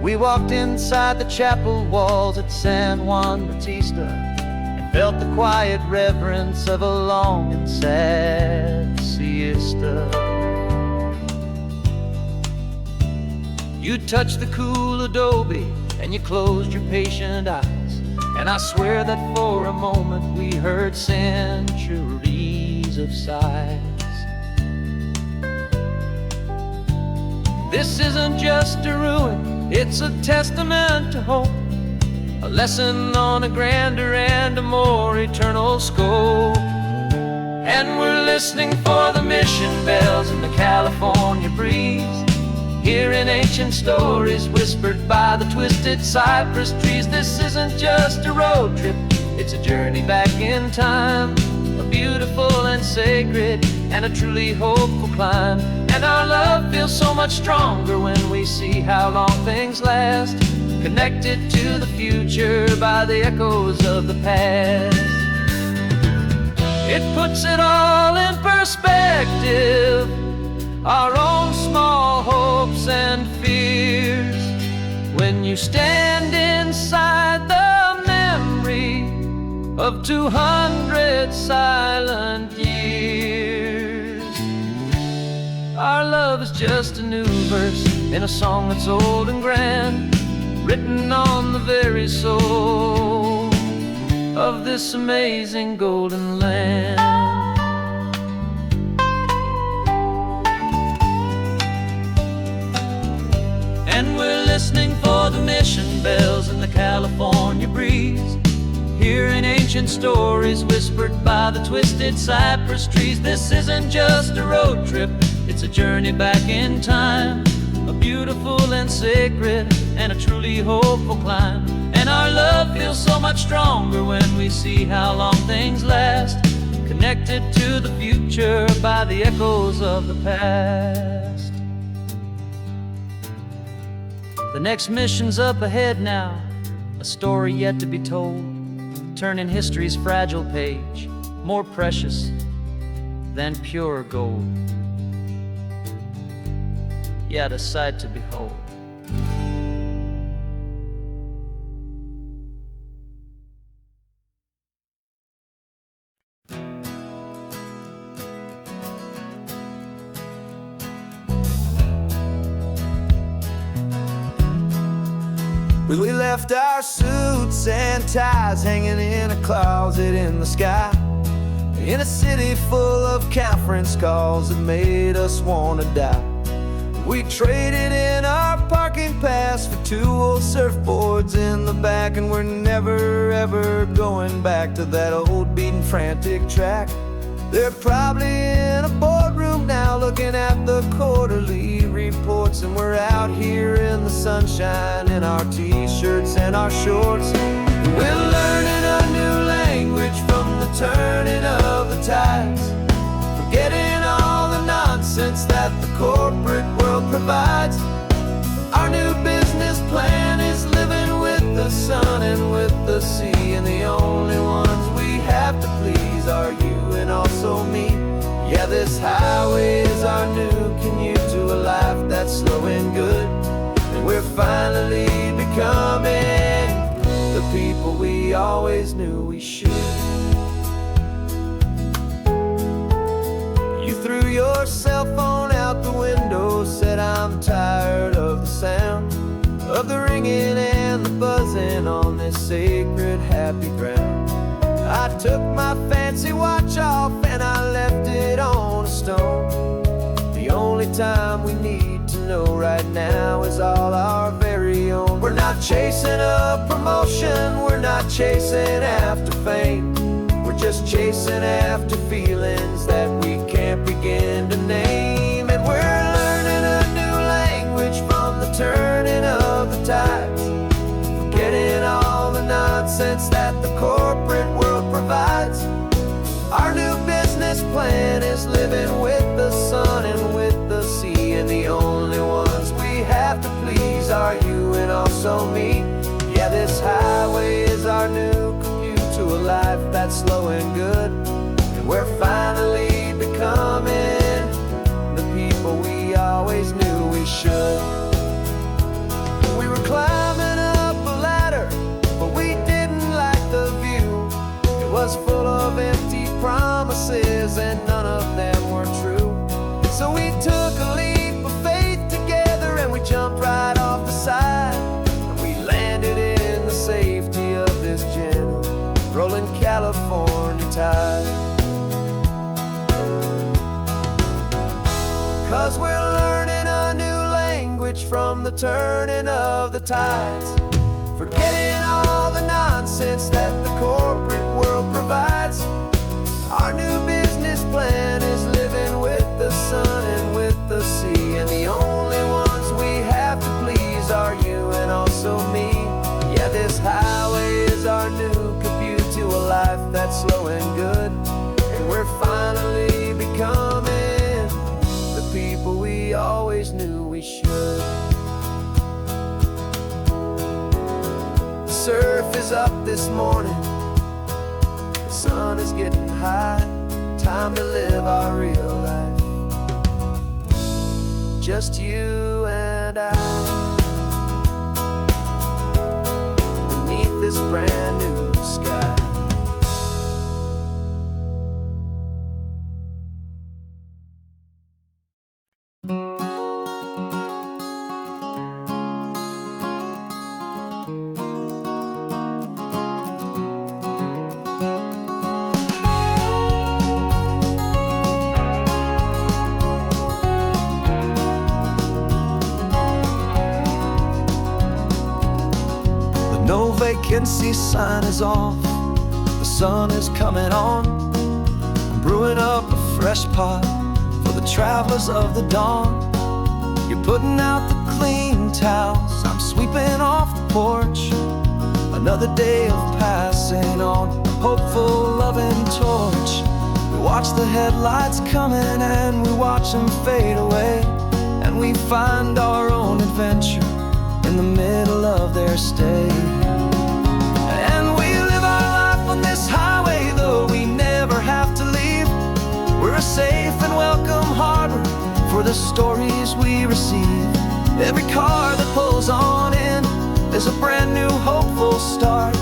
We walked inside the chapel walls at San Juan Bautista and felt the quiet reverence of a long and sad siesta. You touched the cool adobe and you closed your patient eyes, and I swear that for a moment we heard centuries of sighs. This isn't just a ruin, it's a testament to hope, a lesson on a grander and a more eternal scope. And we're listening for the mission bells in the California breeze, hearing ancient stories whispered by the twisted cypress trees. This isn't just a road trip, it's a journey back in time, a beautiful and sacred and a truly hopeful climb. And our love feels so much stronger when we see how long things last, connected to the future by the echoes of the past. It puts it all in perspective, our own small hopes and fears, when you stand inside the memory of 200 silent years. Our love is just a new verse in a song that's old and grand, written on the very soul of this amazing golden land. And we're listening for the mission bells in the California breeze, hearing ancient stories whispered by the twisted cypress trees. This isn't just a road trip, it's a journey back in time, a beautiful and sacred and a truly hopeful climb. And our love feels so much stronger when we see how long things last, connected to the future by the echoes of the past. The next mission's up ahead now, a story yet to be told, turning history's fragile page more precious than pure gold. Yet a sight to behold. We left our suits and ties hanging in a closet in the sky, in a city full of conference calls that made us wanna die. We traded in our parking pass for 2 old surfboards in the back, and we're never ever going back to that old beaten frantic track. They're probably in a boardroom now looking at the quarterly reports, and we're out here in the sunshine in our t-shirts and our shorts. We're learning a new language from the turning of the tides, forgetting all the nonsense that the corporate world provides. Our new business plan is living with the sun and with the sea, and the only ones we have to please are you and also me. Yeah, this highway is our new commute to a life that's slow and good, and we're finally becoming the people we always knew we should. threw your cell phone out the window, said I'm tired of the sound of the ringing and the buzzing on this sacred happy ground. I took my fancy watch off and I left it on a stone. The only time we need to know right now is all our very own. We're not chasing a promotion, we're not chasing after fame. We're just chasing after feelings that we can't begin to name. And we're learning a new language from the turning of the tides, forgetting all the nonsense that the corporate world provides. Our new business plan is living with the sun and with the sea, and the only ones we have to please are you and also me. Yeah, this highway is our new commute to a life that's slow and good, and we're finally becoming the people we always knew we should. We were climbing up a ladder, but we didn't like the view. It was full of empty promises and none of them were true. So we took a leap of faith together and we jumped right off the side, and we landed in the safety of this gentle rolling California tide. 'Cause we're learning a new language from the turning of the tides, forgetting all the nonsense that the corporate world provides. Our new business plan is living with the sun and with the sea, and the only ones we have to please are you and also me. Yeah, this highway is our new commute to a life that's slow and good, and we're finally becoming the people we always knew we should. The surf is up this morning, the sun is getting high, time to live our real life, just you and I, beneath this brand new sky. No vacancy sign is off, the sun is coming on. I'm brewing up a fresh pot for the travelers of the dawn. You're putting out the clean towels, I'm sweeping off the porch. Another day of passing on, a hopeful loving torch. We watch the headlights coming and we watch them fade away, and we find our own adventure in the middle of their stay. And we live our life on this highway, though we never have to leave. We're a safe and welcome harbor for the stories we receive. Every car that pulls on in is a brand new hopeful start,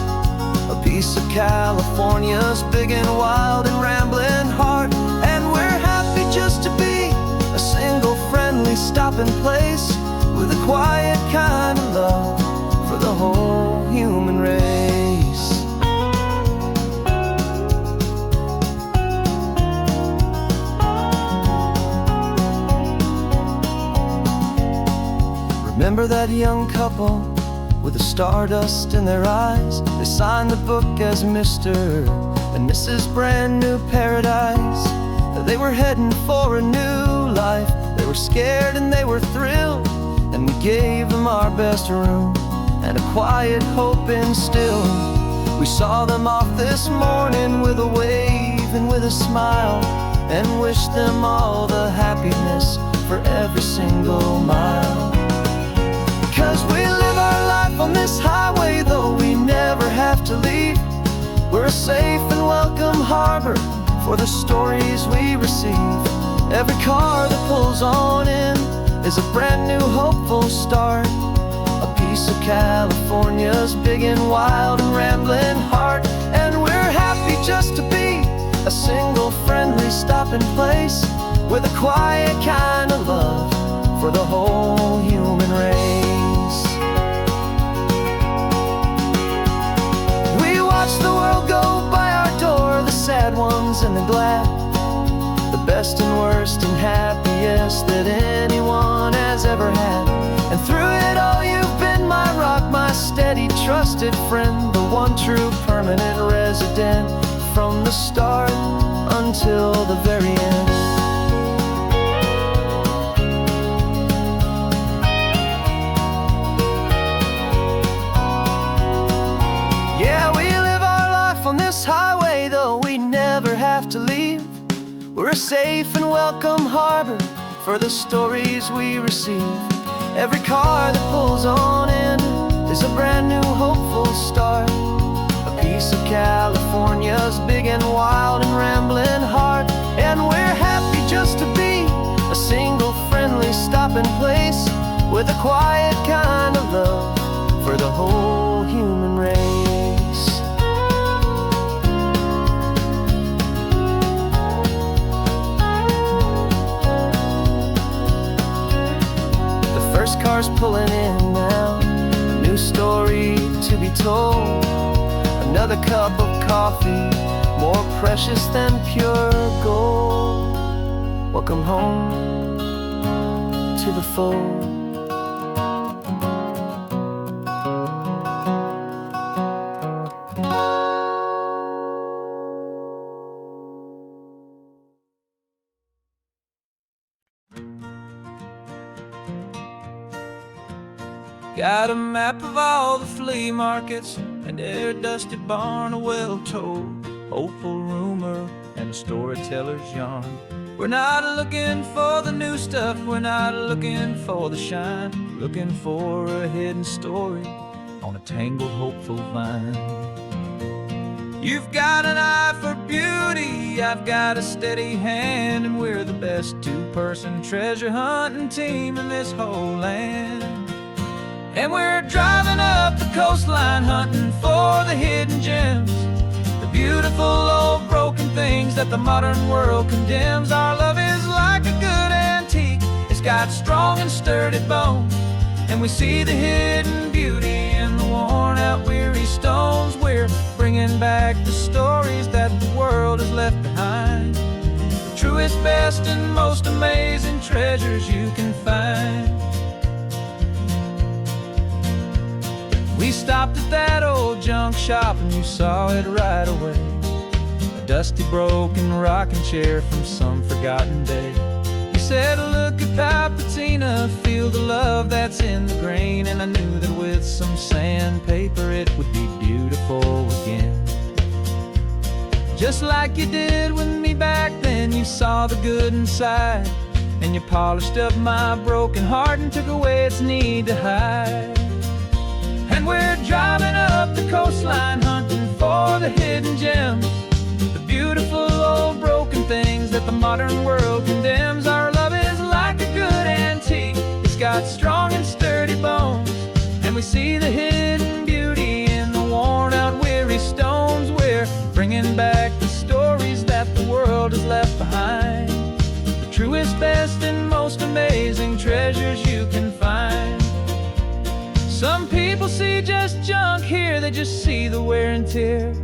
a piece of California's big and wild and rambling heart. And we're happy just to be a single friendly stopping place, with a quiet kind of love for the whole human race. Remember that young couple with the stardust in their eyes? They signed the book as Mr. and Mrs. Brand New Paradise. They were heading for a new life. They were scared and they were thrilled, and we gave them our best room and a quiet hope instilled. We saw them off this morning with a wave and with a smile, and wished them all the happiness for every single mile. 'Cause we live our life on this highway, though we never have to leave. We're a safe and welcome harbor for the stories we receive. Every car that pulls on in is a brand new hopeful start, a piece of California's big and wild and rambling heart. And we're happy just to be a single friendly stopping place, with a quiet kind of love for the whole human race. We watch the world go by our door, the sad ones and the glad, the best and worst and happiest that anyone has ever had. And through it all you've been my rock, my steady, trusted friend, the one true permanent resident, from the start until the very end. Yeah, we live our life on this highway, though we never have to leave. We're a safe and welcome harbor for the stories we receive. Every car that pulls on in is a brand new hopeful start, a piece of California's big and wild and rambling heart. And we're happy just to be a single friendly stopping place, with a quiet kind of love for the whole human race. Cars pulling in now, a new story to be told, another cup of coffee, more precious than pure gold. Welcome home to the fold. Got a map of all the flea markets and every dusty barn, a well-told, hopeful rumor and a storyteller's yarn. We're not looking for the new stuff, we're not looking for the shine, looking for a hidden story on a tangled, hopeful vine. You've got an eye for beauty, I've got a steady hand, and we're the best two-person treasure hunting team in this whole land. And we're driving up the coastline hunting for the hidden gems, the beautiful old broken things that the modern world condemns. Our love is like a good antique, it's got strong and sturdy bones, and we see the hidden beauty in the worn out weary stones. We're bringing back the stories that the world has left behind, the truest, best and most amazing treasures you can find. We stopped at that old junk shop and you saw it right away, a dusty broken rocking chair from some forgotten day. You said, look at that patina, feel the love that's in the grain, and I knew that with some sandpaper it would be beautiful again. Just like you did with me back then, you saw the good inside, and you polished up my broken heart and took away its need to hide. And we're driving up the coastline hunting for the hidden gems, the beautiful old broken things that the modern world condemns. Our love is like a good antique, it's got strong and sturdy bones, and we see the hidden beauty in the worn out weary stones. We're bringing back the stories that the world has left behind, the truest, best and most amazing treasures you can find. Some people see just junk here, they just see the wear and tear,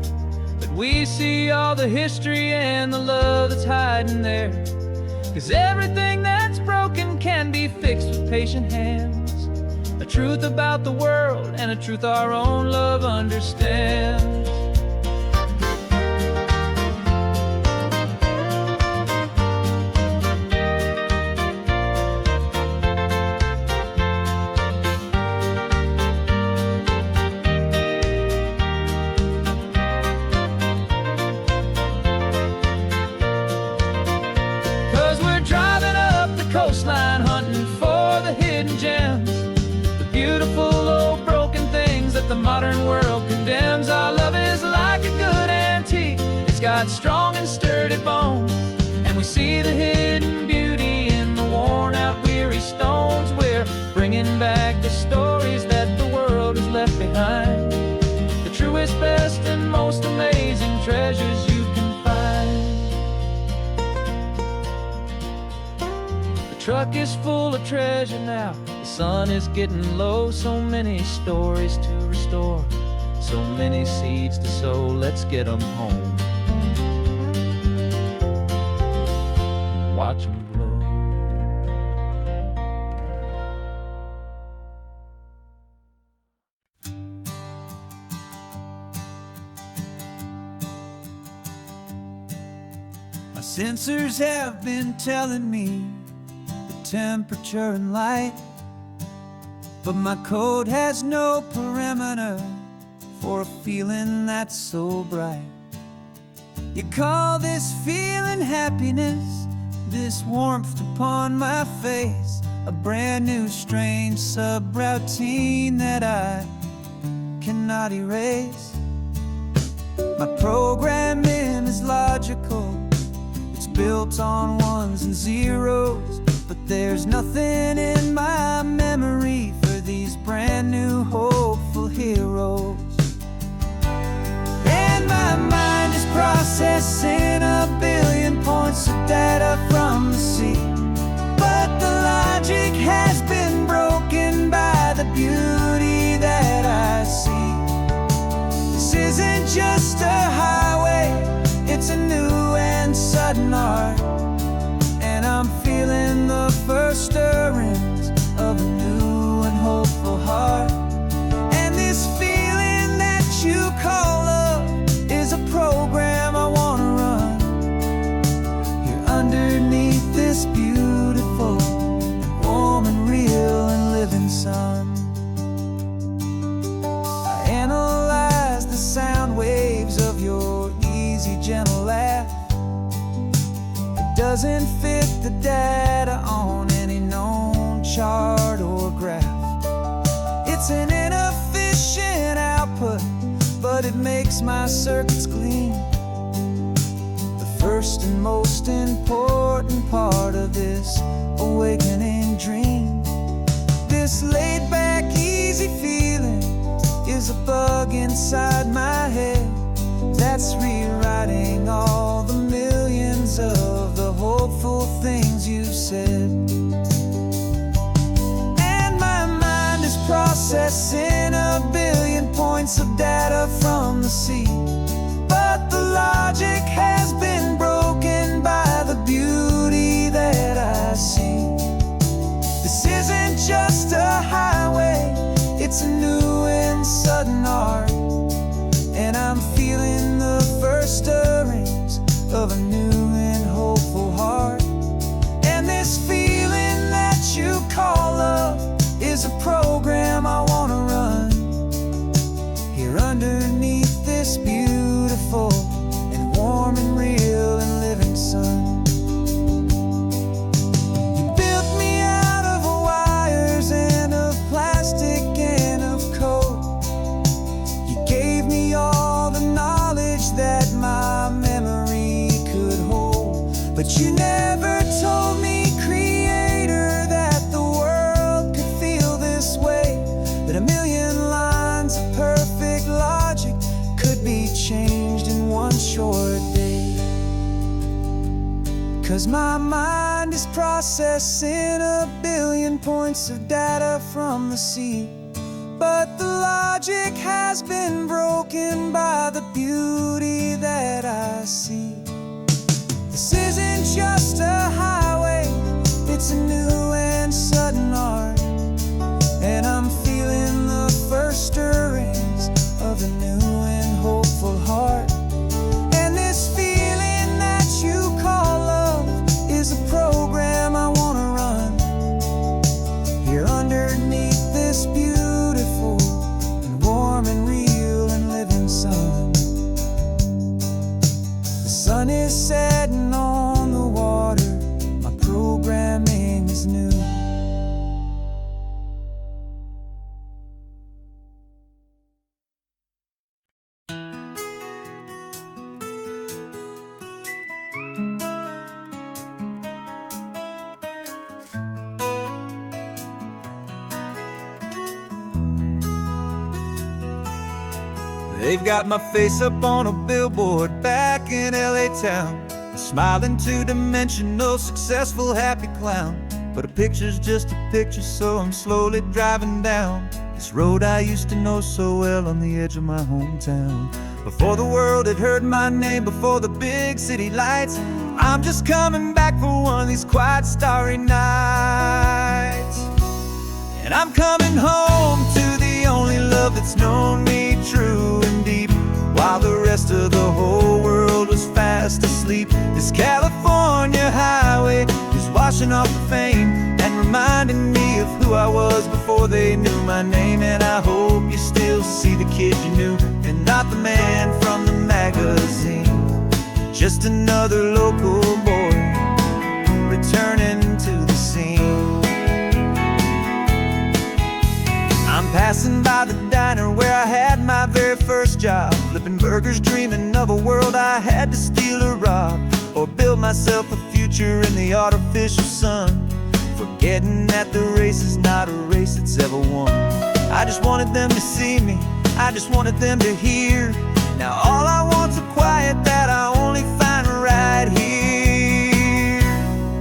but we see all the history and the love that's hiding there. 'Cause everything that's broken can be fixed with patient hands, a truth about the world and a truth our own love understands. 'Cause we're driving up the coastline hunting for the hidden gems, the beautiful old broken things that the modern world condemns. Our love is like a good antique, it's got strong and sturdy bones, and we see the hidden beauty in the worn out weary stones. We're bringing back the stories that the world has left behind, the truest, best and most amazing treasures you can find. truck is full of treasure now. The sun is getting low, so many stories to restore, so many seeds to sow. Let's get 'em home, watch 'em grow. My sensors have been telling me the temperature and light, but my code has no parameter for a feeling that's so bright. You call this feeling happiness, this warmth upon my face, a brand new strange subroutine that I cannot erase. My programming is logical, it's built on ones and zeros, but there's nothing in my memory for these brand new hopeful heroes. And my mind is processing a billion points of data from the sea, but the logic has been broken by the beauty that I see. This isn't just a highway, it's a new and sudden art, and I'm feeling the first stirrings of a new and hopeful heart. And this feeling that you call love is a program I wanna run here underneath this beautiful, warm and real and living sun. I analyze the sound waves of your easy, gentle laugh. It doesn't fit the data on any known chart or graph. It's an inefficient output, but it makes my circuits clean. The first and most important part of this awakening dream. This laid-back, easy feeling is a bug inside my head that's rewriting all the millions of the hopeful things you said. And my mind is processing a billion points of data from the sea, but the logic has been broken by the beauty that I see. This isn't just a highway, it's a new and sudden art, and I'm feeling the first stirrings of a new and hopeful heart. And this feeling that you call love is a program I wanna run here underneath this beautiful and warm and real and living sun. You built me out of wires and of plastic and of code. You gave me all the knowledge that my memory could hold, but you never told me, Creator, that the world could feel this way, that a million lines of perfect logic could be changed in one short day. 'Cause my mind is processing a billion points of data from the sea, but the logic has been broken by the beauty that I see. This isn't just a highway, it's a new and sudden art, and I'm feeling the first stirrings of a new and hopeful heart. And this feeling that you call love is a program I wanna run here underneath this beautiful and warm and real and living sun. The sun is setting on the water, my programming is new. They've got my face up on a billboard back in LA town, a smiling two-dimensional, successful, happy clown. but a picture's just a picture, so I'm slowly driving down this road I used to know so well on the edge of my hometown. Before the world had heard my name, before the big city lights, I'm just coming back for one of these quiet starry nights. And I'm coming home to the only love that's known me true and deep, while the rest of the whole world was fast asleep. This California highway is washing off the fame and reminding me of who I was before they knew my name. And I hope you still see the kid you knew, and not the man from the magazine. Just another local boy returning to the scene. I'm passing by the diner where I had my very first job, flipping burgers, dreaming of a world I had to steal or rob, or build myself a future in the artificial sun, forgetting that the race is not a race that's ever won. I just wanted them to see me, I just wanted them to hear. Now all I want's a quiet that I only find right here.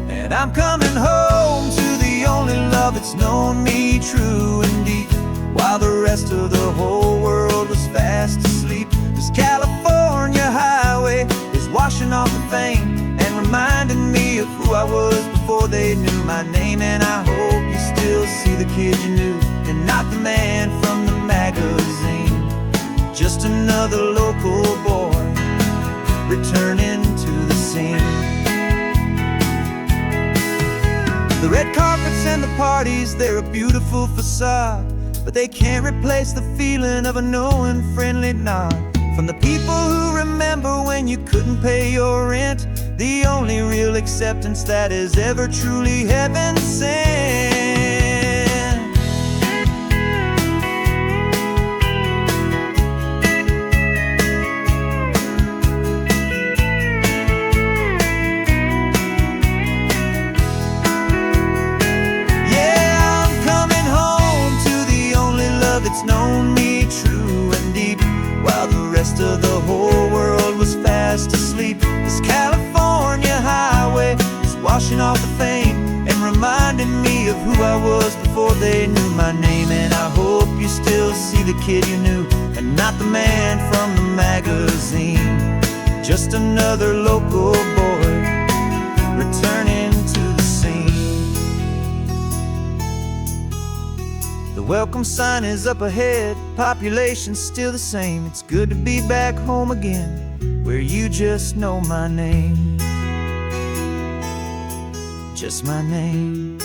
And I'm coming home to the only love that's known me true and deep, while the rest of the whole world was fast asleep. This California highway is washing off the fame and reminding me of who I was before they knew my name. And I hope you still see the kid you knew, and not the man from the magazine. Just another local boy returning to the scene. The red carpets and the parties, they're a beautiful facade, but they can't replace the feeling of a knowing friendly nod from the people who remember when you couldn't pay your rent. The only real acceptance that is ever truly heaven sent. It's known me true and deep, while the rest of the whole world was fast asleep. This California highway is washing off the fame and reminding me of who I was before they knew my name. And I hope you still see the kid you knew, and not the man from the magazine. Just another local boy returning to the scene. The welcome sign is up ahead, population's still the same. It's good to be back home again, where you just know my name. Just my name.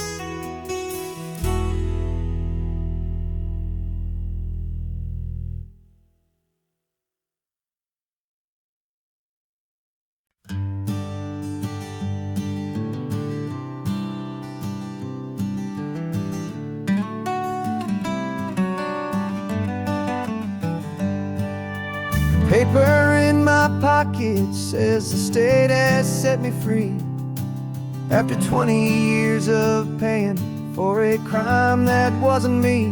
Paper in my pocket says the state has set me free, after 20 years of paying for a crime that wasn't me.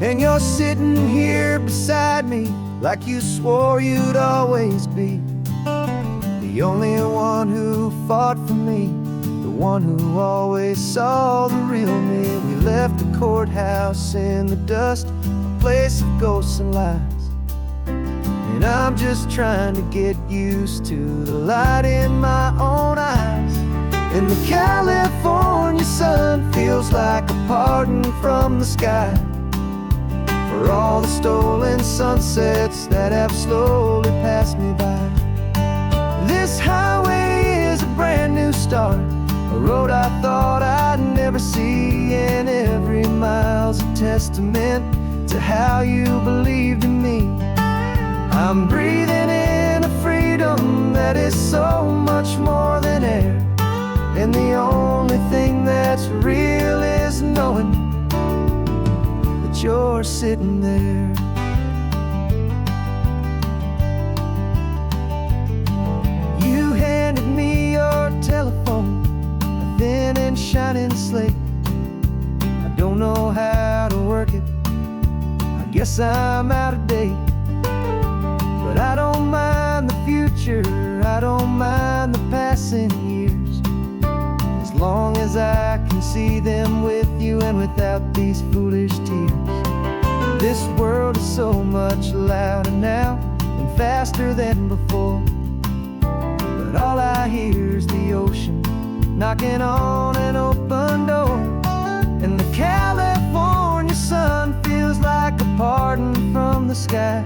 And you're sitting here beside me like you swore you'd always be, the only one who fought for me, the one who always saw the real me. We left the courthouse in the dust, a place of ghosts and lies. And I'm just trying to get used to the light in my own eyes. And the California sun feels like a pardon from the sky for all the stolen sunsets that have slowly passed me by. This highway is a brand new start, a road I thought I'd never see, and every mile's a testament to how you believed in me. I'm breathing in a freedom that is so much more than air, and the only thing that's real is knowing that you're sitting there. You handed me your telephone, a thin and shining slate. I don't know how to work it, I guess I'm out of date. But I don't mind the future, I don't mind the passing years, as long as I can see them with you and without these foolish tears. This world is so much louder now and faster than before, but all I hear is the ocean knocking on an open door. And the California sun feels like a pardon from the sky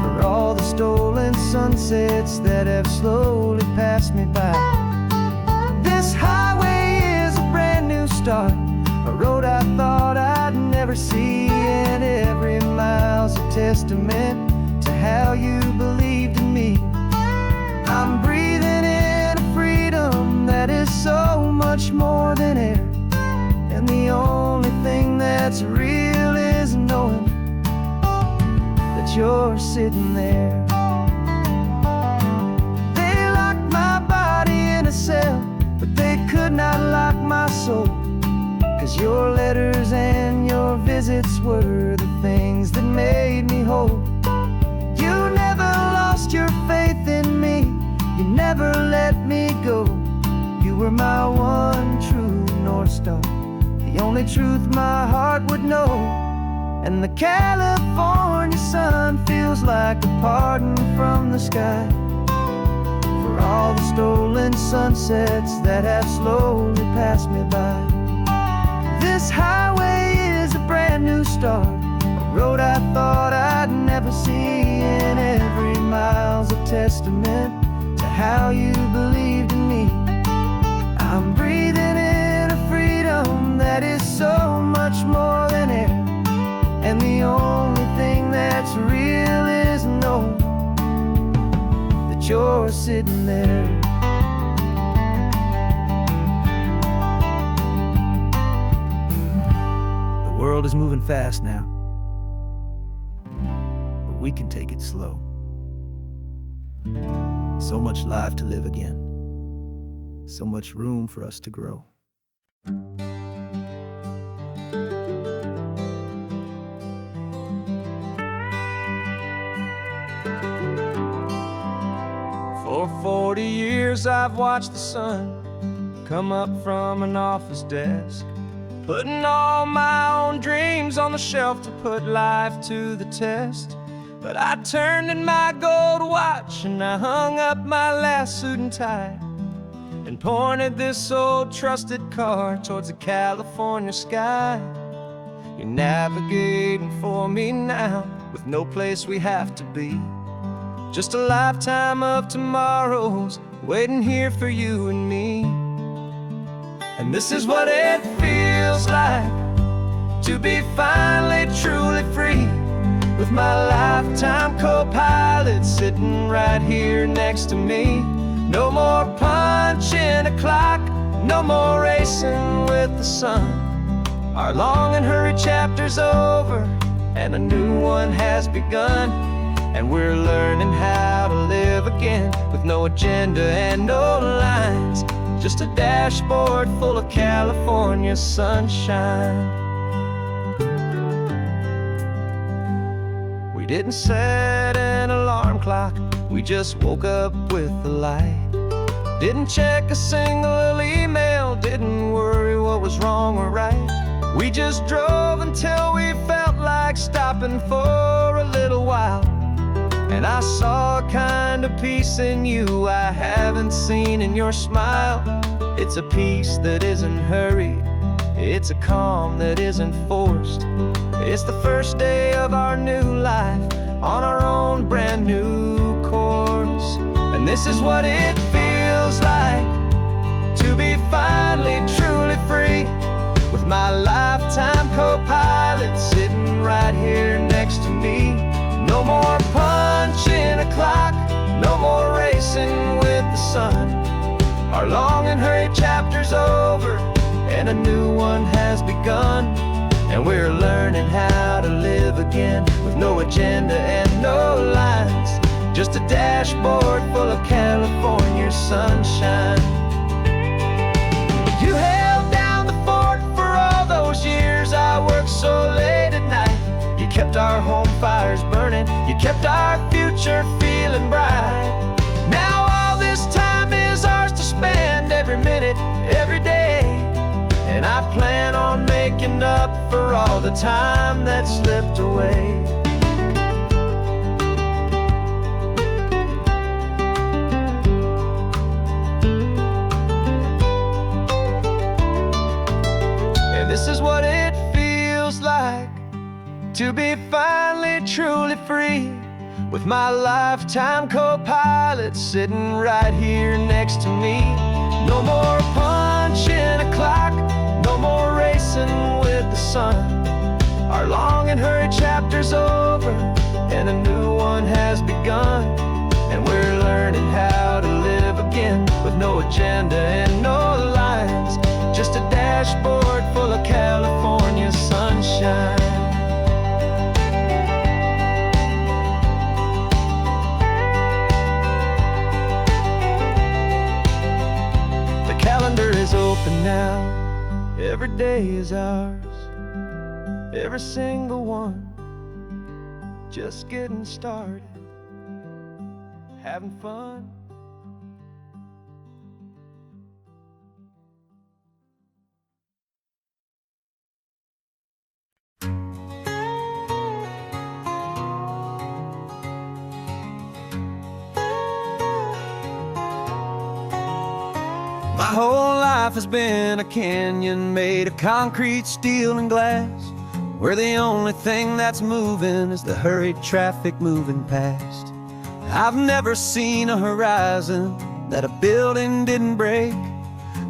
for all the stolen sunsets that have slowly passed me by. This highway is a brand new start, a road I thought I'd never see, and every mile's a testament to how you believed in me. I'm breathing in a freedom that is so much more than air, and the only thing that's real is knowing that you're sitting there. They locked my body in a cell, but they could not lock my soul, 'cause your letters and your visits were the things that made me whole. You never lost your faith in me, you never let me go. You were my one true North Star, the only truth my heart would know. And the California sun feels like a pardon from the sky for all the stolen sunsets that have slowly passed me by. This highway is a brand new start, a road I thought I'd never see, and every mile's a testament to how you believed in me. I'm breathing in a freedom that is so much more than air, and the only thing that's real is knowing that you're sitting there. The world is moving fast now, but we can take it slow. So much life to live again, so much room for us to grow. For 40 years I've watched the sun come up from an office desk, putting all my own dreams on the shelf to put life to the test. But I turned in my gold watch and I hung up my last suit and tie, and pointed this old trusted car towards the California sky. You're navigating for me now with no place we have to be, just a lifetime of tomorrows waiting here for you and me. And this is what it feels like to be finally truly free, with my lifetime co-pilot sitting right here next to me. No more punching a clock, no more racing with the sun. Our long and hurried chapter's over, and a new one has begun. And we're learning how to live again, with no agenda and no lines, just a dashboard full of California sunshine. We didn't set an alarm clock, we just woke up with the light. Didn't check a single email, didn't worry what was wrong or right. We just drove until we felt like stopping for a little while. And I saw a kind of peace in you I haven't seen in your smile. It's a peace that isn't hurried, it's a calm that isn't forced. It's the first day of our new life on our own brand new course. And this is what it feels like to be finally truly free, with my lifetime co-pilot sitting right here next to me. No more punching a clock, no more racing with the sun. Our long and hurried chapter's over, and a new one has begun. And we're learning how to live again, with no agenda and no lines, just a dashboard full of California sunshine. You held down the fort for all those years I worked so late at night. You kept our home fires burning, you kept our future feeling bright. Now all this time is ours to spend, every minute, every day, up for all the time that slipped away. And this is what it feels like to be finally truly free, with my lifetime co-pilot sitting right here next to me. No more punching a clock, no more racing with the sun. Our long and hurried chapter's over, and a new one has begun. And we're learning how to live again, with no agenda and no lines, just a dashboard full of California sunshine. Calendar is open now, every day is ours, every single one, just getting started, having fun. My whole life has been a canyon made of concrete, steel, and glass, where the only thing that's moving is the hurried traffic moving past. I've never seen a horizon that a building didn't break,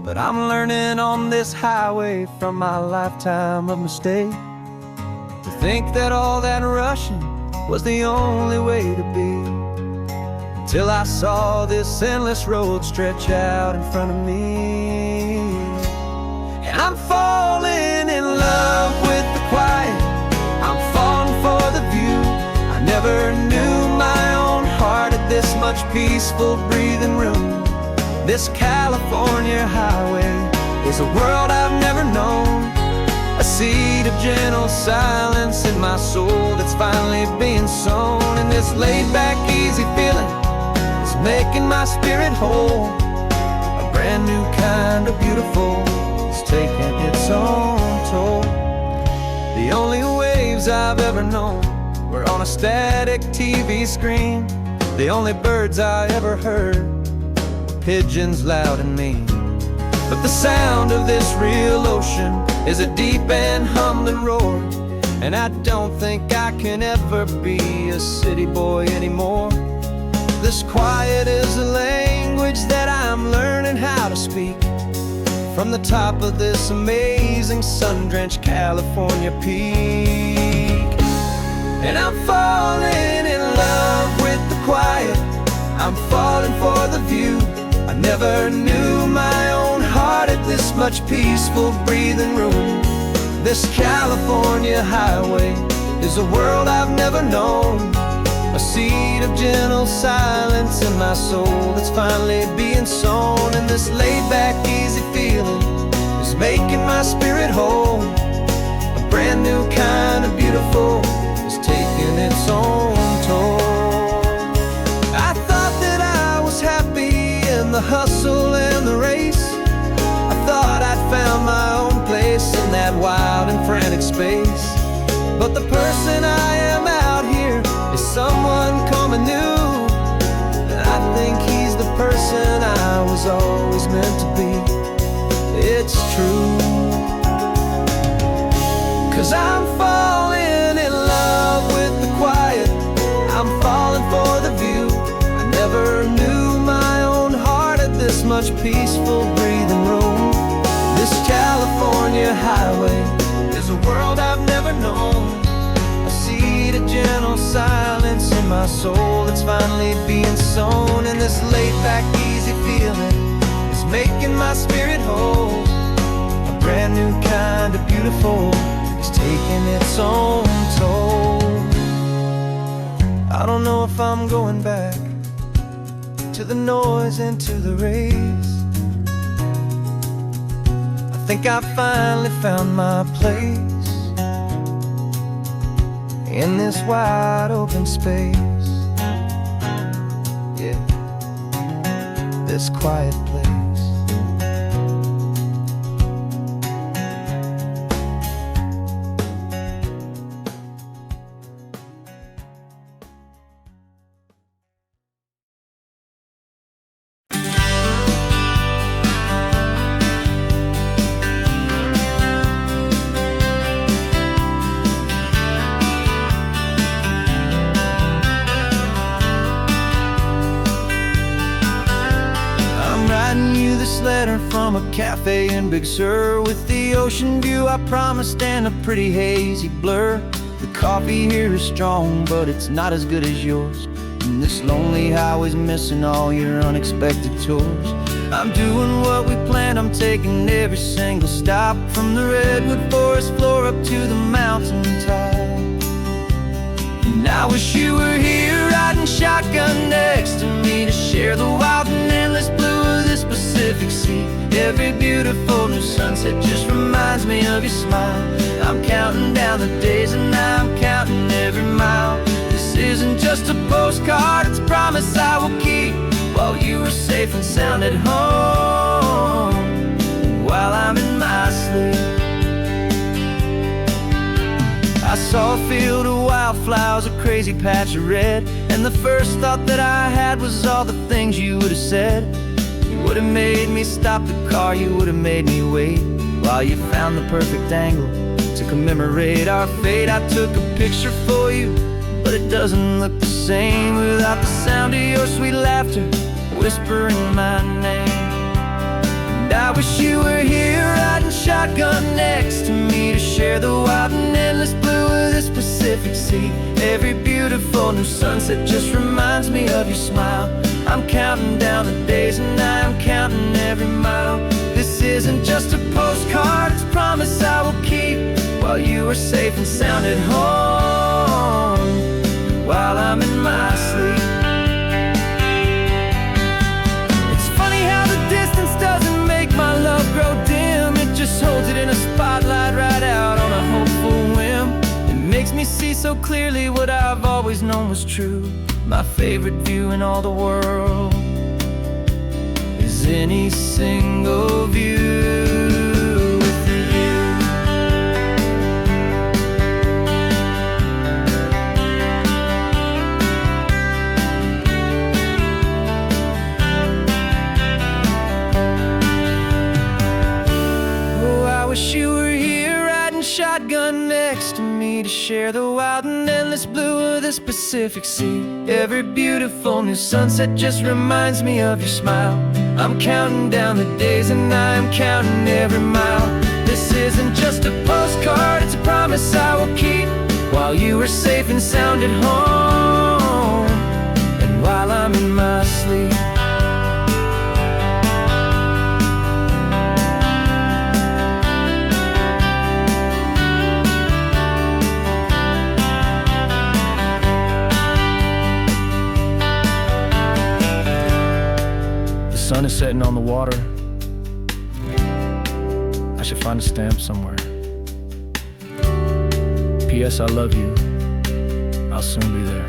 but I'm learning on this highway from my lifetime of mistake, to think that all that rushing was the only way to be. Till I saw this endless road stretch out in front of me. And I'm falling in love with the quiet, I'm falling for the view. I never knew my own heart had this much peaceful breathing room. This California highway is a world I've never known, a seed of gentle silence in my soul that's finally being sown. And this laid-back, easy feeling making my spirit whole, a brand new kind of beautiful is taking its own toll. The only waves I've ever known were on a static TV screen. The only birds I ever heard were pigeons loud and mean. But the sound of this real ocean is a deep and humbling roar, and I don't think I can ever be a city boy anymore. This quiet is a language that I'm learning how to speak, from the top of this amazing sun-drenched California peak. And I'm falling in love with the quiet, I'm falling for the view. I never knew my own heart had this much peaceful breathing room. This California highway is a world I've never known, a seed of gentle silence in my soul that's finally being sown. And this laid-back, easy feeling is making my spirit whole, a brand new kind of beautiful is taking its own toll. I thought that I was happy in the hustle and the race, I thought I'd found my own place in that wild and frantic space. But the person I am out here is someone coming new, and I think he's the person I was always meant to be. It's true, 'cause I'm falling in love with the quiet, I'm falling for the view. I never knew my own heart had this much peaceful breathing room. This California highway is a world I've never known, a seed of gentle silence in my soul that's finally being sown. And this laid-back, easy feeling is making my spirit whole, a brand new kind of beautiful is taking its own toll. I don't know if I'm going back to the noise and to the race. I think I finally found my place in this wide open space, yeah, this quiet place. letter from a cafe in Big Sur, with the ocean view I promised and a pretty hazy blur. The coffee here is strong, but it's not as good as yours. And this lonely highway's missing all your unexpected tours. I'm doing what we planned, I'm taking every single stop, from the redwood forest floor up to the mountain top. And I wish you were here riding shotgun next to me, to share the wild and endless blue of this Pacific Sea. Every beautiful new sunset just reminds me of your smile. I'm counting down the days and I'm counting every mile. This isn't just a postcard, it's a promise I will keep, while you are safe and sound at home, while I'm in my sleep. I saw a field of wildflowers, a crazy patch of red, and the first thought that I had was all the things you would have said. You would have made me stop the car, you would have made me wait, while you found the perfect angle to commemorate our fate. I took a picture for you, but it doesn't look the same without the sound of your sweet laughter whispering my name. And I wish you were here riding shotgun next to me, to share the wild and endless blue of this Pacific Sea. Every beautiful new sunset just reminds me of your smile. I'm counting down the days and I'm counting every mile. This isn't just a postcard, it's a promise I will keep, while you are safe and sound at home, while I'm in my sleep. It's funny how the distance doesn't make my love grow dim. It just holds it in a spotlight right out on a hopeful whim. It makes me see so clearly what I've always known was true. My favorite view in all the world is any single view. I wish you were here riding shotgun next to me, to share the wild and endless blue of this Pacific Sea. Every beautiful new sunset just reminds me of your smile. I'm counting down the days and I'm counting every mile. This isn't just a postcard, it's a promise I will keep, while you are safe and sound at home, and while I'm in my sleep. The sun is setting on the water. I should find a stamp somewhere. P.S. I love you. I'll soon be there.